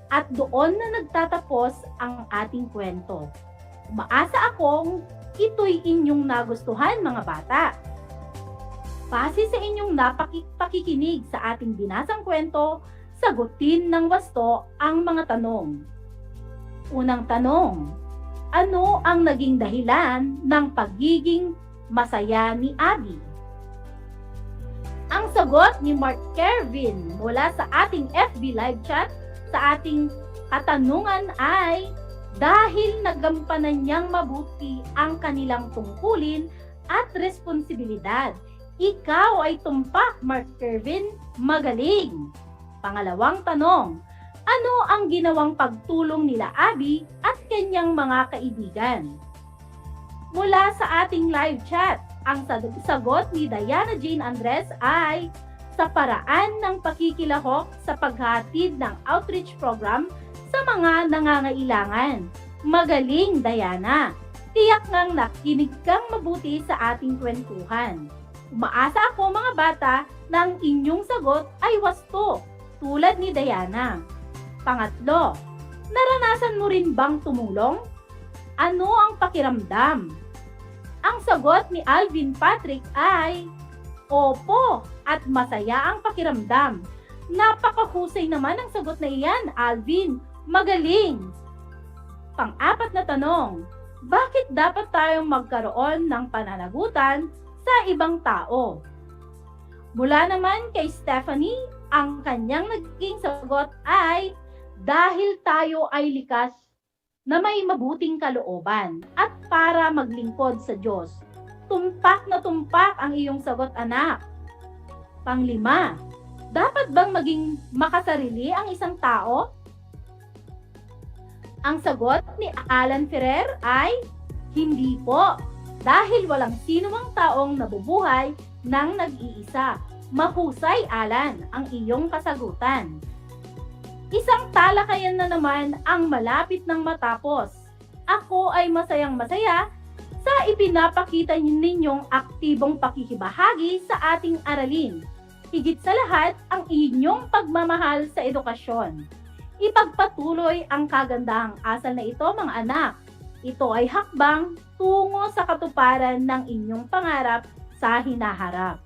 At doon na nagtatapos ang ating kwento. Umaasa akong ito'y inyong nagustuhan mga bata. Base sa inyong pakikinig sa ating binasang kwento, sagutin ng wasto ang mga tanong. Unang tanong, ano ang naging dahilan ng pagiging masaya ni Abby? Ang sagot ni Mark Kervin mula sa ating FB live chat sa ating katanungan ay dahil nagampanan niyang mabuti ang kanilang tungkulin at responsibilidad. Ikaw ay tumpak, Mark Kervin, magaling. Pangalawang tanong, ano ang ginawang pagtulong nila Abby at kanyang mga kaibigan? Mula sa ating live chat, ang sagot ni Diana Jane Andres ay sa paraan ng pakikilahok sa paghatid ng outreach program sa mga nangangailangan. Magaling, Diana! Tiyak ngang nakinig kang mabuti sa ating kwentuhan. Umaasa ako mga bata na ang inyong sagot ay wasto, tulad ni Diana. Pangatlo, naranasan mo rin bang tumulong? Ano ang pakiramdam? Ang sagot ni Alvin Patrick ay, opo, at masaya ang pakiramdam. Napakahusay naman ang sagot na iyan, Alvin. Magaling! Pang-apat na tanong, bakit dapat tayong magkaroon ng pananagutan sa ibang tao? Mula naman kay Stephanie, ang kanyang naging sagot ay, dahil tayo ay likas na may mabuting kalooban at para maglingkod sa Diyos. Tumpak na tumpak ang iyong sagot, anak. Panglima, dapat bang maging makasarili ang isang tao? Ang sagot ni Alan Ferrer ay, hindi po, dahil walang sinumang taong nabubuhay nang nag-iisa. Mahusay, Alan, ang iyong kasagutan. Isang talakayan na naman ang malapit ng matapos. Ako ay masayang-masaya sa ipinapakita ninyong aktibong pakikibahagi sa ating aralin. Higit sa lahat, ang inyong pagmamahal sa edukasyon. Ipagpatuloy ang kagandahang asal na ito, mga anak. Ito ay hakbang tungo sa katuparan ng inyong pangarap sa hinaharap.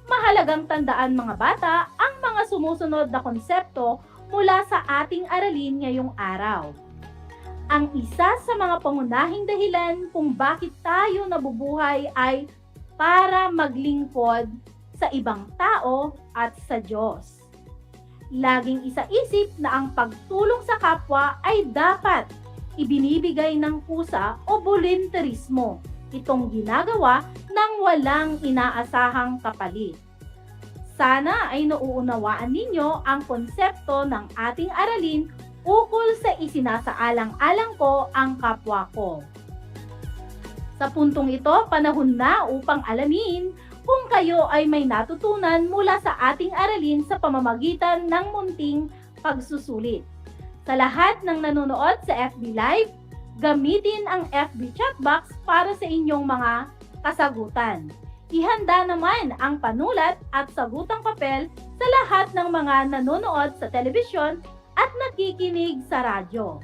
Mahalagang tandaan, mga bata, ang mga sumusunod na konsepto mula sa ating aralin ngayong araw. Ang isa sa mga pangunahing dahilan kung bakit tayo nabubuhay ay para maglingkod sa ibang tao at sa Diyos. Laging isaisip na ang pagtulong sa kapwa ay dapat ibinibigay ng kusa o volunteerismo. Itong ginagawa ng walang inaasahang kapalit. Sana ay nauunawaan ninyo ang konsepto ng ating aralin ukol sa isinasaalang-alang ko ang kapwa ko. Sa puntong ito, panahon na upang alamin kung kayo ay may natutunan mula sa ating aralin sa pamamagitan ng munting pagsusulit. Sa lahat ng nanonood sa FB Live, gamitin ang FB chat box para sa inyong mga kasagutan. Ihanda naman ang panulat at sagutang papel sa lahat ng mga nanonood sa telebisyon at nakikinig sa radyo.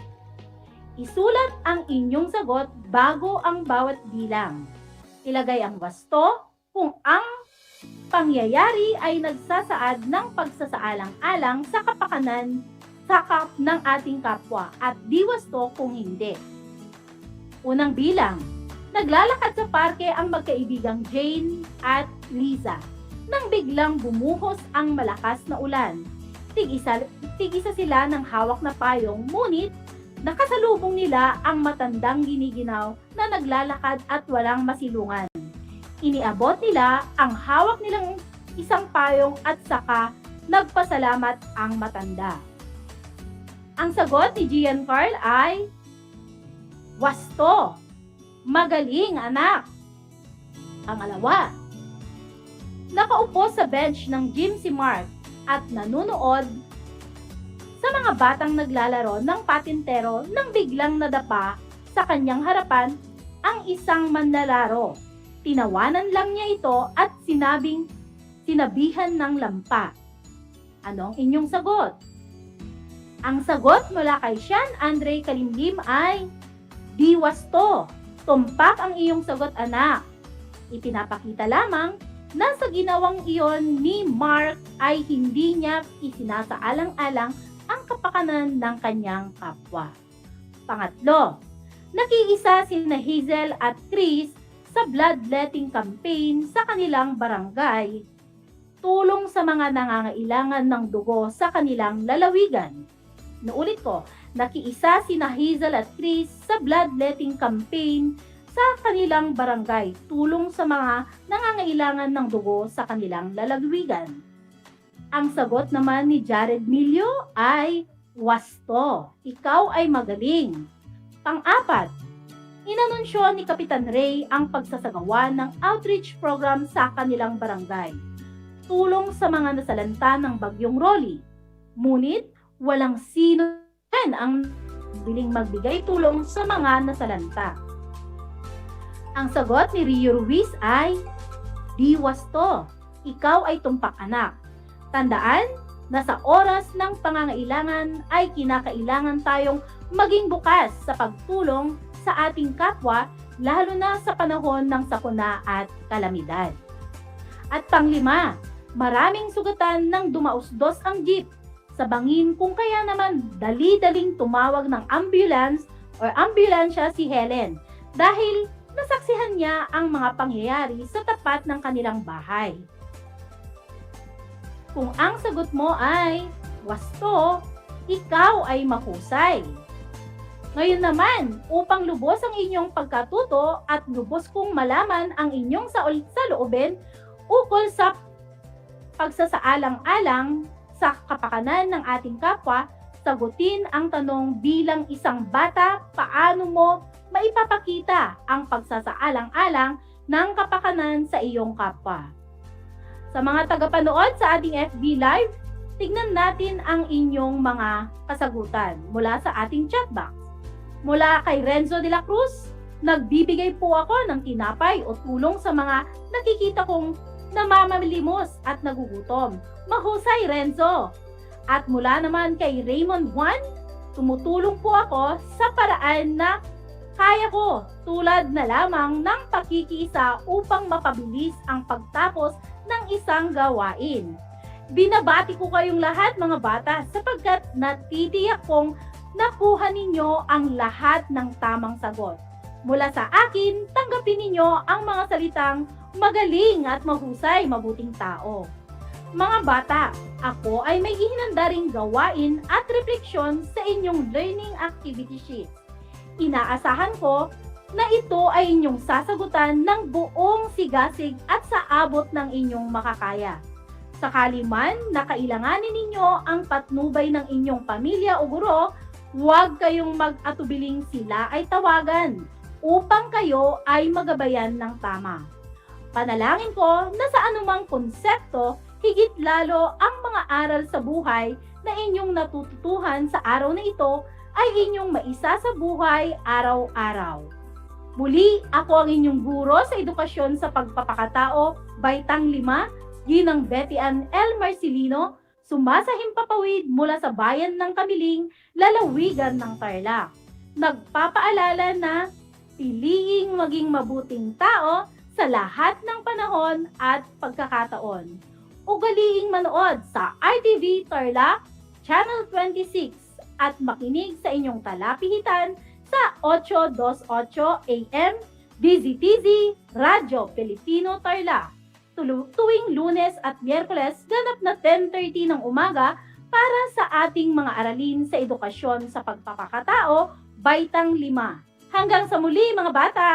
Isulat ang inyong sagot bago ang bawat bilang. Ilagay ang wasto kung ang pangyayari ay nagsasaad ng pagsasaalang-alang sa kapakanan ng ating kapwa at di wasto kung hindi. Unang bilang, naglalakad sa parke ang magkaibigang Jane at Lisa nang biglang bumuhos ang malakas na ulan. Tig-isa sila ng hawak na payong, ngunit nakasalubong nila ang matandang giniginaw na naglalakad at walang masilungan. Iniabot nila ang hawak nilang isang payong at saka nagpasalamat ang matanda. Ang sagot ni Giancarlo ay, wasto. Magaling, anak. Pangalawa, nakaupo sa bench ng gym si Mark at nanunood sa mga batang naglalaro ng patintero nang biglang nadapa sa kanyang harapan ang isang manlalaro. Tinawanan lang niya ito at sinabihan ng lampa. Anong inyong sagot? Ang sagot mula kay Sean Andre Kalimlim ay, di wasto. Tumpak ang iyong sagot, anak. Ipinapakita lamang na sa ginawang iyon ni Mark ay hindi niya isinasaalang-alang ang kapakanan ng kanyang kapwa. Pangatlo, nakiisa sina Hazel at Chris sa bloodletting campaign sa kanilang barangay, tulong sa mga nangangailangan ng dugo sa kanilang lalawigan. Naulit ko, nakiisa sina Hazel at Chris sa bloodletting campaign sa kanilang barangay, tulong sa mga nangangailangan ng dugo sa kanilang lalawigan. Ang sagot naman ni Jared Milio ay, wasto. Ikaw ay magaling. Pang-apat, inanunsyo ni Kapitan Ray ang pagsasagawa ng outreach program sa kanilang barangay, tulong sa mga nasalanta ng Bagyong Rolly. Ngunit, walang sino ang biling magbigay tulong sa mga nasalanta. Ang sagot ni Rio Ruiz ay, di wasto. Ikaw ay tumpak, anak. Tandaan na sa oras ng pangangailangan ay kinakailangan tayong maging bukas sa pagtulong sa ating kapwa, lalo na sa panahon ng sakuna at kalamidad. At panglima, maraming sugatan ng dumausdos ang jeep sa bangin, kung kaya naman dali-daling tumawag ng ambulance o ambulansya si Helen dahil nasaksihan niya ang mga pangyayari sa tapat ng kanilang bahay. Kung ang sagot mo ay wasto, ikaw ay mahusay. Ngayon naman, upang lubos ang inyong pagkatuto at lubos kong malaman ang inyong saloobin ukol sa pagsasaalang-alang sa kapakanan ng ating kapwa, sagutin ang tanong bilang isang bata, paano mo maipapakita ang pagsasaalang-alang ng kapakanan sa iyong kapwa. Sa mga tagapanood sa ating FB Live, tignan natin ang inyong mga kasagutan mula sa ating chat box. Mula kay Renzo de la Cruz, nagbibigay po ako ng tinapay o tulong sa mga nakikita kong namamalimos at nagugutom. Mahusay, Renzo! At mula naman kay Raymond Juan, tumutulong po ako sa paraan na kaya ko, tulad na lamang ng pakikiisa upang mapabilis ang pagtapos ng isang gawain. Binabati ko kayong lahat, mga bata, sapagkat natitiyak kong nakuha ninyo ang lahat ng tamang sagot. Mula sa akin, tanggapin ninyo ang mga salitang magaling at mahusay, mabuting tao. Mga bata, ako ay may ihinanda ring gawain at refleksyon sa inyong learning activity sheet. Inaasahan ko na ito ay inyong sasagutan ng buong sigasig at sa abot ng inyong makakaya. Sakali man na kailanganin ninyo ang patnubay ng inyong pamilya o guro, huwag kayong mag-atubiling sila ay tawagan. upang kayo ay magabayan ng tama. Panalangin ko na sa anumang konsepto, higit lalo ang mga aral sa buhay na inyong natututuhan sa araw na ito ay inyong maisa sa buhay araw-araw. Muli, ako ang inyong guro sa edukasyon sa pagpapakatao, Baitang 5, Ginang Betty Ann L. Marcelino, sumasahimpapawid mula sa bayan ng Kamiling, lalawigan ng Tarlac. Nagpapaalala na piliing maging mabuting tao sa lahat ng panahon at pagkakataon. Ugaliing manood sa RTV Tarlac, Channel 26 at makinig sa inyong talapihitan sa 828 AM DZTZ Radyo Pilipino Tarlac. Tuwing Lunes at Miyerkules ganap na 10:30 ng umaga para sa ating mga aralin sa edukasyon sa pagpapakatao, Baitang 5. Hanggang sa muli mga bata!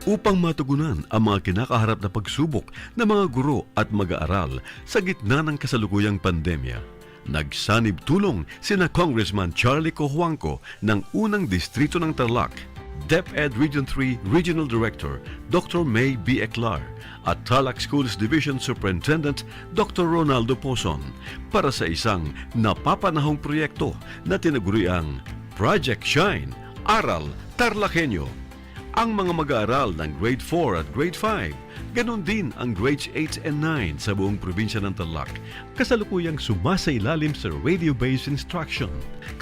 Upang matugunan ang mga kinakaharap na pagsubok ng mga guro at mag-aaral sa gitna ng kasalukuyang pandemya, nagsanib tulong sina Congressman Charlie Cojuangco ng unang distrito ng Tarlac, DEPED Region 3 Regional Director Dr. May B. Eclar at Tarlac Schools Division Superintendent Dr. Ronaldo Pozon para sa isang napapanahong proyekto na tinaguriang Project Shine, Aral TarlakHenyo. Ang mga mag-aaral ng Grade 4 at Grade 5, ganon din ang Grades 8 and 9 sa buong probinsya ng Tarlac, kasalukuyang sumasailalim sa radio-based instruction.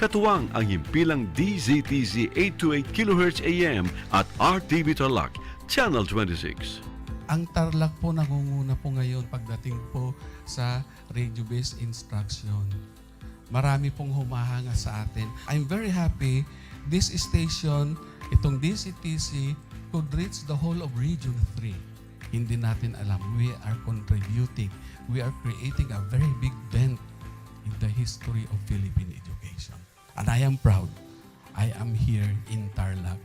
Katuwang ang himpilang DZTZ 828 kHz AM at RTV Tarlac, Channel 26. Ang Tarlac po nangunguna po ngayon pagdating po sa radio-based instruction. Marami pong humahanga sa atin. I'm very happy this station, itong DCTC, could reach the whole of Region 3. Hindi natin alam, we are contributing. We are creating a very big dent in the history of Philippine education. And I am proud. I am here in Tarlac.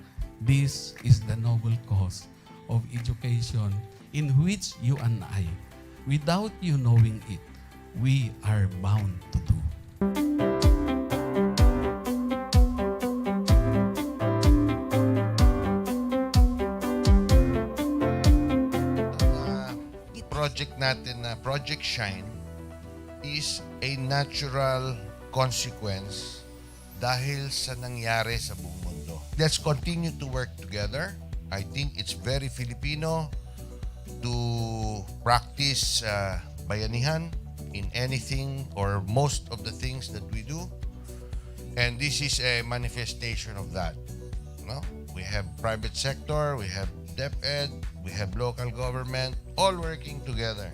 This is the noble cause of education in which you and I, without you knowing it, we are bound to do. Project natin na Project Shine is a natural consequence dahil sa nangyari sa buong mundo. Let's continue to work together. I think it's very Filipino to practice bayanihan in anything or most of the things that we do. And this is a manifestation of that. No? We have private sector, we have DEPED, we have local government, all working together.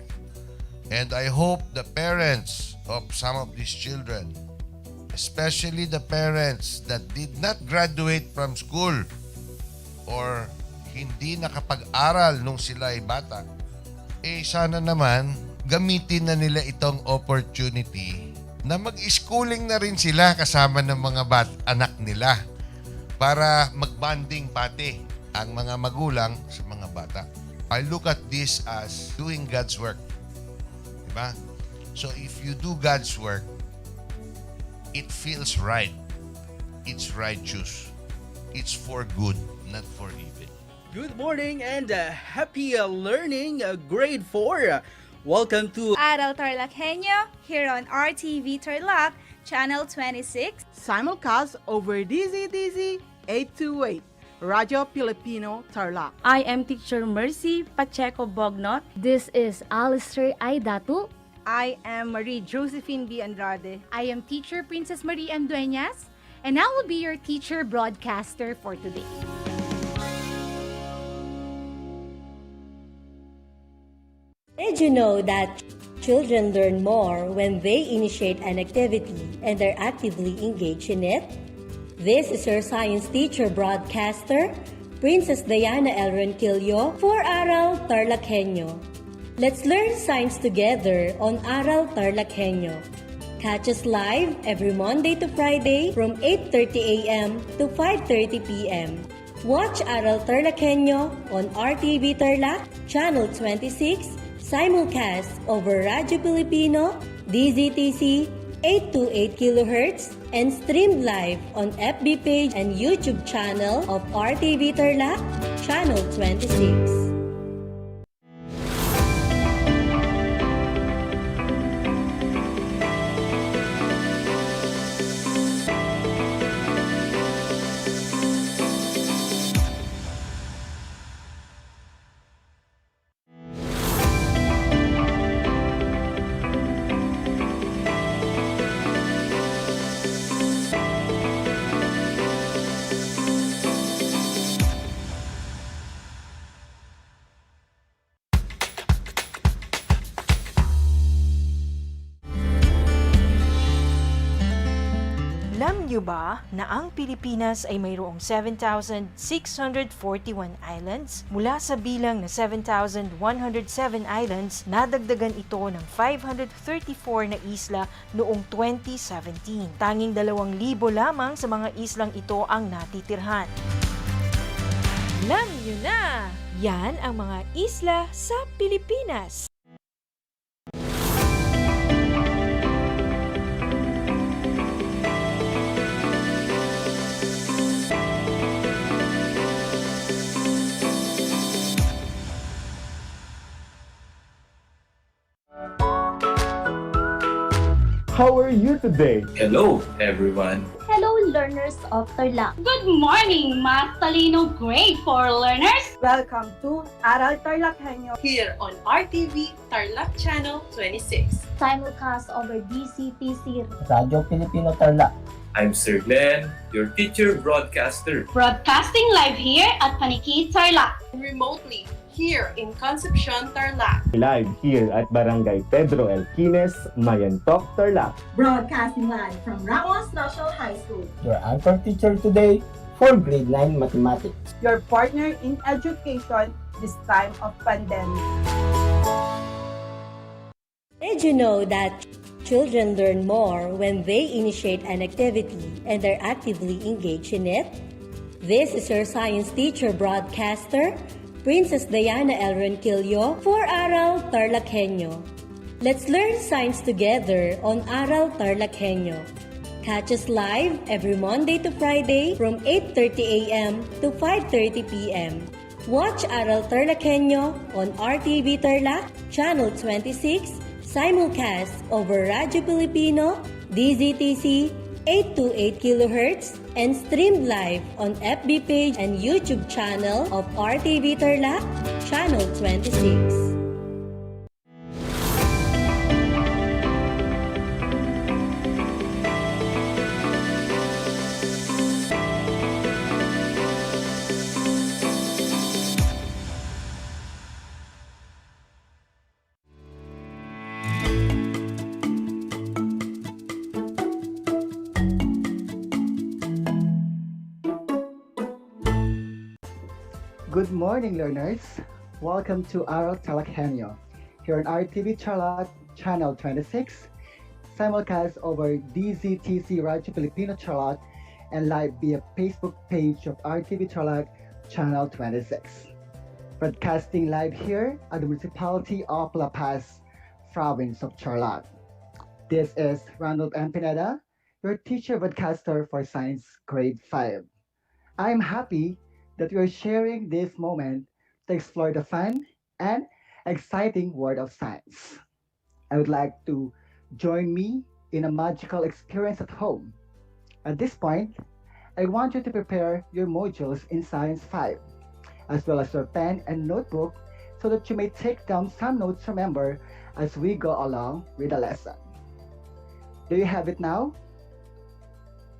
And I hope the parents of some of these children, especially the parents that did not graduate from school or hindi nakapag-aral nung sila ay bata, sana naman gamitin na nila itong opportunity na mag-schooling na rin sila kasama ng mga anak nila para mag-bonding pati ang mga magulang sa mga bata. I look at this as doing God's work. Diba? So if you do God's work, it feels right. It's righteous. It's for good, not for evil. Good morning and happy learning, grade 4. Welcome to Aral TarlakHenyo here on RTV Tarlac, Channel 26. Simulcast over DZTZ 828. Radyo Pilipino Tarlac. I am Teacher Mercy Pacheco Bognot. This is Alistair Aidatu. I am Marie Josephine B. Andrade. I am Teacher Princess Marie M. Dueñas, and I will be your teacher broadcaster for today. Did you know that children learn more when they initiate an activity and are actively engaged in it? This is your science teacher broadcaster, Princess Diana L. Ronquillo for Aral TarlakHenyo. Let's learn science together on Aral TarlakHenyo. Catch us live every Monday to Friday from 8:30 a.m. to 5:30 p.m. Watch Aral TarlakHenyo on RTV Tarlac, Channel 26, simulcast over Radyo Pilipino, DZTC 828 kHz, and streamed live on FB page and YouTube channel of RTV Tarlac, Channel 26. Alam niyo ba na ang Pilipinas ay mayroong 7,641 islands? Mula sa bilang na 7,107 islands, nadagdagan ito ng 534 na isla noong 2017. Tanging 2,000 lamang sa mga islang ito ang natitirhan. Alam niyo na! Yan ang mga isla sa Pilipinas. How are you today? Hello, everyone. Hello, learners of Tarlac. Good morning, Math Talino Grade 4 learners! Welcome to Aral TarlakHenyo Here on RTV Tarlac Channel 26. Simulcast over DCTC. Radyo Pilipino Tarlac. I'm Sir Glenn, your teacher broadcaster. Broadcasting live here at Paniki Tarlac. Remotely here in Concepcion, Tarlac. Live here at Barangay Pedro Elquines, Mayantok, Tarlac. Broadcasting live from Ramos National High School. Your anchor teacher today for grade 9 mathematics. your partner in education this time of pandemic. Did you know that children learn more when they initiate an activity and are actively engaged in it? This is your science teacher broadcaster, Princess Diana L. Ronquillo for Aral TarlakHenyo. Let's learn science together on Aral TarlakHenyo. Catch us live every Monday to Friday from 8:30 a.m. to 5:30 p.m. Watch Aral TarlakHenyo on RTV Tarlac, Channel 26, simulcast over Radyo Pilipino, DZTC 828 kHz, and streamed live on FB page and YouTube channel of RTV Tarlac, Channel 26. Good morning, learners. Welcome to Aral TarlakHenyo, here on RTV Tarlac, Channel 26, simulcast over DZTC Radyo Pilipino Tarlac, and live via Facebook page of RTV Tarlac, Channel 26. Broadcasting live here at the Municipality of La Paz, Province of Tarlac. This is Ronald M. Pineda, your teacher broadcaster for Science Grade 5. I'm happy that we are sharing this moment to explore the fun and exciting world of science. I would like to join me in a magical experience at home. At this point, I want you to prepare your modules in Science 5, as well as your pen and notebook so that you may take down some notes, remember, as we go along with the lesson. Do you have it now?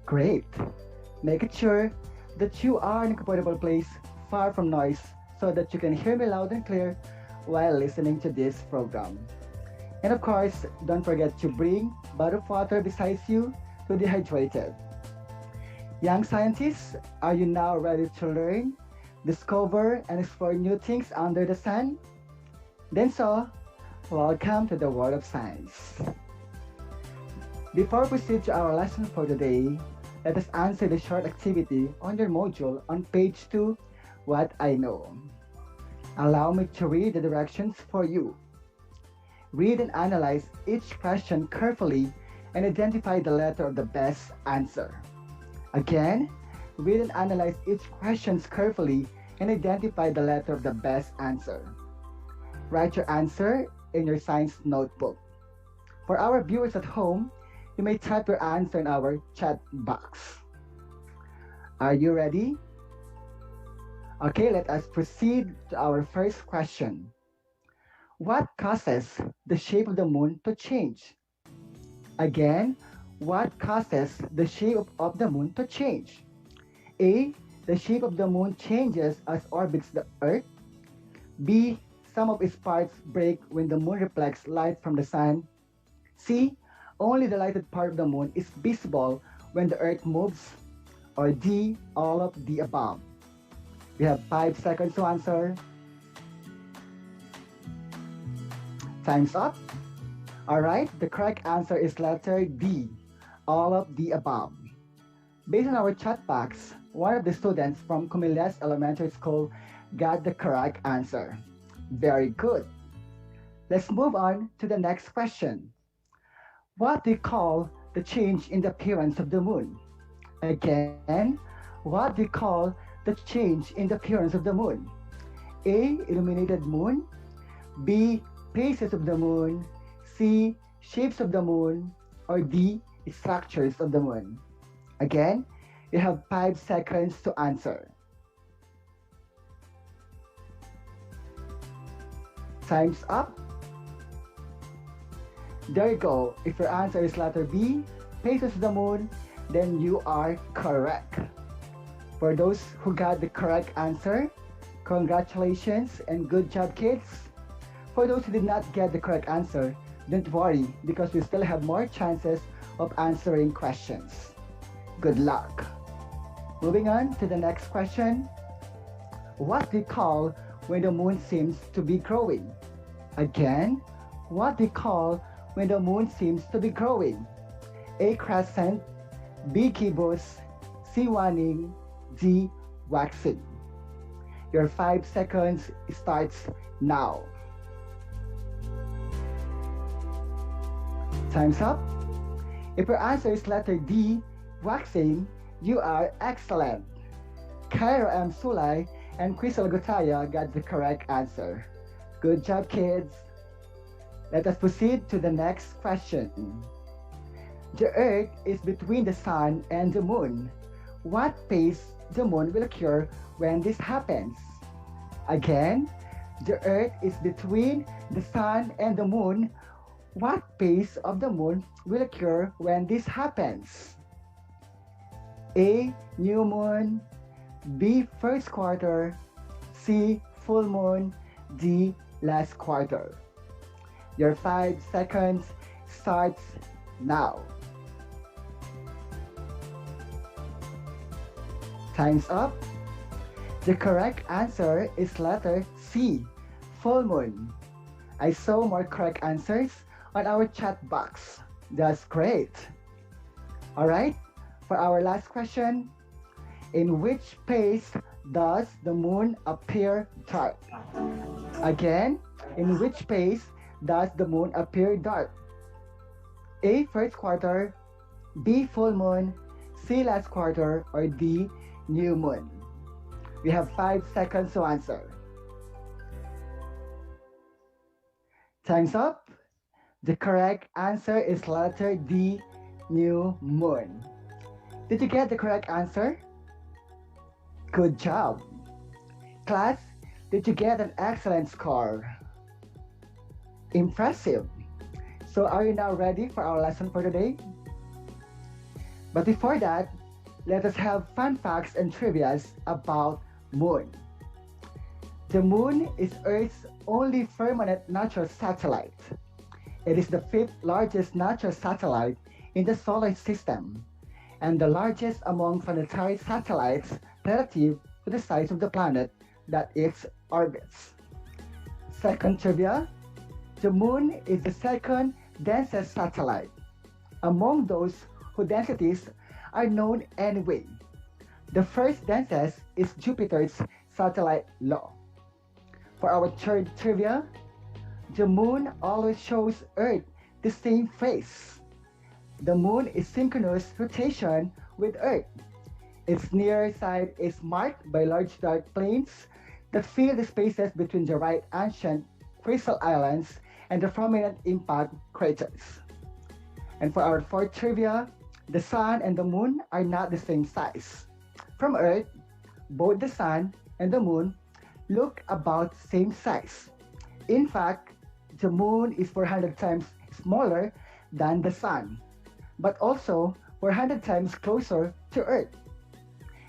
Great. Make it sure that you are in a comfortable place far from noise so that you can hear me loud and clear while listening to this program. And of course, don't forget to bring a bottle of water beside you to dehydrated. Young scientists, are you now ready to learn, discover, and explore new things under the sun? Then welcome to the world of science. Before we proceed to our lesson for today, let us answer the short activity on your module on page 2, What I Know. Allow me to read the directions for you. Read and analyze each question carefully and identify the letter of the best answer. Again, read and analyze each question carefully and identify the letter of the best answer. Write your answer in your science notebook. For our viewers at home, you may type your answer in our chat box. Are you ready? Okay, let us proceed to our first question. What causes the shape of the moon to change? Again, what causes the shape of the moon to change? A. The shape of the moon changes as orbits the Earth. B. Some of its parts break when the moon reflects light from the sun. C. Only the lighted part of the moon is visible when the Earth moves. Or D. All of the above. We have 5 seconds to answer. Time's up. Alright, the correct answer is letter D. All of the above. Based on our chat box, one of the students from Comillas Elementary School got the correct answer. Very good. Let's move on to the next question. What do you call the change in the appearance of the moon? Again, what do you call the change in the appearance of the moon? A. Illuminated moon. B. Phases of the moon. C. Shapes of the moon. Or D. Structures of the moon. Again, you have 5 seconds to answer. Time's up. There you go. If your answer is letter B, phases of the moon, then you are correct. For those who got the correct answer, congratulations and good job, kids. For those who did not get the correct answer, don't worry because we still have more chances of answering questions. Good luck. Moving on to the next question. What do you call when the moon seems to be growing? Again, what do you call when the moon seems to be growing? A. Crescent. B. Gibbous. C. Waning. D. Waxing. Your 5 seconds starts now. Time's up. If your answer is letter D, waxing, you are excellent. Cairo M. Sulay and Crystal Gutaya got the correct answer. Good job, kids. Let us proceed to the next question. The Earth is between the Sun and the Moon. What phase the Moon will occur when this happens? Again, the Earth is between the Sun and the Moon. What phase of the Moon will occur when this happens? A. New Moon. B. First quarter. C. Full Moon. D. Last quarter. Your 5 seconds starts now. Time's up. The correct answer is letter C, full moon. I saw more correct answers on our chat box. That's great. All right, for our last question, in which phase does the moon appear dark? Again, in which phase does the moon appear dark? A. First quarter. B. Full moon. C. Last quarter. Or D. New moon. We have 5 seconds to answer. Time's up. The correct answer is letter D. New moon. Did you get the correct answer? Good job. Class, did you get an excellent score? Impressive. So are you now ready for our lesson for today? But before that, let us have fun facts and trivias about moon. The moon is Earth's only permanent natural satellite. It is the 5th largest natural satellite in the solar system and the largest among planetary satellites relative to the size of the planet that it orbits. Second trivia, the moon is the second densest satellite. among those whose densities are known anyway. The first densest is Jupiter's satellite law. For our third trivia, the moon always shows Earth the same face. The moon is synchronous rotation with Earth. Its near side is marked by large dark plains that fill the spaces between the right ancient crystal islands and the prominent impact craters. And for our fourth trivia, the sun and the moon are not the same size. From Earth, both the sun and the moon look about the same size. In fact, the moon is 400 times smaller than the sun, but also 400 times closer to Earth.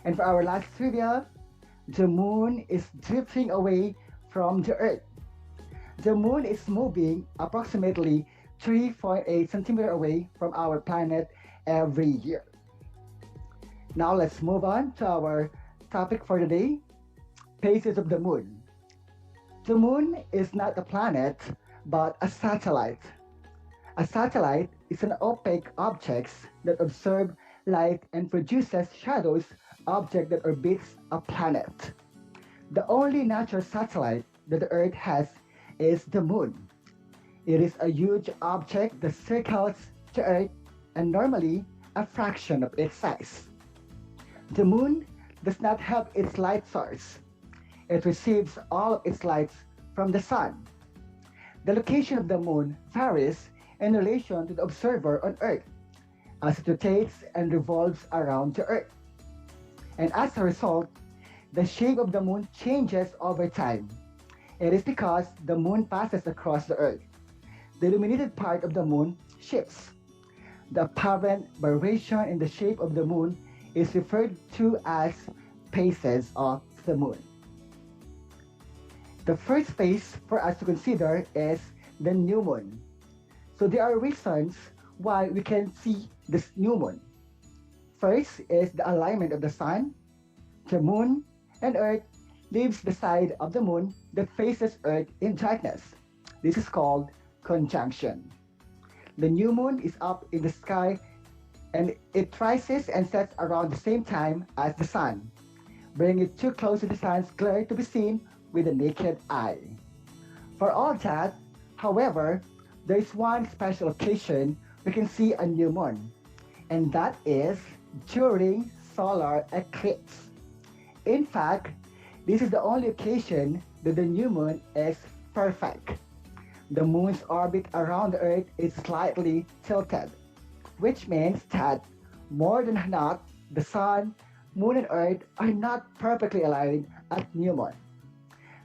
And for our last trivia, the moon is drifting away from the Earth. The moon is moving approximately 3.8 centimeters away from our planet every year. Now let's move on to our topic for today, phases of the moon. The moon is not a planet, but a satellite. A satellite is an opaque object that observes light and produces shadows, object that orbits a planet. The only natural satellite that the Earth has is the moon. It is a huge object that circles the Earth and normally a fraction of its size. The moon does not have its light source. It receives all of its light from the sun. The location of the moon varies in relation to the observer on Earth as it rotates and revolves around the Earth. And as a result, the shape of the moon changes over time. It is because the moon passes across the Earth. The illuminated part of the moon shifts. The apparent variation in the shape of the moon is referred to as phases of the moon. The first phase for us to consider is the new moon. So there are reasons why we can see this new moon. First is the alignment of the sun. The moon and Earth leaves the side of the moon that faces Earth in darkness. This is called conjunction. The new moon is up in the sky and it rises and sets around the same time as the sun, bringing it too close to the sun's glare to be seen with the naked eye. For all that, however, there is one special occasion we can see a new moon, and that is during solar eclipse. In fact, this is the only occasion that the new moon is perfect. The moon's orbit around the Earth is slightly tilted, which means that more than not, the sun, moon, and Earth are not perfectly aligned at new moon.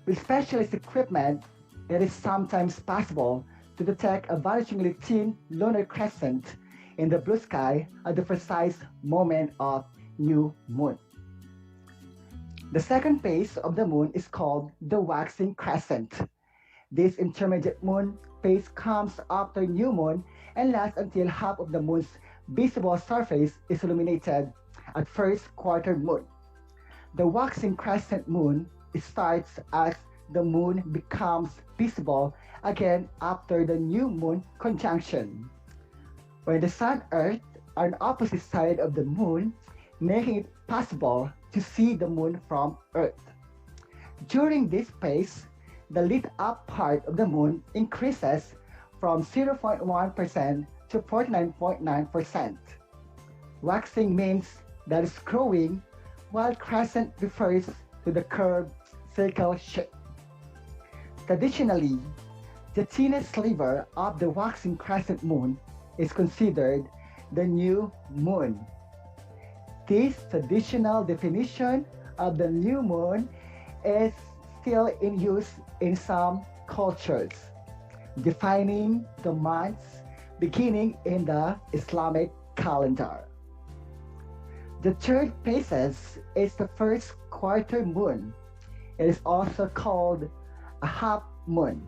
With specialist equipment, it is sometimes possible to detect a vanishingly thin lunar crescent in the blue sky at the precise moment of new moon. The second phase of the moon is called the waxing crescent. This intermediate moon phase comes after new moon and lasts until half of the moon's visible surface is illuminated at first quarter moon. The waxing crescent moon starts as the moon becomes visible again after the new moon conjunction, when the sun and Earth are on opposite side of the moon, making it possible to see the moon from Earth. During this phase, the lit up part of the moon increases from 0.1% to 49.9%. Waxing means that it's growing, while crescent refers to the curved circle shape. Traditionally, the thinnest sliver of the waxing crescent moon is considered the new moon. This traditional definition of the new moon is still in use in some cultures, defining the months beginning in the Islamic calendar. The third phase is the first quarter moon. It is also called a half moon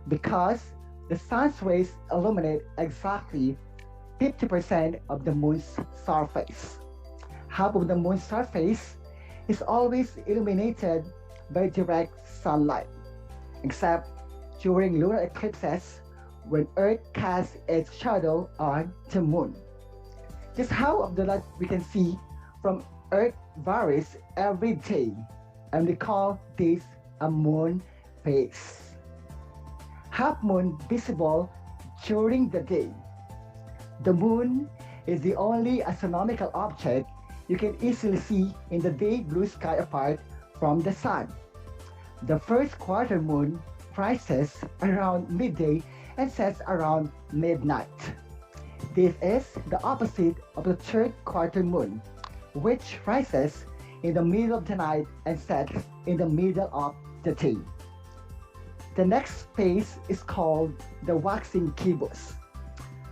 because the sun's rays illuminate exactly 50% of the moon's surface. Half of the moon's surface is always illuminated by direct sunlight, except during lunar eclipses when Earth casts its shadow on the moon. Just how of the light we can see from Earth varies every day, and we call this a moon phase. Half moon visible during the day. The moon is the only astronomical object you can easily see in the day blue sky apart from the sun. The first quarter moon rises around midday and sets around midnight. This is the opposite of the third quarter moon, which rises in the middle of the night and sets in the middle of the day. The next phase is called the waxing gibbous.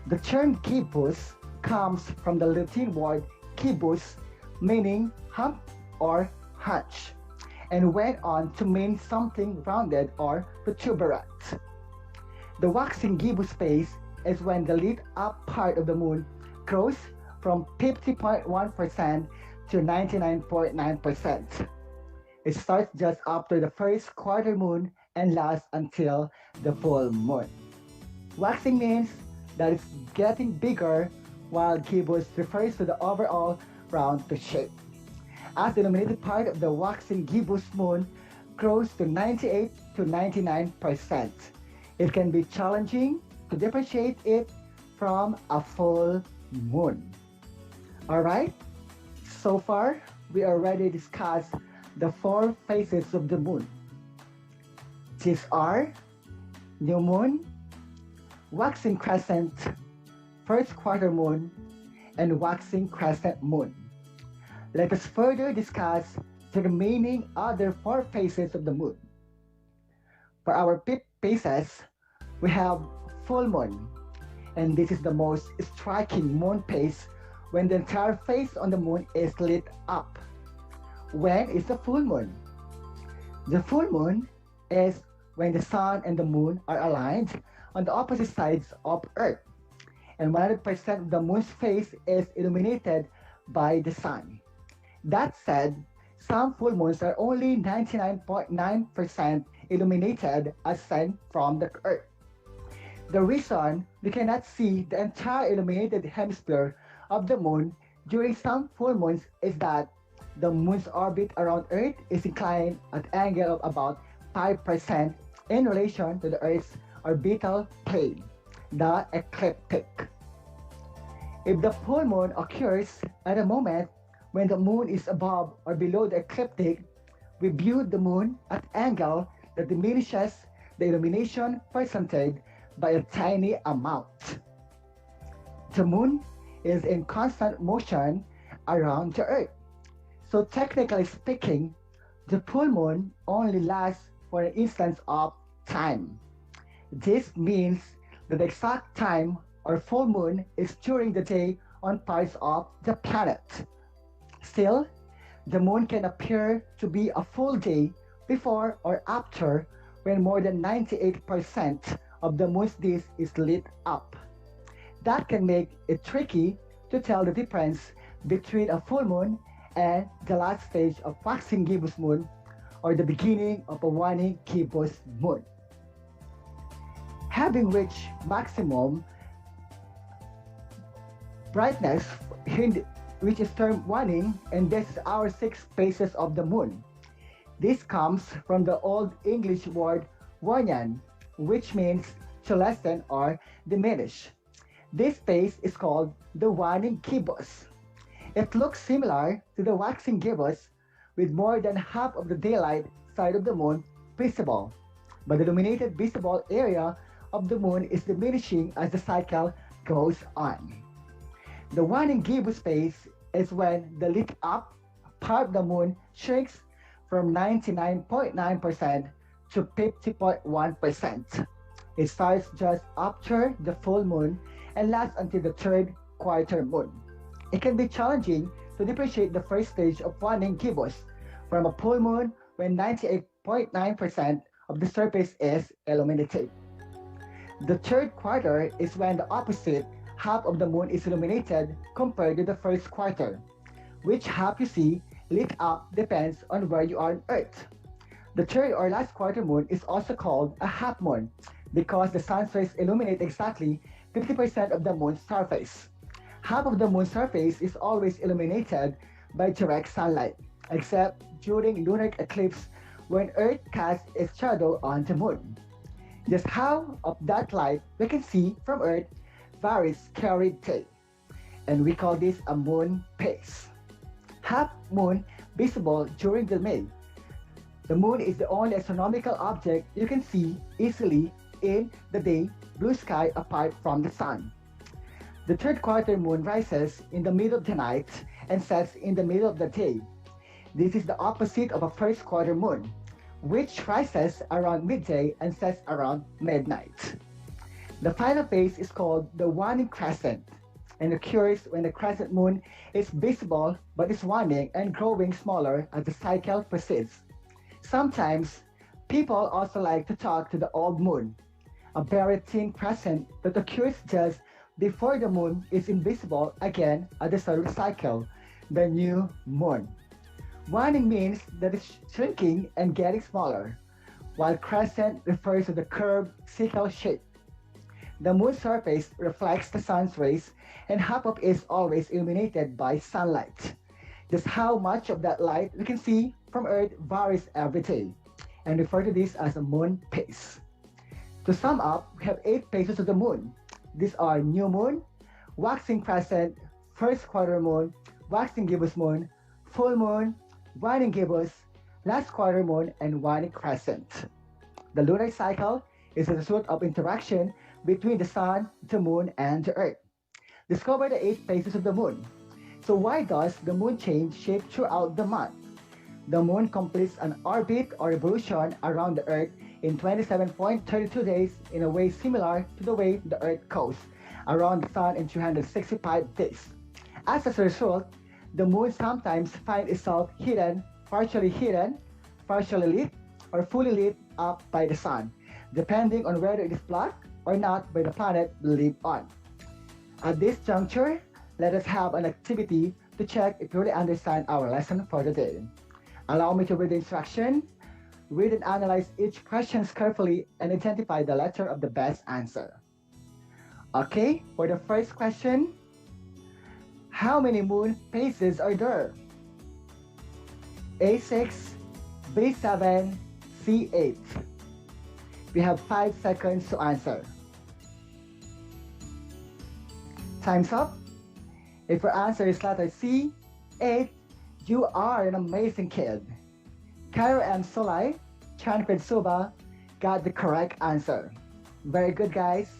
The term gibbous comes from the Latin word gibbous, meaning hump or hunch, and went on to mean something rounded or protuberant. The waxing gibbous phase is when the lit up part of the moon grows from 50.1% to 99.9%. It starts just after the first quarter moon and lasts until the full moon. Waxing means that it's getting bigger, while gibbous refers to the overall round shape. As the illuminated part of the waxing gibbous moon grows to 98 to 99%, it can be challenging to differentiate it from a full moon. Alright, so far we already discussed the four phases of the moon. These are new moon, waxing crescent, first quarter moon, and waxing crescent moon. Let us further discuss the remaining other four phases of the moon. For our phases, we have full moon, and this is the most striking moon phase when the entire face on the moon is lit up. When is the full moon? The full moon is when the sun and the moon are aligned on the opposite sides of Earth, and 100% of the moon's face is illuminated by the sun. That said, some full moons are only 99.9% illuminated as seen from the Earth. The reason we cannot see the entire illuminated hemisphere of the moon during some full moons is that the moon's orbit around Earth is inclined at an angle of about 5% in relation to the Earth's orbital plane, the ecliptic. If the full moon occurs at a moment when the moon is above or below the ecliptic, we view the moon at an angle that diminishes the illumination percentage by a tiny amount. The moon is in constant motion around the Earth, so technically speaking, the full moon only lasts for an instant of time. This means that the exact time or full moon is during the day on parts of the planet. Still, the moon can appear to be a full day before or after when more than 98% of the moon's disk is lit up. That can make it tricky to tell the difference between a full moon and the last stage of waxing gibbous moon or the beginning of a waning gibbous moon. Having reached maximum brightness, which is termed waning, and this is our 6 phases of the moon. This comes from the Old English word wanyan, which means to lessen or diminish. This phase is called the waning gibbous. It looks similar to the waxing gibbous, with more than half of the daylight side of the moon visible, but the illuminated visible area of the moon is diminishing as the cycle goes on. The waning gibbous phase is when the lit up part of the moon shrinks from 99.9% to 50.1%. It starts just after the full moon and lasts until the third quarter moon. It can be challenging to differentiate the first stage of waning gibbous from a full moon when 98.9% of the surface is illuminated. The third quarter is when the opposite half of the moon is illuminated compared to the first quarter. Which half you see lit up depends on where you are on Earth. The third or last quarter moon is also called a half moon, because the sun's rays illuminate exactly 50% of the moon's surface. Half of the moon's surface is always illuminated by direct sunlight, except during lunar eclipse when Earth casts its shadow on the moon. Just how of that light we can see from Earth varies carried day, and we call this a moon phase. Half moon visible during the May. The moon is the only astronomical object you can see easily in the day blue sky apart from the sun. The third quarter moon rises in the middle of the night and sets in the middle of the day. This is the opposite of a first quarter moon, which rises around midday and sets around midnight. The final phase is called the waning crescent and occurs when the crescent moon is visible but is waning and growing smaller as the cycle proceeds. Sometimes, people also like to talk to the old moon, a very thin crescent that occurs just before the moon is invisible again at the start of the cycle, the new moon. Waning means that it's shrinking and getting smaller, while crescent refers to the curved sickle shape. The moon's surface reflects the sun's rays, and half of it is always illuminated by sunlight. Just how much of that light we can see from Earth varies every day, and refer to this as a moon phase. To sum up, we have 8 phases of the moon. These are new moon, waxing crescent, first quarter moon, waxing gibbous moon, full moon, waning gibbous, last quarter moon, and waning crescent. The lunar cycle is a result of interaction between the sun, the moon, and the earth. Discover the 8 phases of the moon. So why does the moon change shape throughout the month? The moon completes an orbit or revolution around the earth in 27.32 days in a way similar to the way the earth goes around the sun in 365 days. As a result, the moon sometimes finds itself partially lit, or fully lit up by the sun, depending on whether it is blocked or not by the planet we live on. At this juncture, let us have an activity to check if you really understand our lesson for the day. Allow me to read the instruction. Read and analyze each question carefully and identify the letter of the best answer. Okay, for the first question, how many moon phases are there? A6, B7, C8. We have 5 seconds to answer. Time's up. If your answer is letter C, 8, you are an amazing kid. Cairo M. Solai, Chanfred Suba got the correct answer. Very good, guys.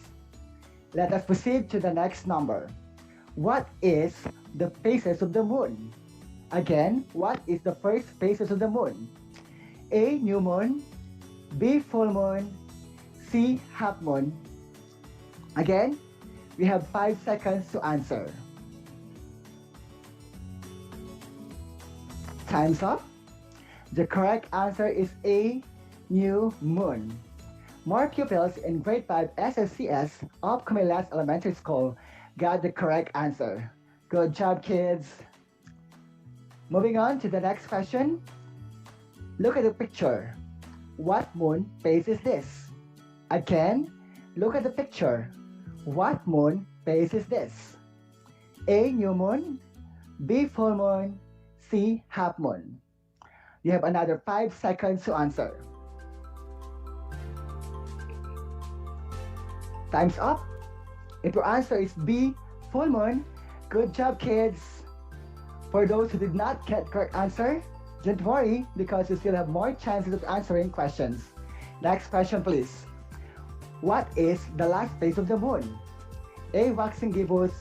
Let us proceed to the next number. What is the phases of the moon? Again, what is the first phases of the moon? A. New moon, B. Full moon, C. Half moon. Again, we have 5 seconds to answer. Time's up. The correct answer is A. New moon. More pupils in grade 5 SSCS of Comilas Elementary School got the correct answer. Good job, kids. Moving on to the next question. Look at the picture. What moon phase is this? Again, look at the picture. What moon phase is this? A. New moon, B. Full moon, C. Half moon. You have another 5 seconds to answer. Time's up. If your answer is B. Full moon, good job, kids. For those who did not get correct answer, don't worry because you still have more chances of answering questions. Next question, please. What is the last phase of the moon? A. Waxing gibbous,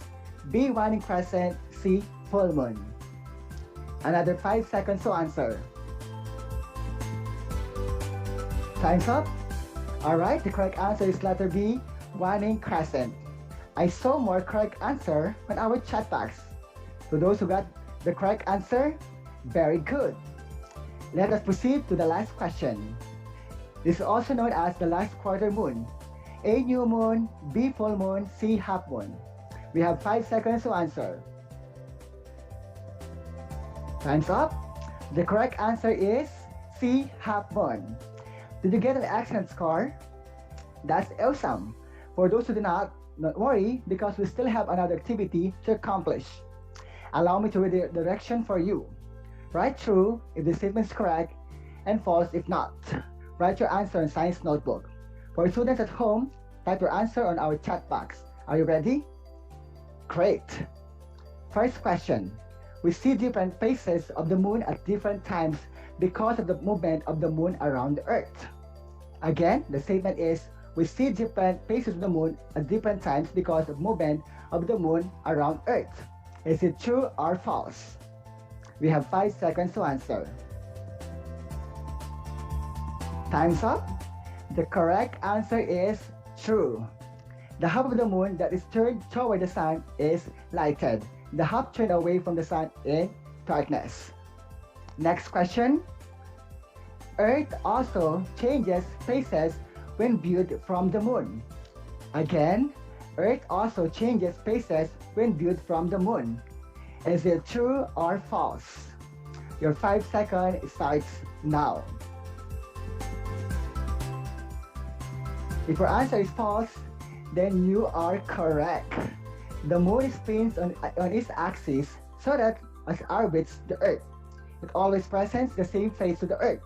B. Waning crescent, C. Full moon. Another 5 seconds to answer. Time's up. Alright, the correct answer is letter B. Waning crescent. I saw more correct answer on our chat box. To those who got the correct answer, very good. Let us proceed to the last question. This is also known as the last quarter moon. A. New moon, B. Full moon, C. Half moon. We have 5 seconds to answer. Time's up. The correct answer is C. Half moon. Did you get an excellent score? That's awesome. For those who do not worry, because we still have another activity to accomplish. Allow me to read the direction for you. Write true if the statement is correct and false if not. Write your answer in science notebook. For students at home, type your answer on our chat box. Are you ready? Great. First question. We see different phases of the moon at different times because of the movement of the moon around the Earth. Again, the statement is, we see different phases of the moon at different times because of movement of the moon around Earth. Is it true or false? We have 5 seconds to answer. Time's up. The correct answer is true. The half of the moon that is turned toward the sun is lighted. The half turned away from the sun in darkness. Next question. Earth also changes phases when viewed from the moon. Again, Earth also changes phases when viewed from the moon. Is it true or false? Your 5 seconds starts now. If your answer is false, then you are correct. The moon spins on its axis so that as it orbits the Earth, it always presents the same face to the Earth.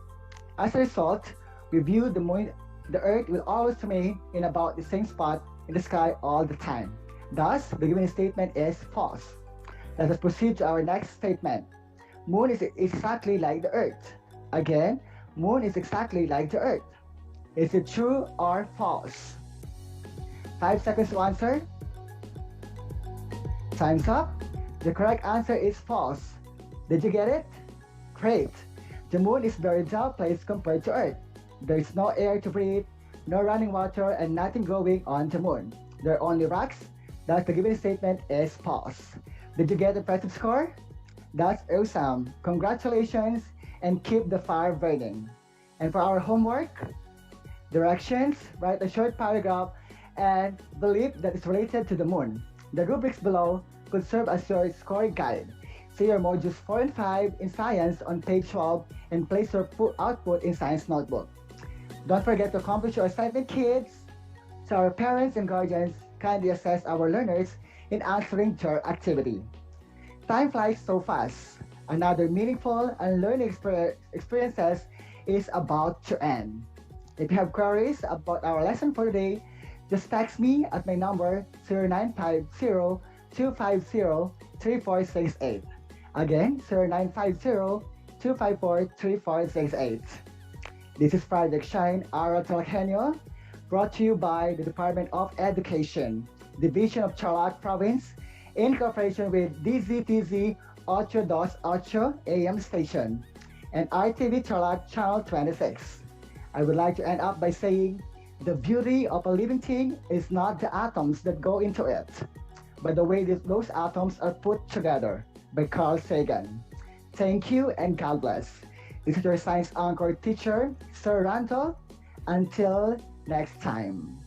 As a result, we view the moon, the Earth will always remain in about the same spot in the sky all the time. Thus, the given statement is false. Let us proceed to our next statement. Moon is exactly like the Earth. Again, moon is exactly like the Earth. Is it true or false? 5 seconds to answer. Time's up. The correct answer is false. Did you get it? Great. The moon is very dull place compared to Earth. There is no air to breathe, no running water, and nothing growing on the moon. There are only rocks. Thus, the given statement is false. Did you get the present score? That's awesome. Congratulations, and keep the fire burning. And for our homework, directions, write a short paragraph and belief that is related to the moon. The rubrics below could serve as your scoring guide. See your modules 4 and 5 in science on page 12 and place your output in science notebook. Don't forget to accomplish your assignment, kids. So our parents and guardians kindly assess our learners in answering your activity. Time flies so fast. Another meaningful and learning experiences is about to end. If you have queries about our lesson for today, just text me at my number 0950-250-3468. Again, 0950-254-3468. This is Project Shine, Aral TarlakHenyo, brought to you by the Department of Education, Division of Tarlac Province, in cooperation with DZTZ 828 AM station and RTV Tarlac Channel 26. I would like to end up by saying, the beauty of a living thing is not the atoms that go into it, but the way those atoms are put together, by Carl Sagan. Thank you and God bless. This is your science anchor teacher, Sir Ranto. Until next time.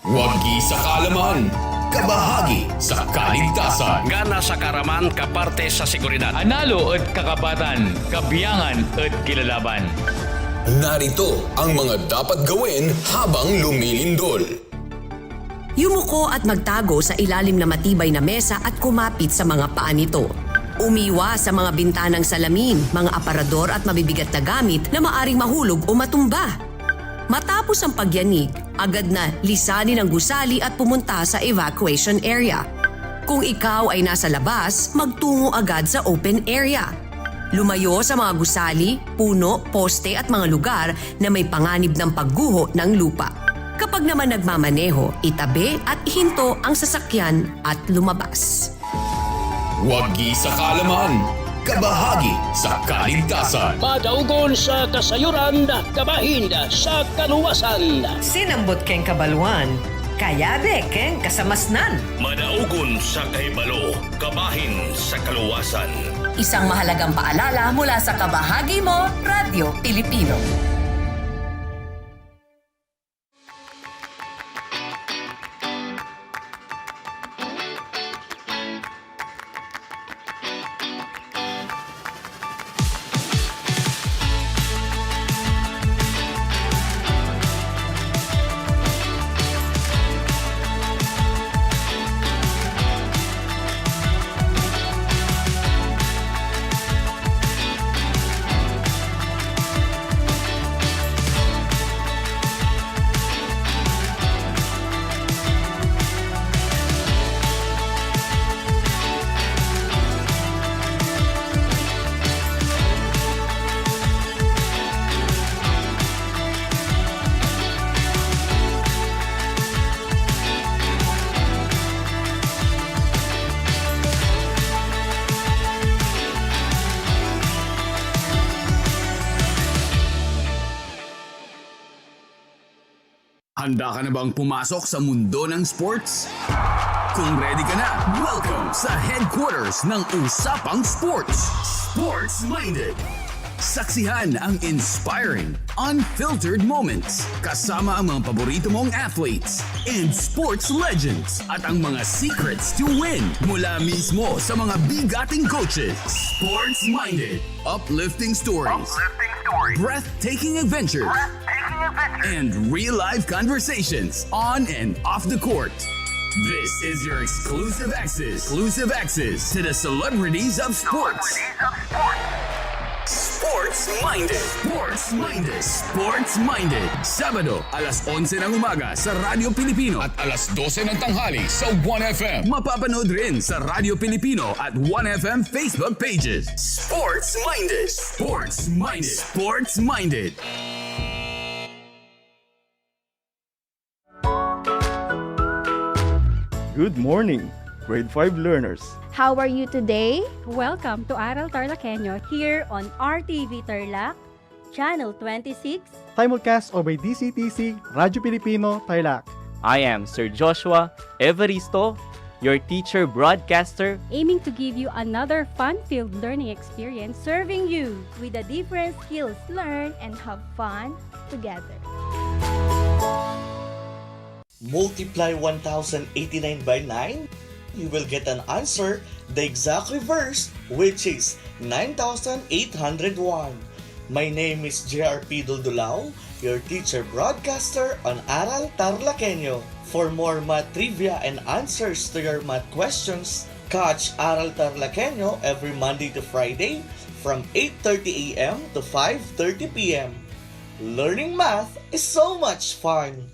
Wagi sa kaalaman, kabahagi sa kaligtasan. Gana sa karaman, kaparte sa seguridad. Analo at kakapatan, kabiyangan at kilalaban. Narito ang mga dapat gawin habang lumilindol. Yumuko at magtago sa ilalim na matibay na mesa at kumapit sa mga paa nito. Umiwas sa mga bintanang salamin, mga aparador at mabibigat na gamit na maaring mahulog o matumba. Matapos ang pagyanig, agad na lisanin ang gusali at pumunta sa evacuation area. Kung ikaw ay nasa labas, magtungo agad sa open area. Lumayo sa mga gusali, puno, poste at mga lugar na may panganib ng pagguho ng lupa. Kapag naman nagmamaneho, itabi at ihinto ang sasakyan at lumabas. Wagi sa kaalaman, kabahagi sa kaligtasan. Madaugon sa kasayuran, kabahin sa kaluwasan. Sinambot keng kabaluan, Kayabe ken kasamasnan. Madaugon sa kahibalo, kabahin sa kaluwasan. Isang mahalagang paalala mula sa kabahagi mo, Radyo Pilipino. Handa ka na bang pumasok sa mundo ng sports? Kung ready ka na, welcome sa headquarters ng Usapang Sports, Sports Minded. Saksihan ang inspiring, unfiltered moments kasama ang mga paborito mong athletes and sports legends at ang mga secrets to win mula mismo sa mga bigating coaches. Sports Minded. Uplifting stories. Breathtaking adventures. And real-life conversations on and off the court. This is your exclusive access to the celebrities of sports. Sports Minded. Sports Minded. Sports Minded. Sabado, alas 11 ng umaga sa Radyo Pilipino at alas 12 ng tanghali sa 1FM. Mapapanood rin sa Radyo Pilipino at 1FM Facebook pages. Sports Minded. Sports Minded. Sports Minded. Good morning, grade 5 learners. How are you today? Welcome to Aral TarlakHenyo here on RTV Tarlac, Channel 26. Simulcast over DCTC, Radyo Pilipino, Tarlac. I am Sir Joshua Evaristo, your teacher broadcaster, aiming to give you another fun-filled learning experience, serving you with the different skills, learn and have fun together. Multiply 1089 by 9, you will get an answer, the exact reverse, which is 9801. My name is JRP Duldulao, your teacher broadcaster on Aral TarlakHenyo. For more math trivia and answers to your math questions, catch Aral TarlakHenyo every Monday to Friday from 8:30 a.m. to 5:30 p.m. Learning math is so much fun!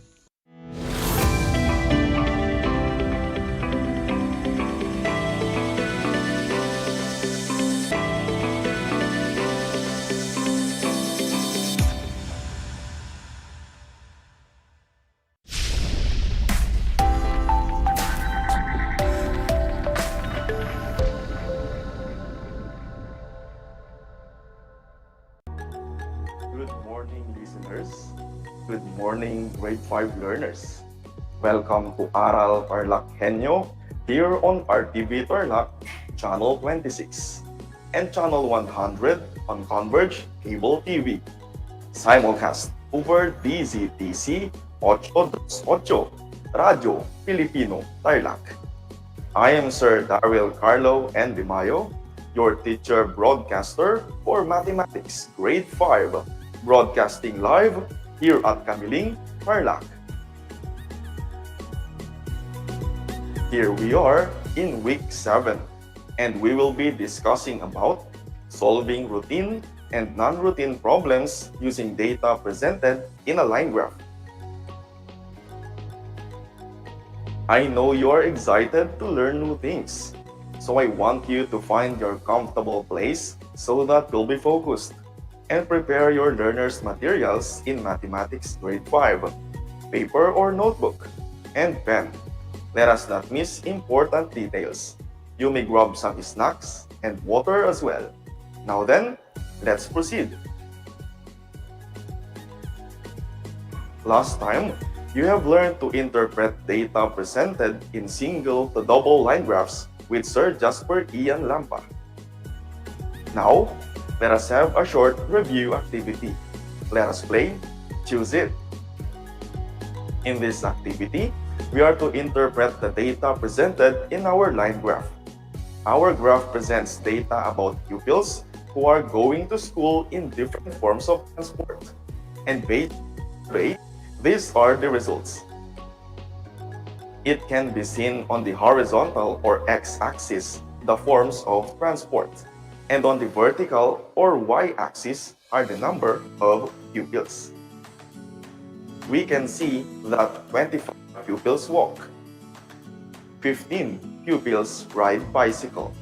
Good morning, listeners. Good morning, grade 5 learners. Welcome to Aral TarlakHenyo here on RTV Tarlac, Channel 26, and Channel 100 on Converge Cable TV. Simulcast over DZTC 8.8 Radio Filipino Tarlac. I am Sir Darrell Carlo N. Dimayo, your teacher broadcaster for Mathematics Grade 5, broadcasting live here at Camiling, Tarlac. Here we are in week 7, and we will be discussing about solving routine and non-routine problems using data presented in a line graph. I know you are excited to learn new things, so I want you to find your comfortable place so that you'll be focused and prepare your learners' materials in Mathematics Grade 5, paper or notebook, and pen. Let us not miss important details. You may grab some snacks and water as well. Now then, let's proceed. Last time, You have learned to interpret data presented in single to double line graphs with Sir Jasper Ian Lampa. Now, let us have a short review activity. Let us play Choose It. In this activity, we are to interpret the data presented in our line graph. Our graph presents data about pupils who are going to school in different forms of transport. And based on the survey, these are the results. It can be seen on the horizontal or x-axis, the forms of transport, and on the vertical or y-axis are the number of pupils. We can see that 25 pupils walk, 15 pupils ride bicycle,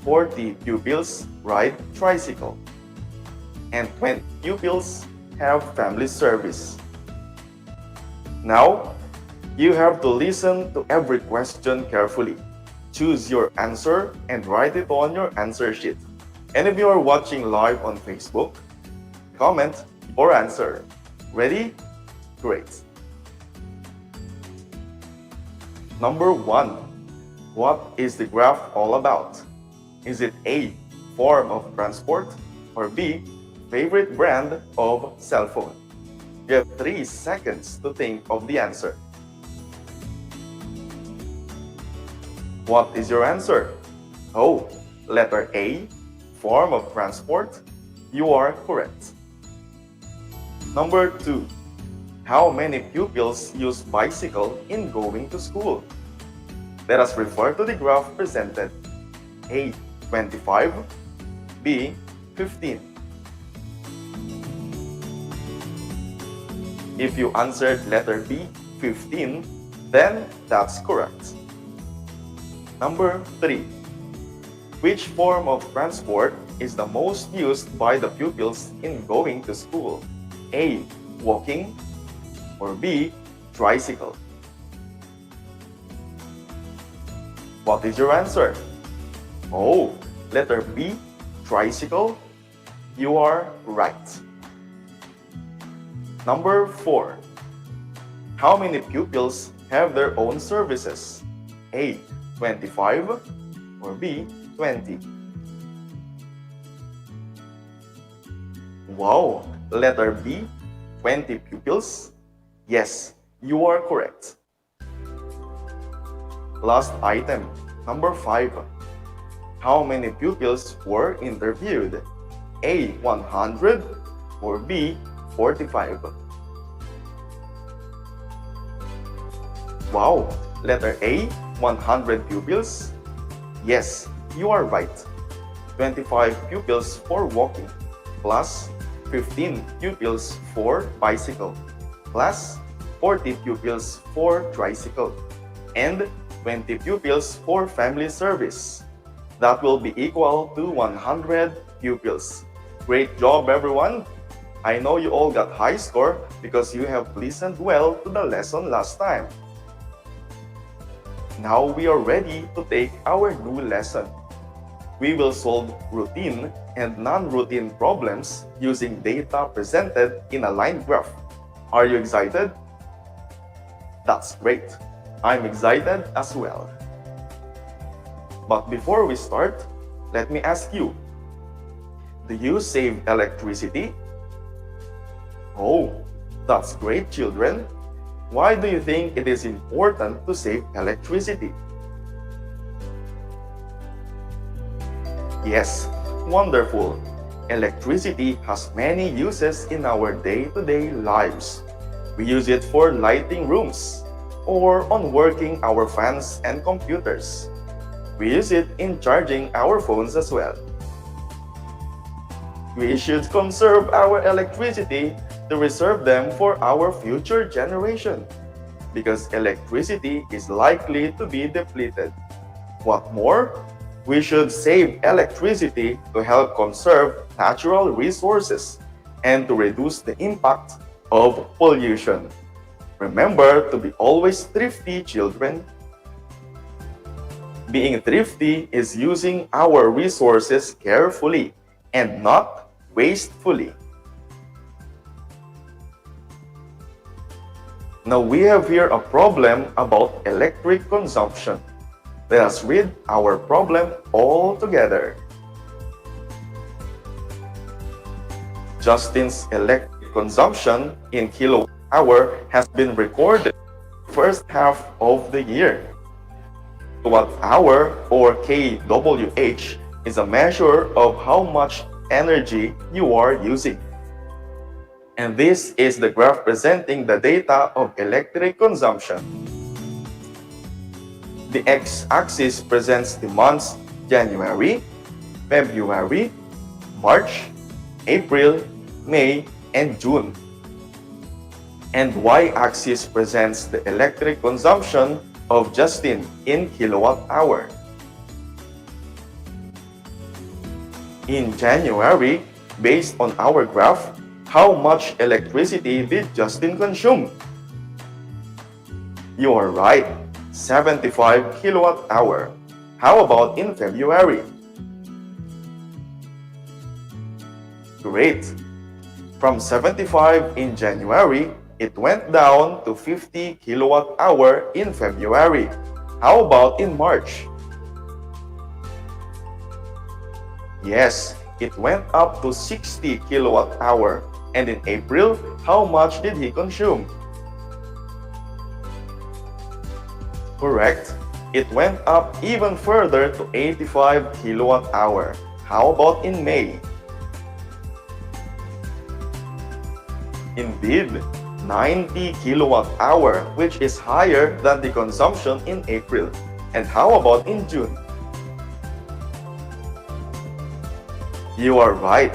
40 pupils ride tricycle, and 20 pupils have family service. Now, you have to listen to every question carefully. Choose your answer and write it on your answer sheet. And if you are watching live on Facebook, comment or answer. Ready? Great. Number 1. What is the graph all about? Is it A, form of transport, or B, favorite brand of cell phone? You have 3 seconds to think of the answer. What is your answer? Oh, letter A, form of transport. You are correct. Number 2. How many pupils use bicycle in going to school? Let us refer to the graph presented. A, 25. B, 15. If you answered letter B, 15, then that's correct. Number 3. Which form of transport is the most used by the pupils in going to school? A, walking, or B, tricycle? What is your answer? Oh, letter B, tricycle. You are right. Number 4. How many pupils have their own services? A, 25, or B, 20? Wow, letter B, 20 pupils? Yes, you are correct. Last item, number 5. How many pupils were interviewed? A, 100, or B, 45? Wow, letter A, 100 pupils? Yes, you are right. 25 pupils for walking, plus 15 pupils for bicycle, plus 40 pupils for tricycle, and 20 pupils for family service. That will be equal to 100 pupils. Great job, everyone! I know you all got high score because you have listened well to the lesson last time. Now we are ready to take our new lesson. We will solve routine and non-routine problems using data presented in a line graph. Are you excited? That's great. I'm excited as well. But before we start, let me ask you, do you save electricity? Oh, that's great, children. Why do you think it is important to save electricity? Yes, wonderful. Electricity has many uses in our day-to-day lives. We use it for lighting rooms or on working our fans and computers. We use it in charging our phones as well. We should conserve our electricity to reserve them for our future generation, because electricity is likely to be depleted. What more? We should save electricity to help conserve natural resources and to reduce the impact of pollution. Remember to be always thrifty, children. Being thrifty is using our resources carefully and not wastefully. Now we have here a problem about electric consumption. Let us read our problem all together. Justin's electric consumption in kilowatt hour has been recorded first half of the year. Kilowatt hour, or kWh, is a measure of how much energy you are using. And this is the graph presenting the data of electric consumption. The x-axis presents the months January, February, March, April, May, and June. And y-axis presents the electric consumption of Justin in kilowatt hour. In January, based on our graph, how much electricity did Justin consume? You are right, 75 kilowatt hour. How about in February? Great. From 75 in January, it went down to 50 kilowatt hour in February. How about in March? Yes, it went up to 60 kilowatt hour. And in April, how much did he consume? Correct. It went up even further to 85 kilowatt hour. How about in May? Indeed, 90 kilowatt hour, which is higher than the consumption in April. And how about in June? You are right.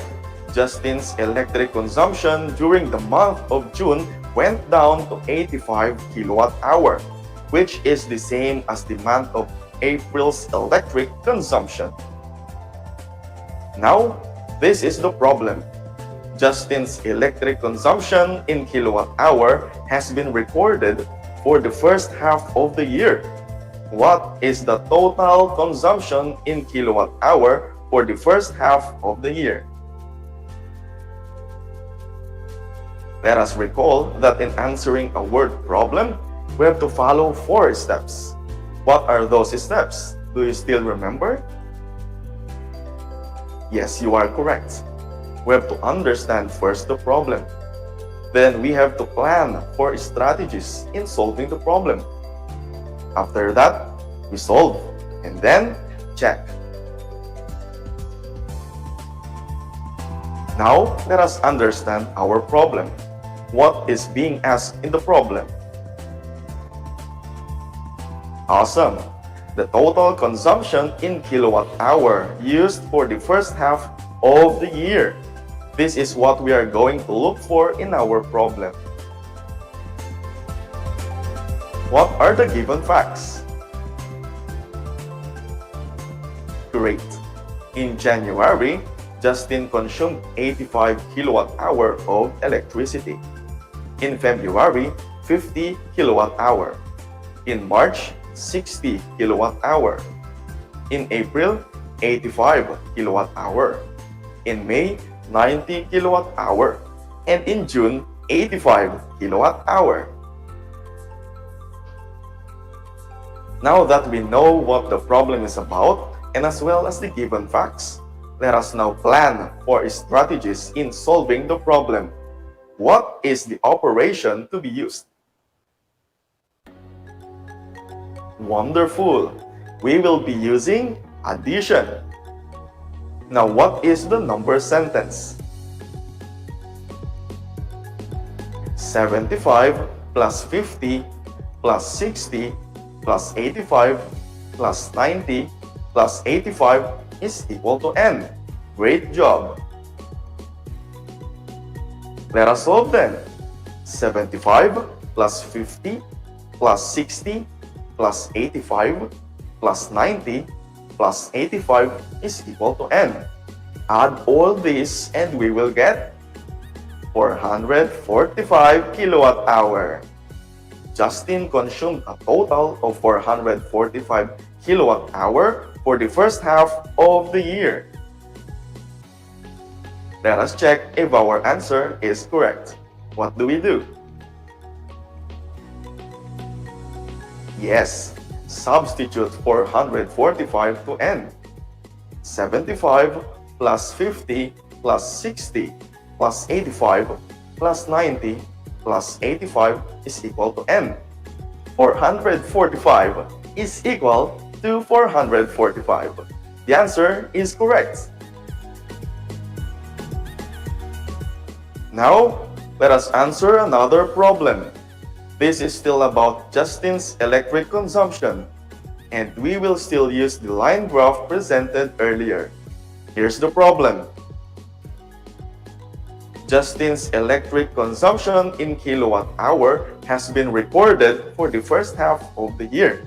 Justin's electric consumption during the month of June went down to 85 kilowatt hour, which is the same as the month of April's electric consumption. Now, this is the problem. Justin's electric consumption in kilowatt hour has been recorded for the first half of the year. What is the total consumption in kilowatt hour for the first half of the year? Let us recall that in answering a word problem, we have to follow 4 steps. What are those steps? Do you still remember? Yes, you are correct. We have to understand first the problem. Then we have to plan for strategies in solving the problem. After that, we solve and then check. Now, let us understand our problem. What is being asked in the problem? Awesome! The total consumption in kilowatt hour used for the first half of the year. This is what we are going to look for in our problem. What are the given facts? Great! In January, Justin consumed 85 kilowatt hour of electricity. In February, 50 kilowatt hour. In March, 60 kilowatt hour. In April, 85 kilowatt hour. In May, 90 kilowatt hour. And in June, 85 kilowatt hour. Now that we know what the problem is about, and as well as the given facts, let us now plan for strategies in solving the problem. What is the operation to be used? Wonderful! We will be using addition. Now, what is the number sentence? 75 plus 50 plus 60 plus 85 plus 90 plus 85 is equal to n. Great job! Let us solve then. 75 plus 50 plus 60 plus 85 plus 90 plus 85 is equal to n. Add all this and we will get 445 kilowatt hour. Justin consumed a total of 445 kilowatt hour for the first half of the year. Let us check if our answer is correct. What do we do? Yes, substitute 445 to n. 75 plus 50 plus 60 plus 85 plus 90 plus 85 is equal to n. 445 is equal to 445. The answer is correct. Now, let us answer another problem. This is still about Justin's electric consumption, and we will still use the line graph presented earlier. Here's the problem. Justin's electric consumption in kilowatt-hour has been recorded for the first half of the year.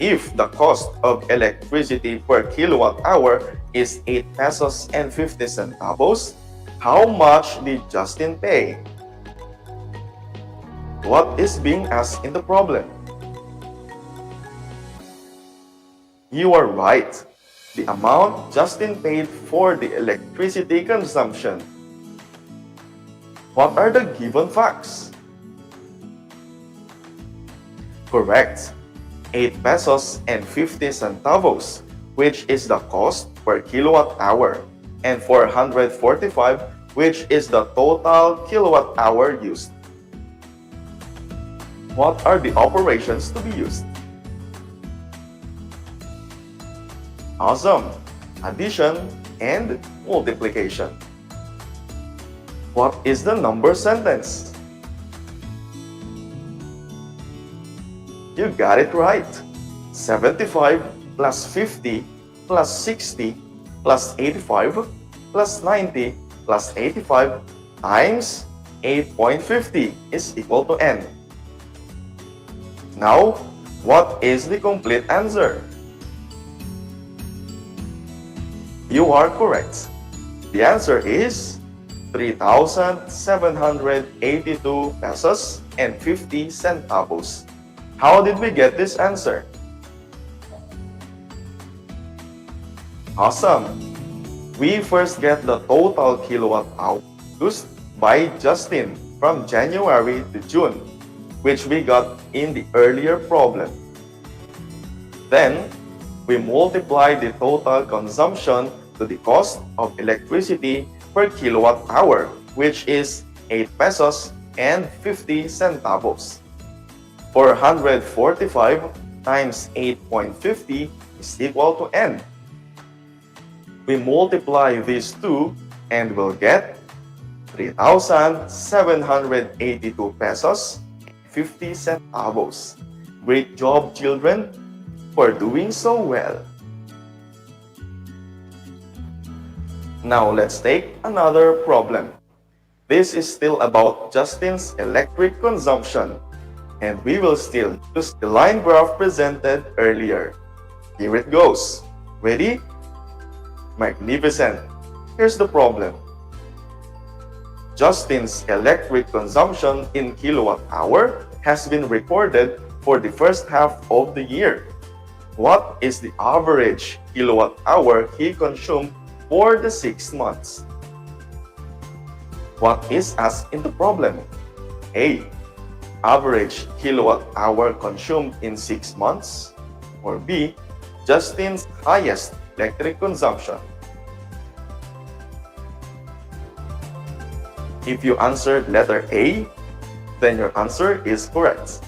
If the cost of electricity per kilowatt-hour is 8 pesos and 50 centavos, how much did Justin pay? What is being asked in the problem? You are right. The amount Justin paid for the electricity consumption. What are the given facts? Correct. 8 pesos and 50 centavos, which is the cost per kilowatt hour, and 445, which is the total kilowatt hour used. What are the operations to be used? Awesome! Addition and multiplication. What is the number sentence? You got it right. 75 plus 50 plus 60 plus 85 plus 90 plus 85 times 8.50 is equal to n. Now, what is the complete answer? You are correct. The answer is 3,782 pesos and 50 centavos. How did we get this answer? Awesome! We first get the total kilowatt hour used by Justin from January to June, which we got in the earlier problem. Then, we multiply the total consumption to the cost of electricity per kilowatt hour, which is 8 pesos and 50 centavos. 445 times 8.50 is equal to n. We multiply these two and we'll get 3,782 pesos 50 centavos. Great job, children, for doing so well. Now let's take another problem. This is still about Justin's electric consumption, and we will still use the line graph presented earlier. Here it goes. Ready? Magnificent. Here's the problem. Justin's electric consumption in kilowatt hour has been recorded for the first half of the year. What is the average kilowatt hour he consumed for the 6 months? What is asked in the problem? A. Average kilowatt hour consumed in 6 months? Or B. Justin's highest electric consumption? If you answered letter A, then your answer is correct.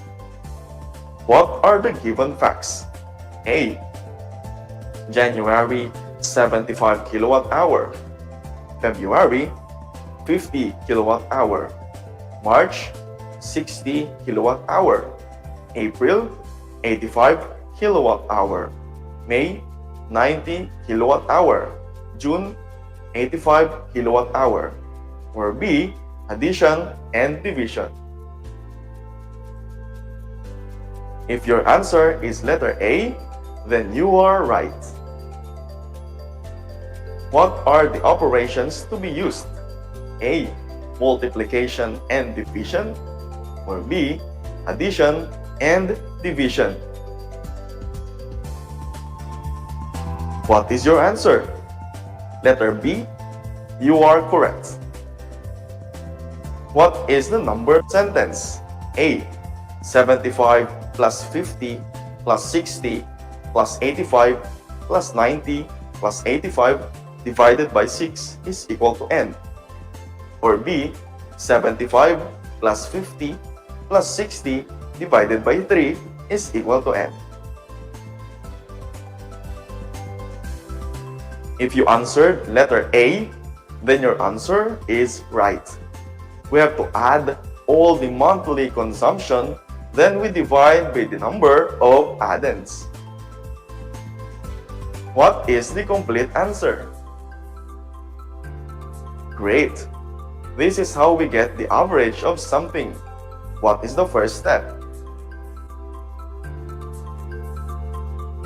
What are the given facts? A. January 75 kilowatt hour. February 50 kilowatt hour. March 60 kilowatt hour. April 85 kilowatt hour. May 90 kilowatt hour. June 85 kilowatt hour. Or B. Addition and division. If your answer is letter A, then you are right. What are the operations to be used? A. Multiplication and division. Or B. Addition and division. What is your answer? Letter B. You are correct. What is the number sentence? A. 75 plus 50 plus 60 plus 85 plus 90 plus 85 divided by 6 is equal to n. Or B, 75 plus 50 plus 60 divided by 3 is equal to n. If you answered letter A, then your answer is right. We have to add all the monthly consumption, then we divide by the number of addends. What is the complete answer? Great! This is how we get the average of something. What is the first step?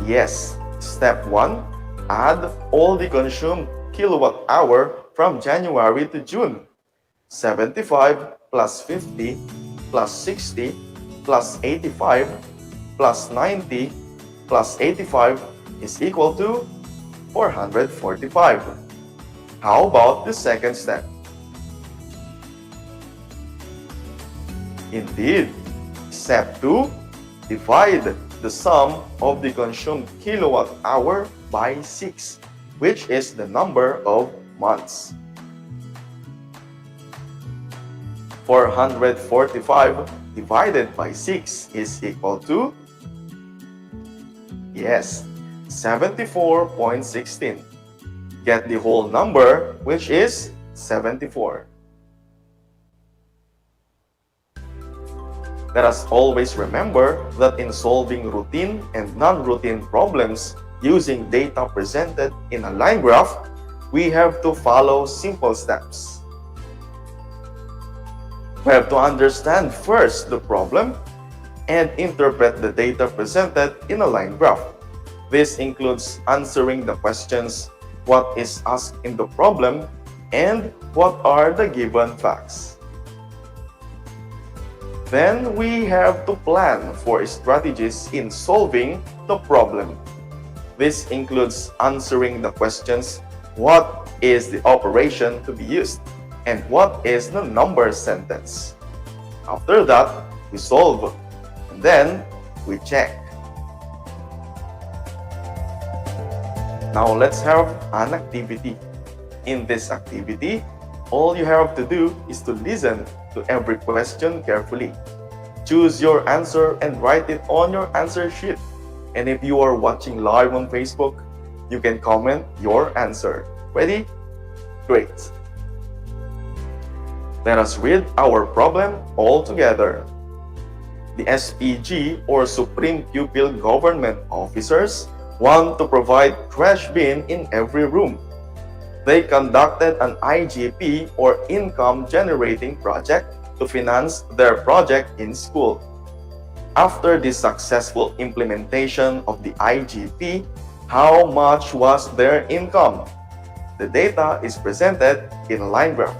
Yes, step 1, add all the consumed kilowatt hour from January to June. 75 plus 50 plus 60 plus 85 plus 90 plus 85 is equal to 445. How about the second step? Indeed, step 2, divide the sum of the consumed kilowatt hour by 6, which is the number of months. 445 divided by 6 is equal to, yes, 74.16. Get the whole number, which is 74. Let us always remember that in solving routine and non-routine problems using data presented in a line graph, we have to follow simple steps. We have to understand first the problem and interpret the data presented in a line graph. This includes answering the questions, what is asked in the problem, and what are the given facts. Then we have to plan for strategies in solving the problem. This includes answering the questions, what is the operation to be used, and what is the number sentence. After that, we solve, and then we check. Now let's have an activity. In this activity, all you have to do is to listen to every question carefully. Choose your answer and write it on your answer sheet. And if you are watching live on Facebook, you can comment your answer. Ready? Great. Let us read our problem all together. The SPG or Supreme Pupil Government Officers want to provide trash bin in every room. They conducted an IGP or income generating project to finance their project in school. After the successful implementation of the IGP, how much was their income? The data is presented in a line graph.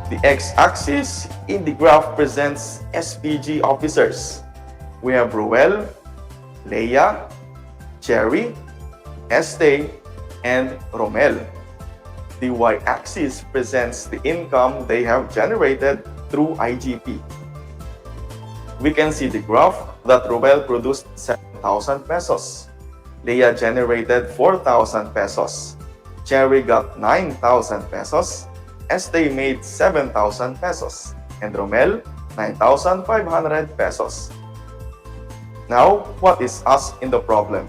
The x-axis in the graph presents SPG officers. We have Ruel, Leia, Cherry, Este, and Romel. The y-axis presents the income they have generated through IGP. We can see the graph that Ruel produced 7,000 pesos. Leia generated 4,000 pesos. Cherry got 9,000 pesos. Este made 7,000 pesos. And Romel, 9,500 pesos. Now, what is asked in the problem?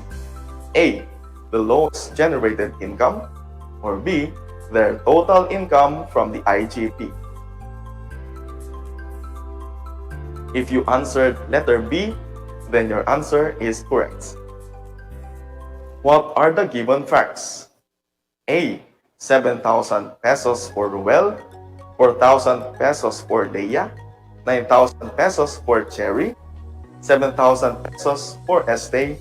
A, the lowest generated income, or B, their total income from the IGP. If you answered letter B, then your answer is correct. What are the given facts? A, 7,000 pesos for Ruel, 4,000 pesos for Leia, 9,000 pesos for Cherry, 7,000 pesos for Este,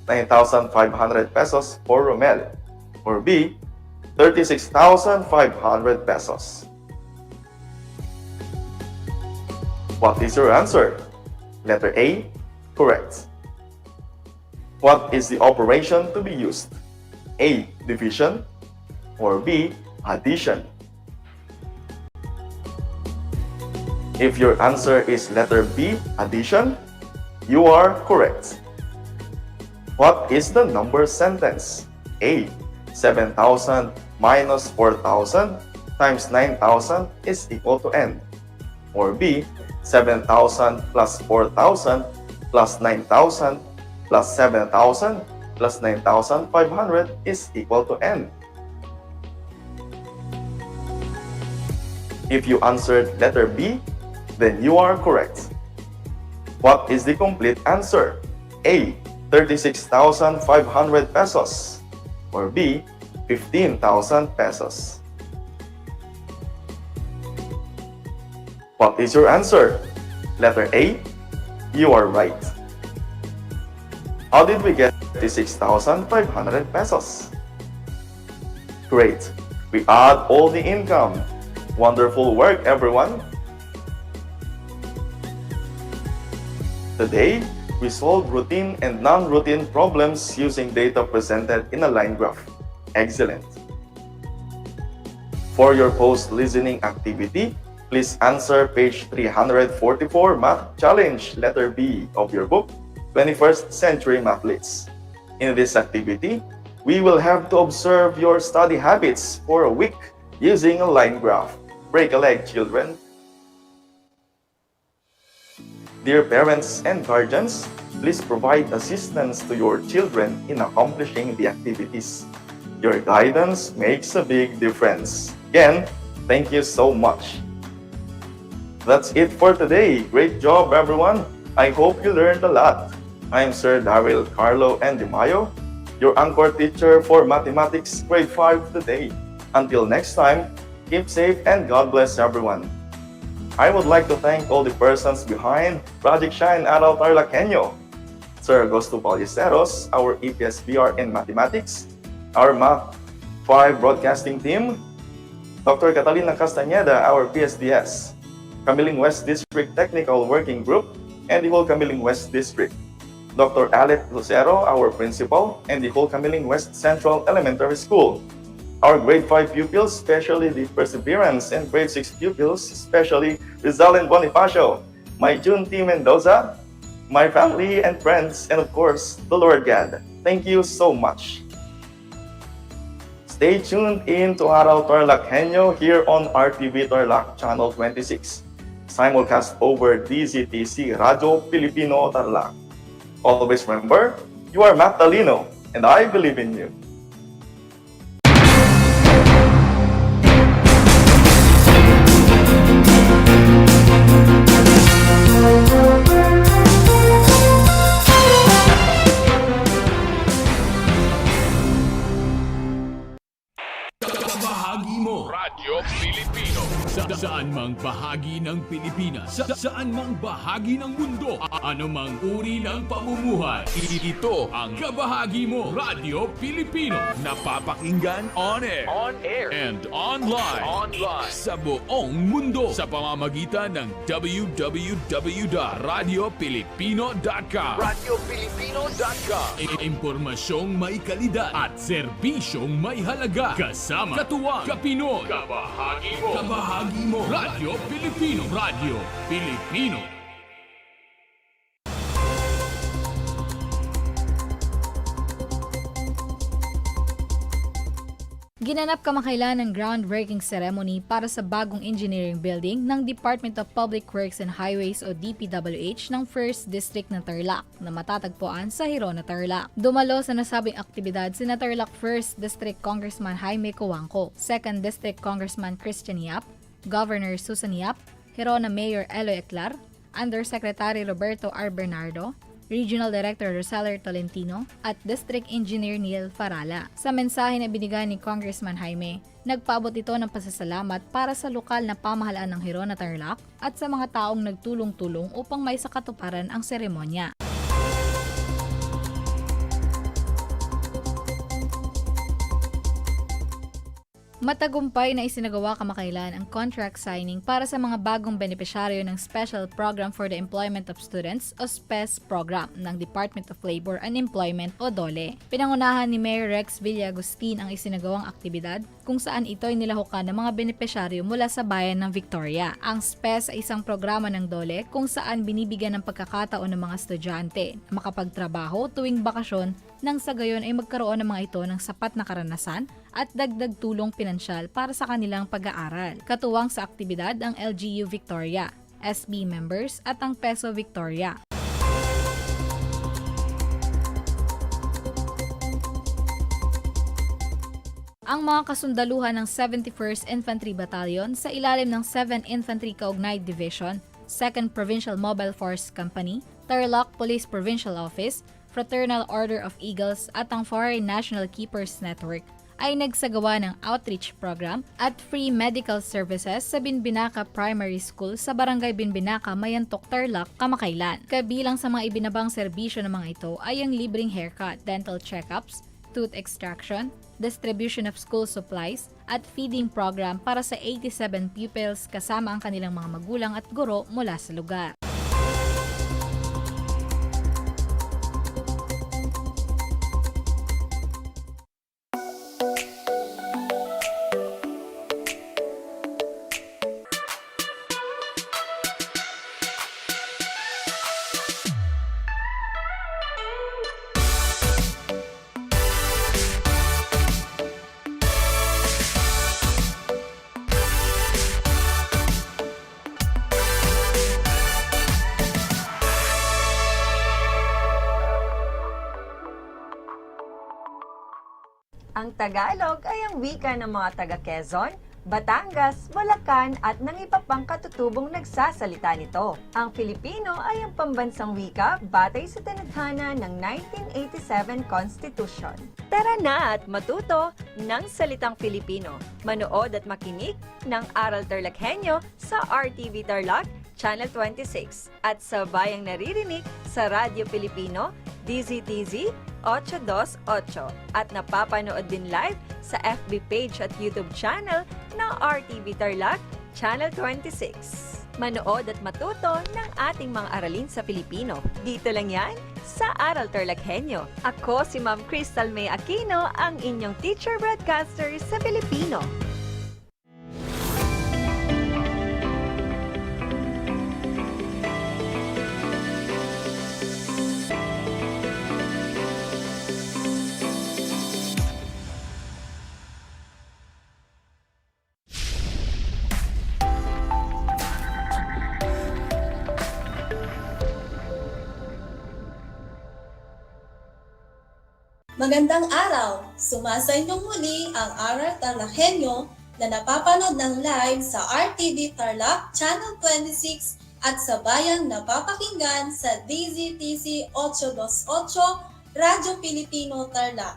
9,500 pesos for Romel, or B, 36,500 pesos. What is your answer? Letter A, correct. What is the operation to be used? A, division, or B, addition? If your answer is letter B, addition, you are correct. What is the number sentence? A. 7,000 minus 4,000 times 9,000 is equal to N. Or B. 7,000 plus 4,000 plus 9,000 plus 7,000 plus 9,500 is equal to N. If you answered letter B, then you are correct. What is the complete answer? A. 36,500 pesos. Or B. 15,000 pesos. What is your answer? Letter A. You are right. How did we get 36,500 pesos? Great. We add all the income. Wonderful work, everyone. Today, we solve routine and non-routine problems using data presented in a line graph. Excellent. For your post-listening activity, please answer page 344 Math Challenge, letter B of your book, 21st Century Mathletes. In this activity, we will have to observe your study habits for a week using a line graph. Break a leg, children. Dear parents and guardians, please provide assistance to your children in accomplishing the activities. Your guidance makes a big difference. Again, thank you so much. That's it for today. Great job, everyone. I hope you learned a lot. I'm Sir Daryl Carlo and Di Mayo, your anchor teacher for Mathematics Grade 5 today. Until next time, keep safe and God bless everyone. I would like to thank all the persons behind Project Shine Aral TarlakHenyo. Sir Augusto Ballesteros, our EPSBR in Mathematics, our Math 5 broadcasting team, Dr. Catalina Castañeda, our PSDS, Camiling West District Technical Working Group, and the whole Camiling West District, Dr. Alec Lucero, our principal, and the whole Camiling West Central Elementary School, our grade 5 pupils, especially the Perseverance, and grade 6 pupils, especially Rizal and Bonifacio, my June T. Mendoza, my family and friends, and of course, the Lord God. Thank you so much. Stay tuned in to Aral TarlakHenyo here on RTV Tarlac Channel 26, simulcast over DZTC Radio Filipino Tarlac. Always remember, you are Matt Talino, and I believe in you. Bahagi mo Radyo Pilipino saan mang bahagi ng Pilipinas, saan mang bahagi ng mundo, anumang uri ng pamumuhay. Ito ang Kabahagi Mo Radyo Pilipino, napapakinggan on air and online sa buong mundo sa pamamagitan ng www.radiopilipino.com. Impormasyong may kalidad at serbisyong may halaga, kasama katuwang Kapinoy. Kabahagi Mo Radyo Pilipino. Radyo Pilipino. Ginanap kamakailan ang groundbreaking ceremony para sa bagong engineering building ng Department of Public Works and Highways o DPWH ng 1st District ng Tarlac na matatagpuan sa Hirona, Tarlac. Dumalo sa nasabing aktibidad sina Tarlac 1st District Congressman Jaime Coangco, 2nd District Congressman Christian Yap, Governor Susan Yap, Hirona Mayor Eloy Eclar, Undersecretary Roberto R. Bernardo, Regional Director Rosaler Tolentino at District Engineer Neil Farala. Sa mensahe na binigay ni Congressman Jaime, nagpaabot ito ng pasasalamat para sa lokal na pamahalaan ng Hirona, Tarlac at sa mga taong nagtulong-tulong upang maisakatuparan ang seremonya. Matagumpay na isinagawa kamakailan ang contract signing para sa mga bagong benepisyaryo ng Special Program for the Employment of Students o SPES program ng Department of Labor and Employment o DOLE. Pinangunahan ni Mayor Rex Villagustin ang isinagawang aktibidad kung saan ito'y nilahukan ng mga benepisyaryo mula sa bayan ng Victoria. Ang SPES ay isang programa ng DOLE kung saan binibigyan ng pagkakataon ng mga estudyante na makapagtrabaho tuwing bakasyon nang sa gayon ay magkaroon ng mga ito ng sapat na karanasan at dagdag tulong pinansyal para sa kanilang pag-aaral. Katuwang sa aktibidad ang LGU Victoria, SB members at ang Peso Victoria. Ang mga kasundaluhan ng 71st Infantry Battalion sa ilalim ng 7th Infantry Kaugnay Division, 2nd Provincial Mobile Force Company, Tarlac Police Provincial Office, Fraternal Order of Eagles at ang Foreign National Keepers Network ay nagsagawa ng outreach program at free medical services sa Binbinaca Primary School sa Barangay Binbinaca, Mayantok, Tarlac, kamakailan. Kabilang sa mga ibinabang serbisyo ng mga ito ay ang libreng haircut, dental checkups, tooth extraction, distribution of school supplies, at feeding program para sa 87 pupils kasama ang kanilang mga magulang at guro mula sa lugar. Ang Tagalog ay ang wika ng mga taga-Quezon, Batangas, Bulacan at ng iba pang katutubong nagsasalita nito. Ang Filipino ay ang pambansang wika batay sa tanaghana ng 1987 Constitution. Tara na at matuto ng salitang Filipino. Manood at makinig ng Aral TarlakHenyo sa RTV Tarlac, Channel 26 at sa bayang naririnig sa Radyo Pilipino, DZTZ 828 at napapanood din live sa FB page at YouTube channel ng RTV Tarlac, Channel 26. Manood at matuto ng ating mga aralin sa Pilipino. Dito lang yan sa Aral TarlakHenyo. Ako si Ma'am Crystal May Aquino, ang inyong teacher broadcaster sa Filipino. Magandang araw! Sumasa inyong muli ang Aral TarlakHenyo na napapanood ng live sa RTV Tarlac, Channel 26 at sa bayang napapakinggan sa DZTC 828 Radyo Pilipino Tarlac.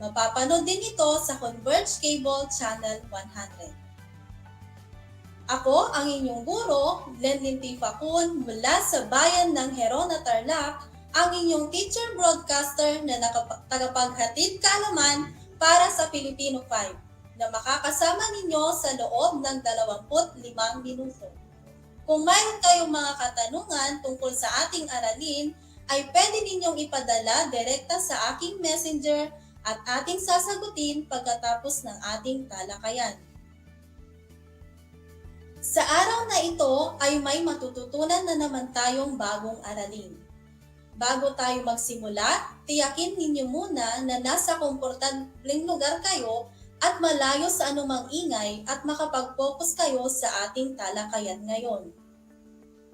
Mapapanood din ito sa Converge Cable Channel 100. Ako ang inyong guro, Lenlin P. Facun, mula sa bayan ng Herona Tarlac, ang inyong teacher broadcaster na tagapaghatid kaalaman para sa Filipino 5 na makakasama ninyo sa loob ng 25 minuto. Kung mayroon kayong mga katanungan tungkol sa ating aralin, ay pwede ninyong ipadala direkta sa aking messenger at ating sasagutin pagkatapos ng ating talakayan. Sa araw na ito ay may matututunan na naman tayong bagong aralin. Bago tayo magsimula, tiyakin ninyo muna na nasa komportableng lugar kayo at malayo sa anumang ingay at makapag-focus kayo sa ating talakayan ngayon.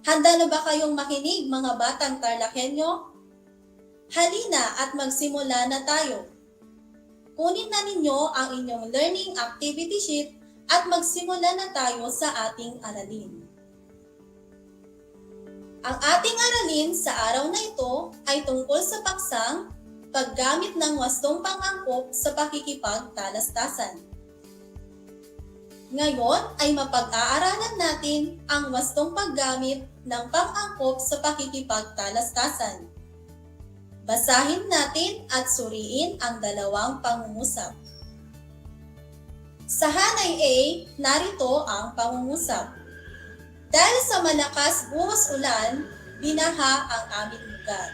Handa na ba kayong makinig mga batang TarlakHenyo? Halina at magsimula na tayo. Kunin na ninyo ang inyong learning activity sheet at magsimula na tayo sa ating aralin. Ang ating aralin sa araw na ito ay tungkol sa paksang paggamit ng wastong pang-angkop sa pakikipagtalastasan. Ngayon ay mapag-aaralan natin ang wastong paggamit ng pang-angkop sa pakikipagtalastasan. Basahin natin at suriin ang dalawang pangungusap. Sa hanay A, narito ang pangungusap. Dahil sa malakas buhos ulan, binaha ang aming lugar.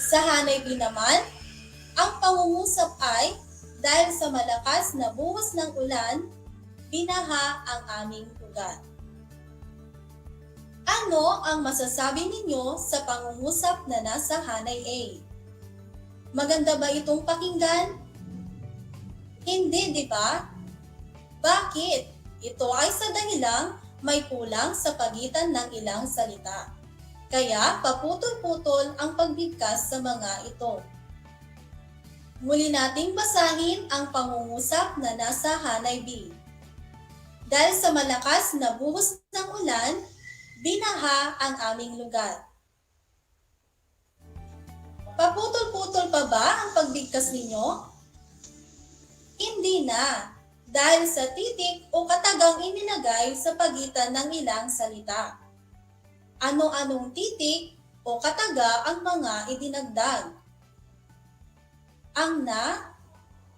Sa hanay B naman, ang pangungusap ay dahil sa malakas na buhos ng ulan, binaha ang aming lugar. Ano ang masasabi ninyo sa pangungusap na nasa hanay A? Maganda ba itong pakinggan? Hindi, di ba? Bakit? Ito ay sa dahilang may kulang sa pagitan ng ilang salita. Kaya paputol-putol ang pagbigkas sa mga ito. Muli nating basahin ang pangungusap na nasa hanay B. Dahil sa malakas na buhos ng ulan, binaha ang aming lugar. Paputol-putol pa ba ang pagbigkas ninyo? Hindi na, dahil sa titik o katagang inilagay sa pagitan ng ilang salita. Ano-anong titik o kataga ang mga idinagdag? Ang na,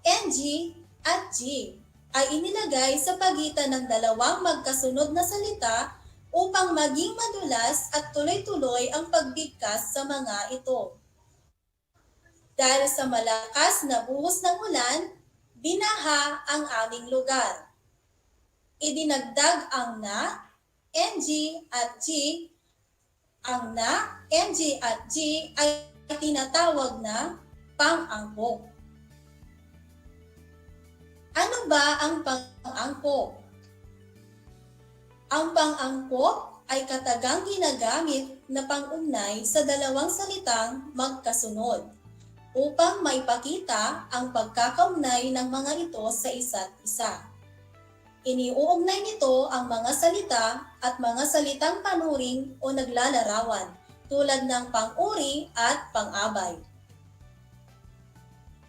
NG at G ay inilagay sa pagitan ng dalawang magkasunod na salita upang maging madulas at tuloy-tuloy ang pagbigkas sa mga ito. Dahil sa malakas na buhos ng ulan, binaha ang aming lugar. Idinagdag ang na, NG at G. Ang na, NG at G ay tinatawag na pang-angkop. Ano ba ang pang-angkop? Ang pang-angkop ay katagang ginagamit na pang-ugnay sa dalawang salitang magkasunod upang maipakita ang pagkakaugnay ng mga ito sa isa't isa. Iniuugnay nito ang mga salita at mga salitang panuring o naglalarawan tulad ng pang-uri at pang-abay.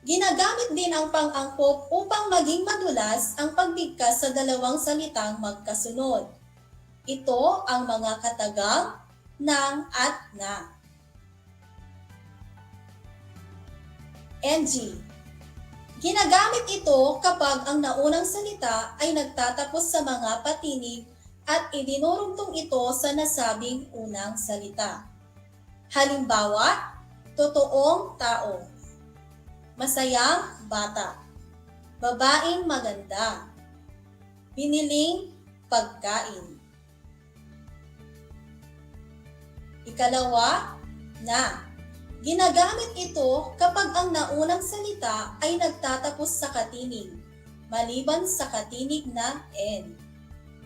Ginagamit din ang pang-angkop upang maging madulas ang pagbigkas sa dalawang salitang magkasunod. Ito ang mga katagang ng at na. NG. Ginagamit ito kapag ang naunang salita ay nagtatapos sa mga patinig at idinurugtong ito sa nasabing unang salita. Halimbawa, totoong tao, masayang bata, babaeng maganda, biniling pagkain. Ikalawa, na. Ginagamit ito kapag ang naunang salita ay nagtatapos sa katinig, maliban sa katinig na N.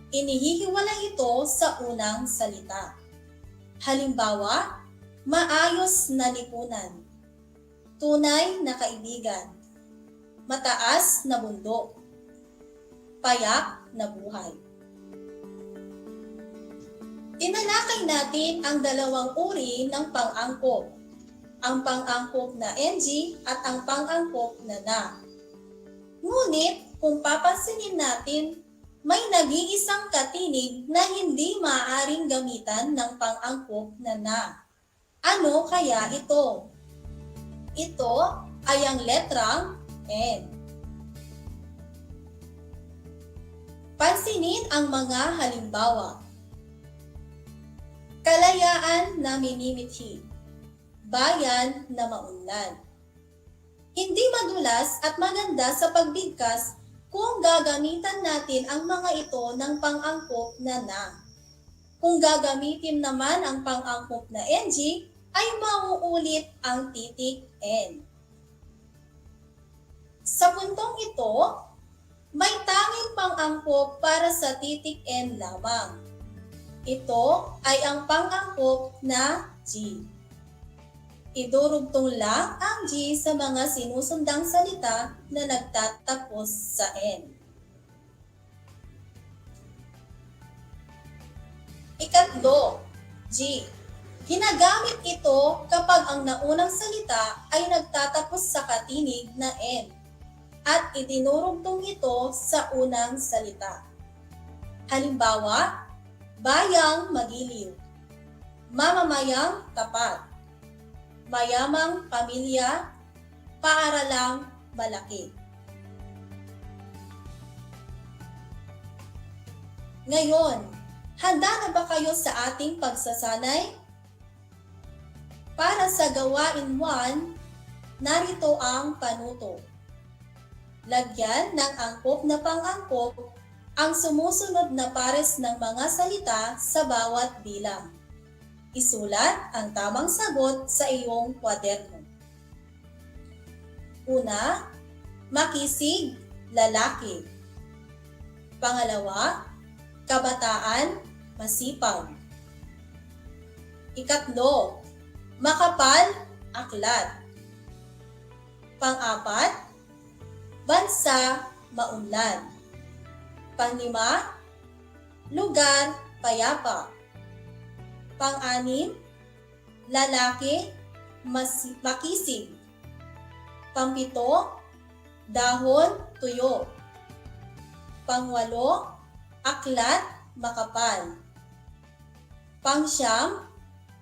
Inihihiwalay ito sa unang salita. Halimbawa, maayos na lipunan, tunay na kaibigan, mataas na bundok, payak na buhay. Tinalakay natin ang dalawang uri ng pang-angkop, ang pang-angkop na NG at ang pang-angkop na na. Ngunit kung papansinin natin, may nag-iisang katinig na hindi maaaring gamitan ng pang-angkop na na. Ano kaya ito? Ito ay ang letrang N. Pansinin ang mga halimbawa. Kalayaan na minimithi, bayan na maunlad. Hindi madulas at maganda sa pagbigkas kung gagamitan natin ang mga ito ng pang-angkop na na. Kung gagamitin naman ang pang-angkop na NG, ay mauulit ang titik N. Sa puntong ito, may tanging pang-angkop para sa titik N lamang. Ito ay ang pang-angkop na G. Idurugtong lang ang G sa mga sinusundang salita na nagtatapos sa N. Ikatlo, G. Ginagamit ito kapag ang naunang salita ay nagtatapos sa katinig na N at idinurugtong ito sa unang salita. Halimbawa, bayang magiliw, mamamayang tapat, mayamang pamilya, paaralang malaki. Ngayon, handa na ba kayo sa ating pagsasanay? Para sa gawain 1, narito ang panuto. Lagyan ng angkop na pang-angkop ang sumusunod na pares ng mga salita sa bawat bilang. Isulat ang tamang sagot sa iyong kwaderno. Una, makisig, lalaki. Pangalawa, kabataan, masipag. Ikatlo, makapal, aklat. Pang-apat, bansa, maunlad. Pang-lima, lugar, payapa. Pang-anim, lalaki, makisig. Pang-pito, dahon, tuyo. Pang-walo, aklat, makapal. Pang-siyam,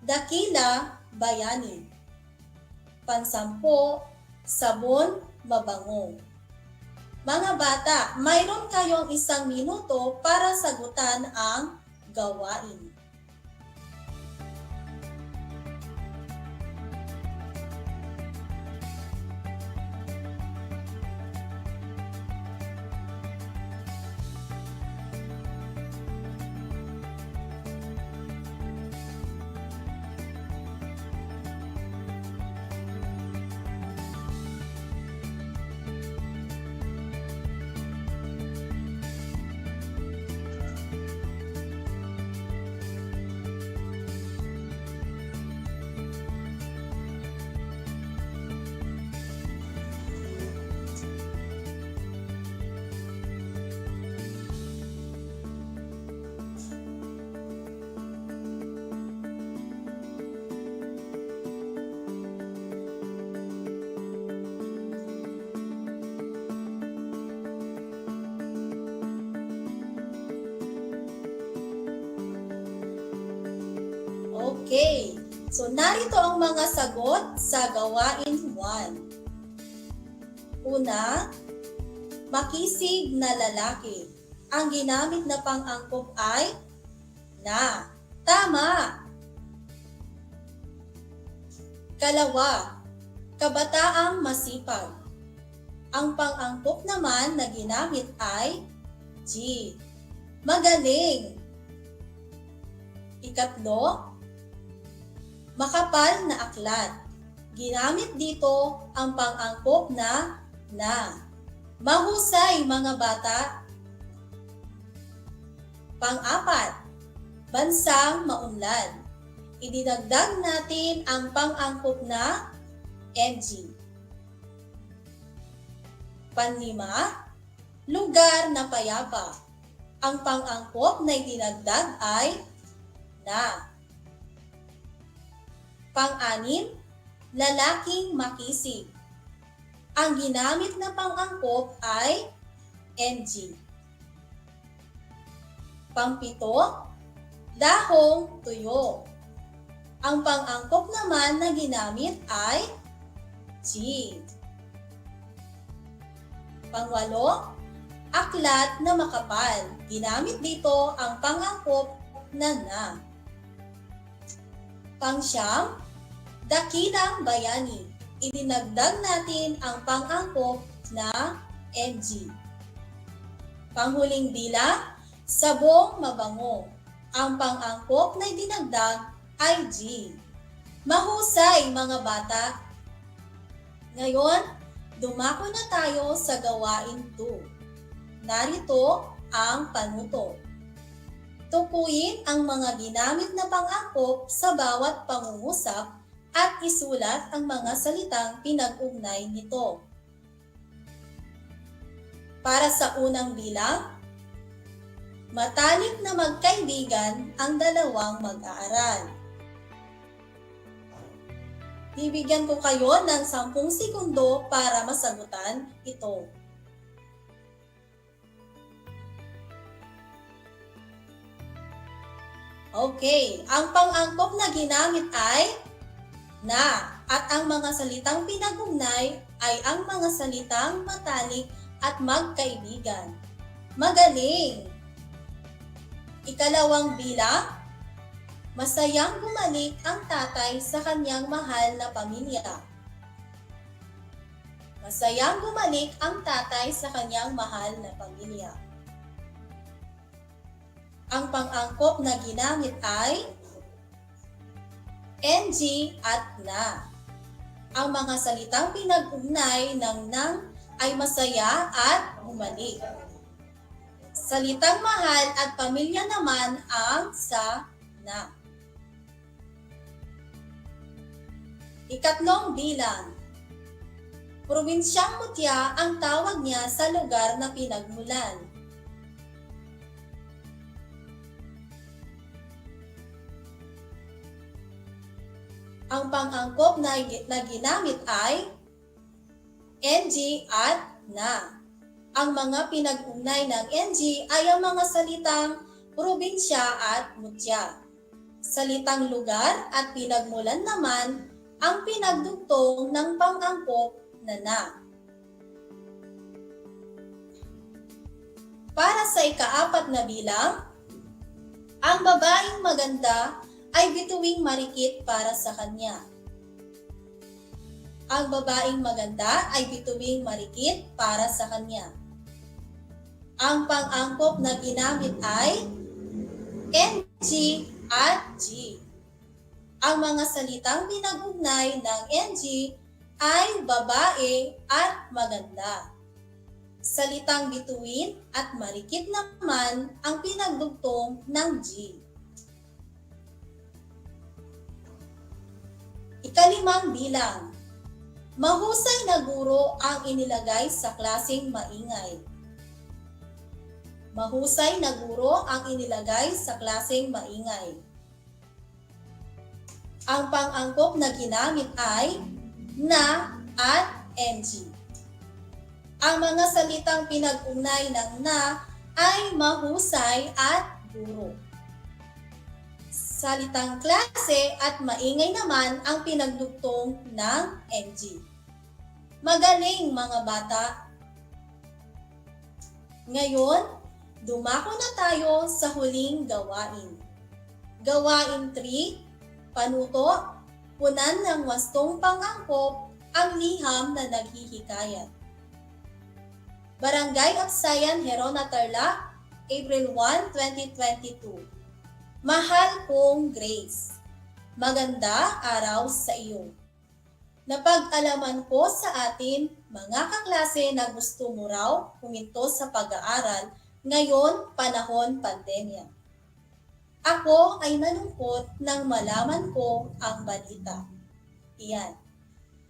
dakila, bayani. Pang-sampo, sabon, mabango. Mga bata, mayroon kayong 1 minuto para sagutan ang gawain. Okay, so narito ang mga sagot sa gawain 1. Una, makisig na lalaki. Ang ginamit na pang-angkop ay na. Tama! Kalawa, kabataang masipag. Ang pang-angkop naman na ginamit ay G. Magaling! Ikatlo, makapal na aklat. Ginamit dito ang pang-angkop na na. Mahusay mga bata. Pang-apat, bansang maunlad. Idinagdag natin ang pang-angkop na NG. Panlima, lugar na payapa. Ang pang-angkop na idinagdag ay na. Pang-anim, lalaking makisig. Ang ginamit na pang-angkop ay NG. Pang-pito, dahong tuyo. Ang pang-angkop naman na ginamit ay G. Pang-walo, aklat na makapal. Ginamit dito ang pang-angkop na na. Pang-siyam, dakilang bayani. Idinagdag natin ang pang-angkop na NG. Panghuling bilang, sabong mabango. Ang pang-angkop na idinagdag ay G. Mahusay mga bata! Ngayon, dumako na tayo sa gawain 2. Narito ang panuto. Tukuyin ang mga ginamit na pang-angkop sa bawat pangungusap at isulat ang mga salitang pinag-ugnay nito. Para sa unang bilang, matalik na magkaibigan ang dalawang mag-aaral. Bibigyan ko kayo ng 10 segundo para masagutan ito. Okay, ang pang-angkop na ginamit ay na at ang mga salitang pinag-ugnay ay ang mga salitang matalik at magkaibigan. Magaling! Ikalawang bilang, masayang bumalik ang tatay sa kanyang mahal na pamilya. Masayang bumalik ang tatay sa kanyang mahal na pamilya. Ang pang-angkop na ginamit ay NG at na. Ang mga salitang pinag-ugnay ng nang ay masaya at bumalik. Salitang mahal at pamilya naman ang sa na. Ikatlong bilang. Probinsyang Mutya ang tawag niya sa lugar na pinagmulan. Ang pang-angkop na ginamit ay NG at na. Ang mga pinag-ugnay ng NG ay ang mga salitang probinsya at mutya. Salitang lugar at pinagmulan naman ang pinagdugtong ng pang-angkop na. Para sa ika-4 na bilang, ang babaeng maganda ay bituing marikit para sa kanya. Ang babaeng maganda ay bituing marikit para sa kanya. Ang pang-angkop na ginamit ay NG at G. Ang mga salitang pinag-ugnay ng NG ay babae at maganda. Salitang bituin at marikit naman ang pinagdugtong ng G. Ika-5 bilang. Mahusay na guro ang inilagay sa klaseng maingay. Mahusay na guro ang inilagay sa klaseng maingay. Ang pang-angkop na ginamit ay na at NG. Ang mga salitang pinag-ugnay ng na ay mahusay at guro. Salitang klase at maingay naman ang pinagdugtong ng NG. Magaling mga bata! Ngayon, dumako na tayo sa huling gawain. Gawain 3, panuto, punan ng wastong pang-angkop ang liham na naghihikayat. Barangay Aksayan, Herona, Tarlac, April 1, 2022. Mahal kong Grace, maganda araw sa iyo. Napag-alaman ko sa atin, mga kaklase na gusto mo raw huminto sa pag-aaral ngayon panahon pandemya. Ako ay nalungkot nang malaman ko ang balita. Iyan.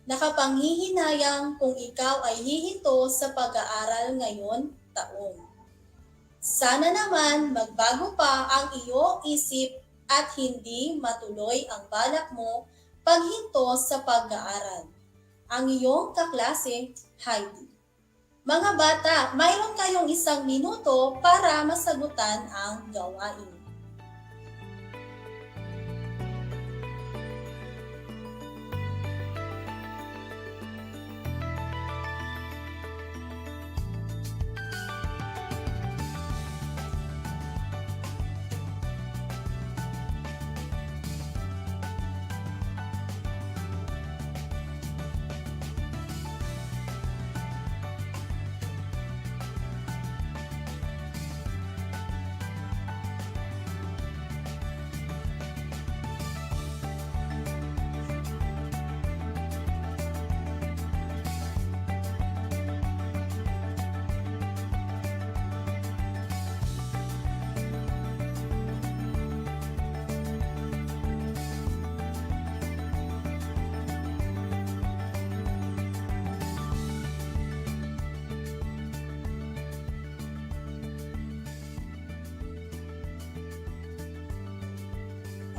Nakapanghihinayang kung ikaw ay hihinto sa pag-aaral ngayon taon. Sana naman magbago pa ang iyong isip at hindi matuloy ang balak mo paghinto sa pag-aaral. Ang iyong kaklase, Heidi. Mga bata, mayroon kayong 1 minuto para masagutan ang gawain.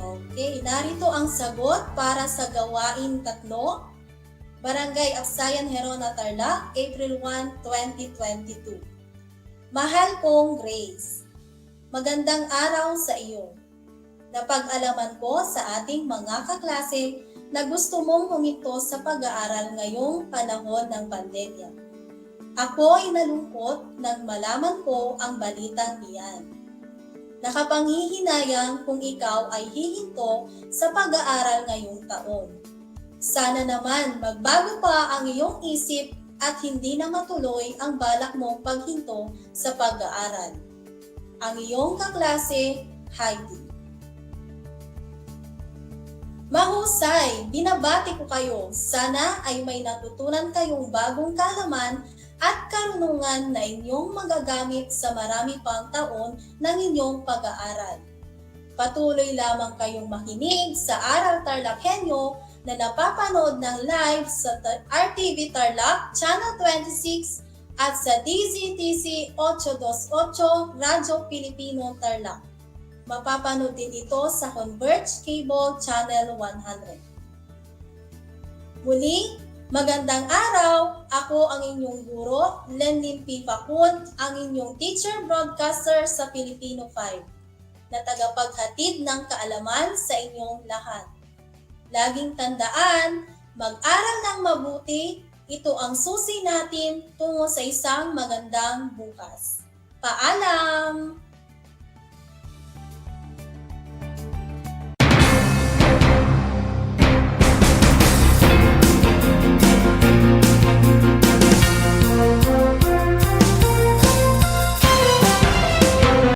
Okay, narito ang sagot para sa gawain 3. Barangay Aksayan, Herona, Tarlac, April 1, 2022. Mahal kong Grace, magandang araw sa iyo. Napag-alaman ko sa ating mga kaklase na gusto mong huminto sa pag-aaral ngayong panahon ng pandemya. Ako ay nalungkot nang malaman ko ang balitang iyan. Nakapanghihinayang kung ikaw ay hihinto sa pag-aaral ngayong taon. Sana naman magbago pa ang iyong isip at hindi na matuloy ang balak mong paghinto sa pag-aaral. Ang iyong kaklase, Heidi. Mahusay! Binabati ko kayo. Sana ay may natutunan kayong bagong kaalaman at karunungan na inyong magagamit sa marami pang taon ng inyong pag-aaral. Patuloy lamang kayong makinig sa Aral TarlakHenyo na napapanood ng live sa RTV Tarlac Channel 26 at sa DZTC 828 Radyo Pilipino Tarlac. Mapapanood din ito sa Converge Cable Channel 100. Muli, magandang araw! Ako ang inyong guro, Lenlin P. Facun, ang inyong teacher broadcaster sa Filipino 5, na tagapaghatid ng kaalaman sa inyong lahat. Laging tandaan, mag-aral ng mabuti, ito ang susi natin tungo sa isang magandang bukas. Paalam!